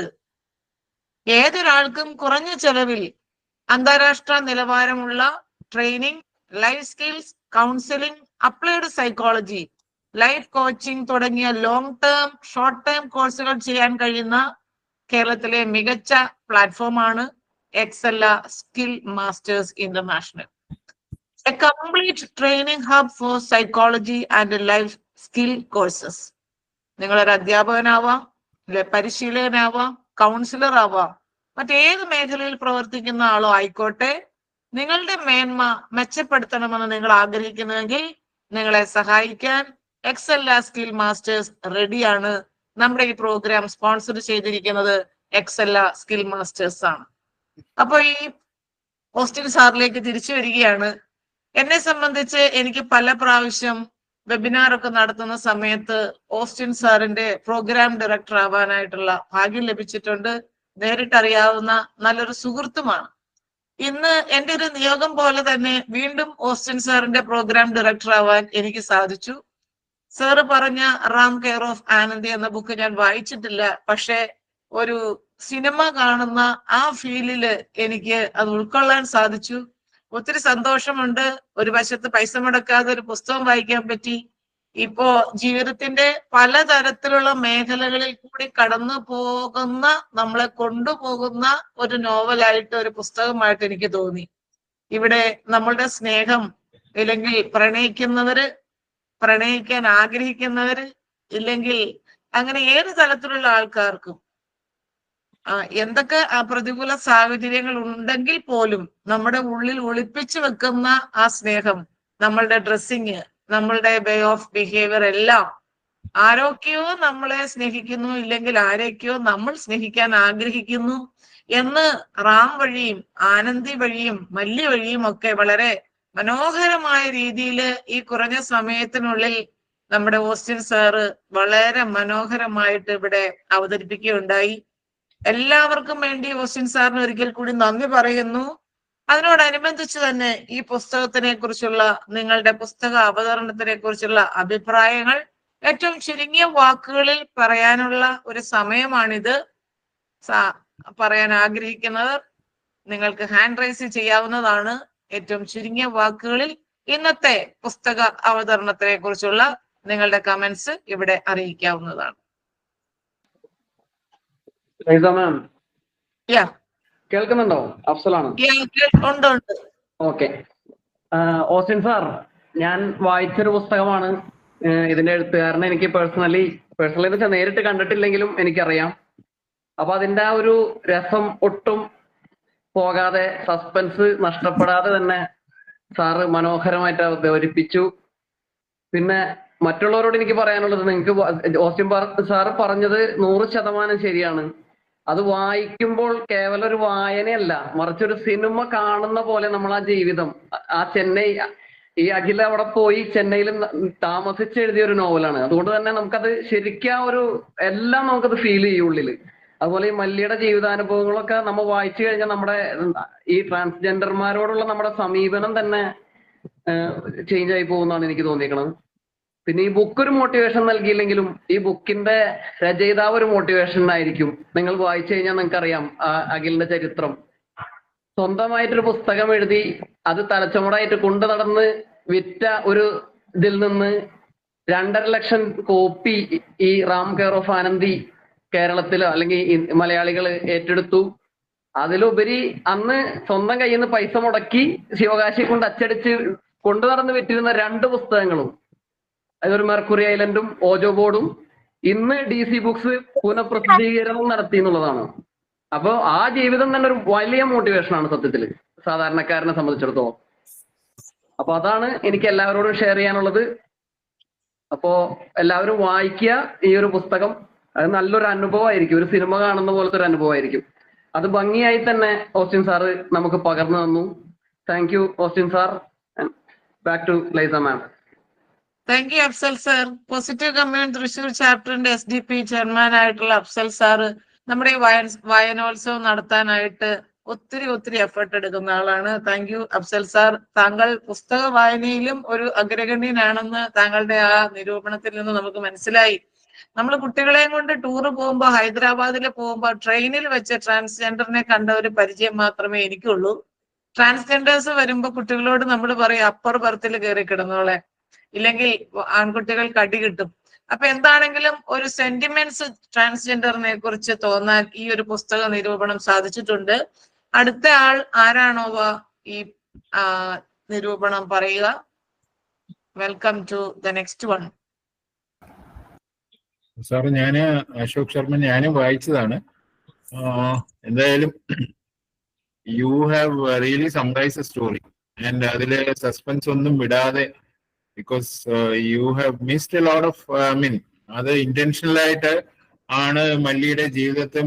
ഏതൊരാൾക്കും കുറഞ്ഞ ചെലവിൽ അന്താരാഷ്ട്ര നിലവാരമുള്ള training, life skills, counselling, applied psychology, life coaching തുടങ്ങിയ ലോങ് ടേം, ഷോർട്ട് ടേം കോഴ്സുകൾ ചെയ്യാൻ കഴിയുന്ന കേരളത്തിലെ മികച്ച പ്ലാറ്റ്ഫോമാണ് Excella Skill Masters International. A complete training hub for psychology and life skill courses. നിങ്ങളൊരു അധ്യാപകനാവാം, പരിശീലകനാവാം, കൗൺസിലർ ആവാം, മറ്റേത് മേഖലയിൽ പ്രവർത്തിക്കുന്ന ആളോ ആയിക്കോട്ടെ, നിങ്ങളുടെ മേന്മ മെച്ചപ്പെടുത്തണമെന്ന് നിങ്ങൾ ആഗ്രഹിക്കുന്നുവെങ്കിൽ നിങ്ങളെ സഹായിക്കാൻ എക്സെല്ല സ്കിൽ മാസ്റ്റേഴ്സ് റെഡിയാണ്. നമ്മുടെ ഈ പ്രോഗ്രാം സ്പോൺസർ ചെയ്തിരിക്കുന്നത് എക്സെല്ല സ്കിൽ മാസ്റ്റേഴ്സ് ആണ്. അപ്പൊ ഈ ഓസ്റ്റിൻ സാറിലേക്ക് തിരിച്ചു വരികയാണ്. എന്നെ സംബന്ധിച്ച് എനിക്ക് പല പ്രാവശ്യം വെബിനാർ ഒക്കെ നടത്തുന്ന സമയത്ത് ഓസ്റ്റിൻ സാറിന്റെ പ്രോഗ്രാം ഡയറക്ടർ ആവാനായിട്ടുള്ള ഭാഗ്യം ലഭിച്ചിട്ടുണ്ട്. നേരിട്ടറിയാവുന്ന നല്ലൊരു സുഹൃത്തുമാണ്. ഇന്ന് എൻ്റെ ഒരു നിയോഗം പോലെ തന്നെ വീണ്ടും ഓസ്റ്റിൻ സാറിന്റെ പ്രോഗ്രാം ഡയറക്ടർ ആവാൻ എനിക്ക് സാധിച്ചു. സാറ് പറഞ്ഞ റാം കെയർ ഓഫ് ആനന്ദി എന്ന ബുക്ക് ഞാൻ വായിച്ചിട്ടില്ല. പക്ഷെ ഒരു സിനിമ കാണുന്ന ആ ഫീലില് എനിക്ക് അത് ഉൾക്കൊള്ളാൻ സാധിച്ചു. ഒത്തിരി സന്തോഷമുണ്ട്. ഒരു വശത്ത് പൈസ മുടക്കാതെ ഒരു പുസ്തകം വായിക്കാൻ പറ്റി. ഇപ്പോ ജീവിതത്തിന്റെ പലതരത്തിലുള്ള മേഖലകളിൽ കൂടി കടന്നു പോകുന്ന, നമ്മളെ കൊണ്ടുപോകുന്ന ഒരു നോവലായിട്ട്, ഒരു പുസ്തകമായിട്ട് എനിക്ക് തോന്നി. ഇവിടെ നമ്മളുടെ സ്നേഹം, ഇല്ലെങ്കിൽ പ്രണയിക്കുന്നവര്, പ്രണയിക്കാൻ ആഗ്രഹിക്കുന്നവര്, ഇല്ലെങ്കിൽ അങ്ങനെ ഏത് തരത്തിലുള്ള ആൾക്കാർക്കും എന്തൊക്കെ പ്രതികൂല സാഹചര്യങ്ങൾ ഉണ്ടെങ്കിൽ പോലും നമ്മുടെ ഉള്ളിൽ ഒളിപ്പിച്ചു വെക്കുന്ന ആ സ്നേഹം, നമ്മളുടെ ഡ്രസ്സിങ്, നമ്മളുടെ വേ ഓഫ് ബിഹേവിയർ എല്ലാം ആരൊക്കെയോ നമ്മളെ സ്നേഹിക്കുന്നു, ഇല്ലെങ്കിൽ ആരൊക്കെയോ നമ്മൾ സ്നേഹിക്കാൻ ആഗ്രഹിക്കുന്നു എന്ന് റാം വഴിയും ആനന്ദി വഴിയും മല്ലി വഴിയും ഒക്കെ വളരെ മനോഹരമായ രീതിയിൽ ഈ കുറഞ്ഞ സമയത്തിനുള്ളിൽ നമ്മുടെ ഓസ്റ്റിൻ സാറ് വളരെ മനോഹരമായിട്ട് ഇവിടെ അവതരിപ്പിക്കുകയുണ്ടായി. എല്ലാവർക്കും വേണ്ടി ഓസ്റ്റിൻ സാറിന് ഒരിക്കൽ കൂടി നന്ദി പറയുന്നു. അതിനോടനുബന്ധിച്ച് തന്നെ ഈ പുസ്തകത്തിനെ കുറിച്ചുള്ള, നിങ്ങളുടെ പുസ്തക അവതരണത്തിനെ കുറിച്ചുള്ള അഭിപ്രായങ്ങൾ ഏറ്റവും ചുരുങ്ങിയ വാക്കുകളിൽ പറയാനുള്ള ഒരു സമയമാണിത്. പറയാൻ ആഗ്രഹിക്കുന്നവർ നിങ്ങൾക്ക് ഹാൻഡ് റൈസ് ചെയ്യാവുന്നതാണ്. ഏറ്റവും ചുരുങ്ങിയ വാക്കുകളിൽ ഇന്നത്തെ പുസ്തക അവതരണത്തിനെ കുറിച്ചുള്ള നിങ്ങളുടെ കമന്റ്സ് ഇവിടെ അറിയിക്കാവുന്നതാണ്. കേൾക്കുന്നുണ്ടോ? അഫ്സലാണ്. ഓക്കെ. ഓസ്റ്റിൻ സാർ, ഞാൻ വായിച്ചൊരു പുസ്തകമാണ്. ഇതിന്റെ എഴുത്തുകാരനെ എനിക്ക് പേഴ്സണലി വെച്ചാൽ നേരിട്ട് കണ്ടിട്ടില്ലെങ്കിലും എനിക്കറിയാം. അപ്പൊ അതിന്റെ ആ ഒരു രസം ഒട്ടും പോകാതെ, സസ്പെൻസ് നഷ്ടപ്പെടാതെ തന്നെ സാറ് മനോഹരമായിട്ട് അവതരിപ്പിച്ചു. പിന്നെ മറ്റുള്ളവരോട് എനിക്ക് പറയാനുള്ളത്, നിങ്ങൾക്ക് ഓസ്റ്റിൻ സാറ് പറഞ്ഞത് 100% ശരിയാണ്. അത് വായിക്കുമ്പോൾ കേവലം ഒരു വായനയല്ല, മറിച്ച് ഒരു സിനിമ കാണുന്ന പോലെ നമ്മൾ ആ ജീവിതം, ആ ചെന്നൈ, ഈ അഖില അവിടെ പോയി ചെന്നൈയിൽ താമസിച്ച് എഴുതിയ ഒരു നോവലാണ്. അതുകൊണ്ട് തന്നെ നമുക്കത് ശരിക്കും ഒരു എല്ലാം നമുക്കത് ഫീൽ ചെയ്യും ഉള്ളില്. അതുപോലെ ഈ മല്ലിയുടെ ജീവിതാനുഭവങ്ങളൊക്കെ നമ്മൾ വായിച്ചു കഴിഞ്ഞാൽ നമ്മുടെ ഈ ട്രാൻസ്ജെൻഡർമാരോടുള്ള നമ്മുടെ സമീപനം തന്നെ ചേഞ്ച് ആയി പോകുന്നതാണ് എനിക്ക് തോന്നിയിരിക്കുന്നത്. പിന്നെ ഈ ബുക്ക് ഒരു മോട്ടിവേഷൻ നൽകിയില്ലെങ്കിലും ഈ ബുക്കിന്റെ രചയിതാവ് ഒരു മോട്ടിവേഷൻ ആയിരിക്കും. നിങ്ങൾ വായിച്ചു കഴിഞ്ഞാൽ നിങ്ങൾക്കറിയാം ആ അഖിലിന്റെ ചരിത്രം. സ്വന്തമായിട്ടൊരു പുസ്തകം എഴുതി അത് തലച്ചുമടായിട്ട് കൊണ്ടു നടന്ന് വിറ്റ ഒരു ഇതിൽ നിന്ന് 2.5 ലക്ഷം കോപ്പി ഈ റാം കെയർ ഓഫ് ആനന്ദി കേരളത്തിലോ അല്ലെങ്കിൽ മലയാളികൾ ഏറ്റെടുത്തു. അതിലുപരി അന്ന് സ്വന്തം കയ്യിൽ നിന്ന് പൈസ മുടക്കി ശിവകാശി കൊണ്ട് അച്ചടിച്ച് കൊണ്ടു നടന്ന് വിറ്റിരുന്ന 2 പുസ്തകങ്ങളും, അതൊരു മെർക്കുറി ഐലൻഡും ഓജോ ബോർഡും, ഇന്ന് DC ബുക്സ് പുനഃപ്രസിദ്ധീകരണം നടത്തി എന്നുള്ളതാണ്. അപ്പൊ ആ ജീവിതം തന്നെ ഒരു വലിയ മോട്ടിവേഷനാണ് സത്യത്തില് സാധാരണക്കാരനെ സംബന്ധിച്ചിടത്തോളം. അപ്പൊ അതാണ് എനിക്ക് എല്ലാവരോടും ഷെയർ ചെയ്യാനുള്ളത്. അപ്പോ എല്ലാവരും വായിക്കുക ഈ ഒരു പുസ്തകം. അത് നല്ലൊരു അനുഭവമായിരിക്കും, ഒരു സിനിമ കാണുന്ന പോലത്തെ ഒരു അനുഭവമായിരിക്കും. അത് ഭംഗിയായി തന്നെ ഓസ്റ്റിൻ സാറ് നമുക്ക് പകർന്നു തന്നു. Thank you Austin sir. Back to Lisa ma'am. Thank you Afsal sir. Positive commune Thrissur ചാപ്റ്ററിന്റെ SDP ചെയർമാൻ ആയിട്ടുള്ള അഫ്സൽ സാറ് നമ്മുടെ ഈ വായനോത്സവം നടത്താനായിട്ട് ഒത്തിരി എഫേർട്ട് എടുക്കുന്ന ആളാണ്. Thank you Afsal sir. താങ്കൾ പുസ്തക വായനയിലും ഒരു അഗ്രഗണ്യനാണെന്ന് താങ്കളുടെ ആ നിരൂപണത്തിൽ നിന്ന് നമുക്ക് മനസ്സിലായി. നമ്മൾ കുട്ടികളെയും കൊണ്ട് ടൂറ് പോകുമ്പോൾ, ഹൈദരാബാദിൽ പോകുമ്പോൾ ട്രെയിനിൽ വെച്ച് ട്രാൻസ്ജെൻഡറിനെ കണ്ട ഒരു പരിചയം മാത്രമേ എനിക്കുള്ളൂ. ട്രാൻസ്ജെൻഡേഴ്സ് വരുമ്പോൾ കുട്ടികളോട് നമ്മൾ പറയും അപ്പർ ബർത്തിൽ കയറി കിടന്നോളെ, ഇല്ലെങ്കിൽ ആൺകുട്ടികൾ കടി കിട്ടും. അപ്പൊ എന്താണെങ്കിലും ഒരു സെന്റിമെന്റ്സ് ട്രാൻസ്ജെൻഡറിനെ കുറിച്ച് തോന്നാൻ ഈ ഒരു പുസ്തക നിരൂപണം സാധിച്ചിട്ടുണ്ട്. അടുത്ത ആൾ ആരാണോ ഈ നിരൂപണം പറയുക? Welcome to the next one. Sir ഞാന് അശോക് ശർമ്മ ഞാനും വായിച്ചതാണ്. എന്തായാലും you have really summarise a story and അതിലെ സസ്പെൻസ് ഒന്നും വിടാതെ, because you have missed a lot of അത് ഇന്റൻഷണൽ ആയിട്ട് ആണ് മല്ലിയുടെ ജീവിതത്തിൽ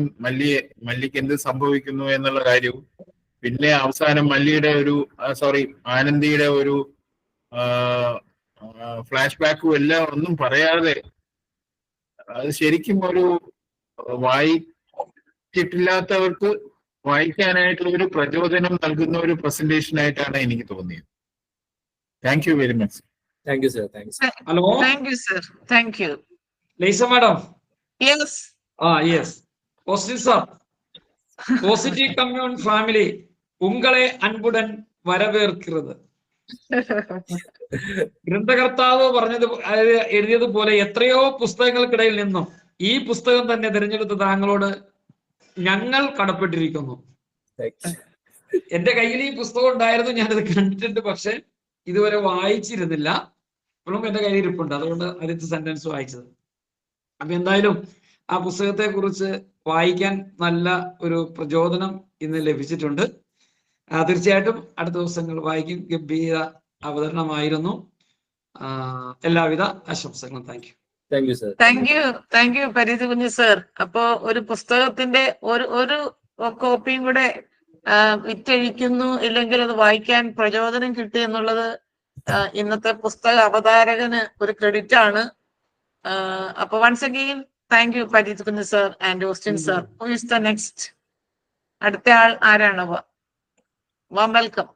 മല്ലിക്ക് എന്ത് സംഭവിക്കുന്നു എന്നുള്ള കാര്യവും, പിന്നെ അവസാനം മല്ലിയുടെ ഒരു ആനന്ദിയുടെ ഒരു ഫ്ലാഷ് ബാക്കും എല്ലാം ഒന്നും പറയാതെ അത് ശരിക്കും ഒരു വായിച്ചിട്ടില്ലാത്തവർക്ക് വായിക്കാനായിട്ടുള്ള ഒരു പ്രചോദനം നൽകുന്ന ഒരു പ്രസന്റേഷൻ ആയിട്ടാണ് എനിക്ക് തോന്നിയത്. Thank you very much. Thank you sir. Thank you. Hello, thank you sir. Thank you. Lisa madam. Yes. Yes. Positive sir. Positive commune family ഉങ്ങളെ അൻപുടൻ വരവേർക്കുന്നത്. ഗ്രന്ഥകർത്താവ് എഴുതിയതുപോലെ എത്രയോ പുസ്തകങ്ങൾക്കിടയിൽ നിന്നും ഈ പുസ്തകം തന്നെ തിരഞ്ഞെടുത്ത് താങ്കളോട് ഞങ്ങൾ കടപ്പെട്ടിരിക്കുന്നു. എന്റെ കയ്യിൽ ഈ പുസ്തകം ഉണ്ടായിരുന്നു, ഞാനത് കണ്ടിട്ടുണ്ട്, പക്ഷെ ഇതുവരെ വായിച്ചിരുന്നില്ല. ഇപ്പോഴും എന്റെ കയ്യിൽ ഇരിപ്പുണ്ട്, അതുകൊണ്ട് അടുത്ത സെന്റൻസ് വായിച്ചത്. അപ്പൊ എന്തായാലും ആ പുസ്തകത്തെ കുറിച്ച് വായിക്കാൻ നല്ല ഒരു പ്രചോദനം ഇന്ന് ലഭിച്ചിട്ടുണ്ട്. തീർച്ചയായിട്ടും അടുത്ത ദിവസങ്ങൾ വായിക്കും. ഗംഭീര അവതരണമായിരുന്നു. എല്ലാവിധ ആശംസകളും. Thank you. Thank you sir. Thank U പരിധി കുഞ്ഞ് സർ. അപ്പോ ഒരു പുസ്തകത്തിന്റെ ഒരു കോപ്പിയും കൂടെ വിറ്റഴിക്കുന്നു, ഇല്ലെങ്കിൽ അത് വായിക്കാൻ പ്രചോദനം കിട്ടി എന്നുള്ളത് ഇന്നത്തെ പുസ്തക അവതാരകന് ഒരു ക്രെഡിറ്റ് ആണ്. അപ്പൊ വൺസ് അഗെയിൻ താങ്ക് യു പരിധി കുഞ്ഞ് sir and Austin sir. Who is the next? അടുത്ത ആൾ ആരാണ്? Warm welcome.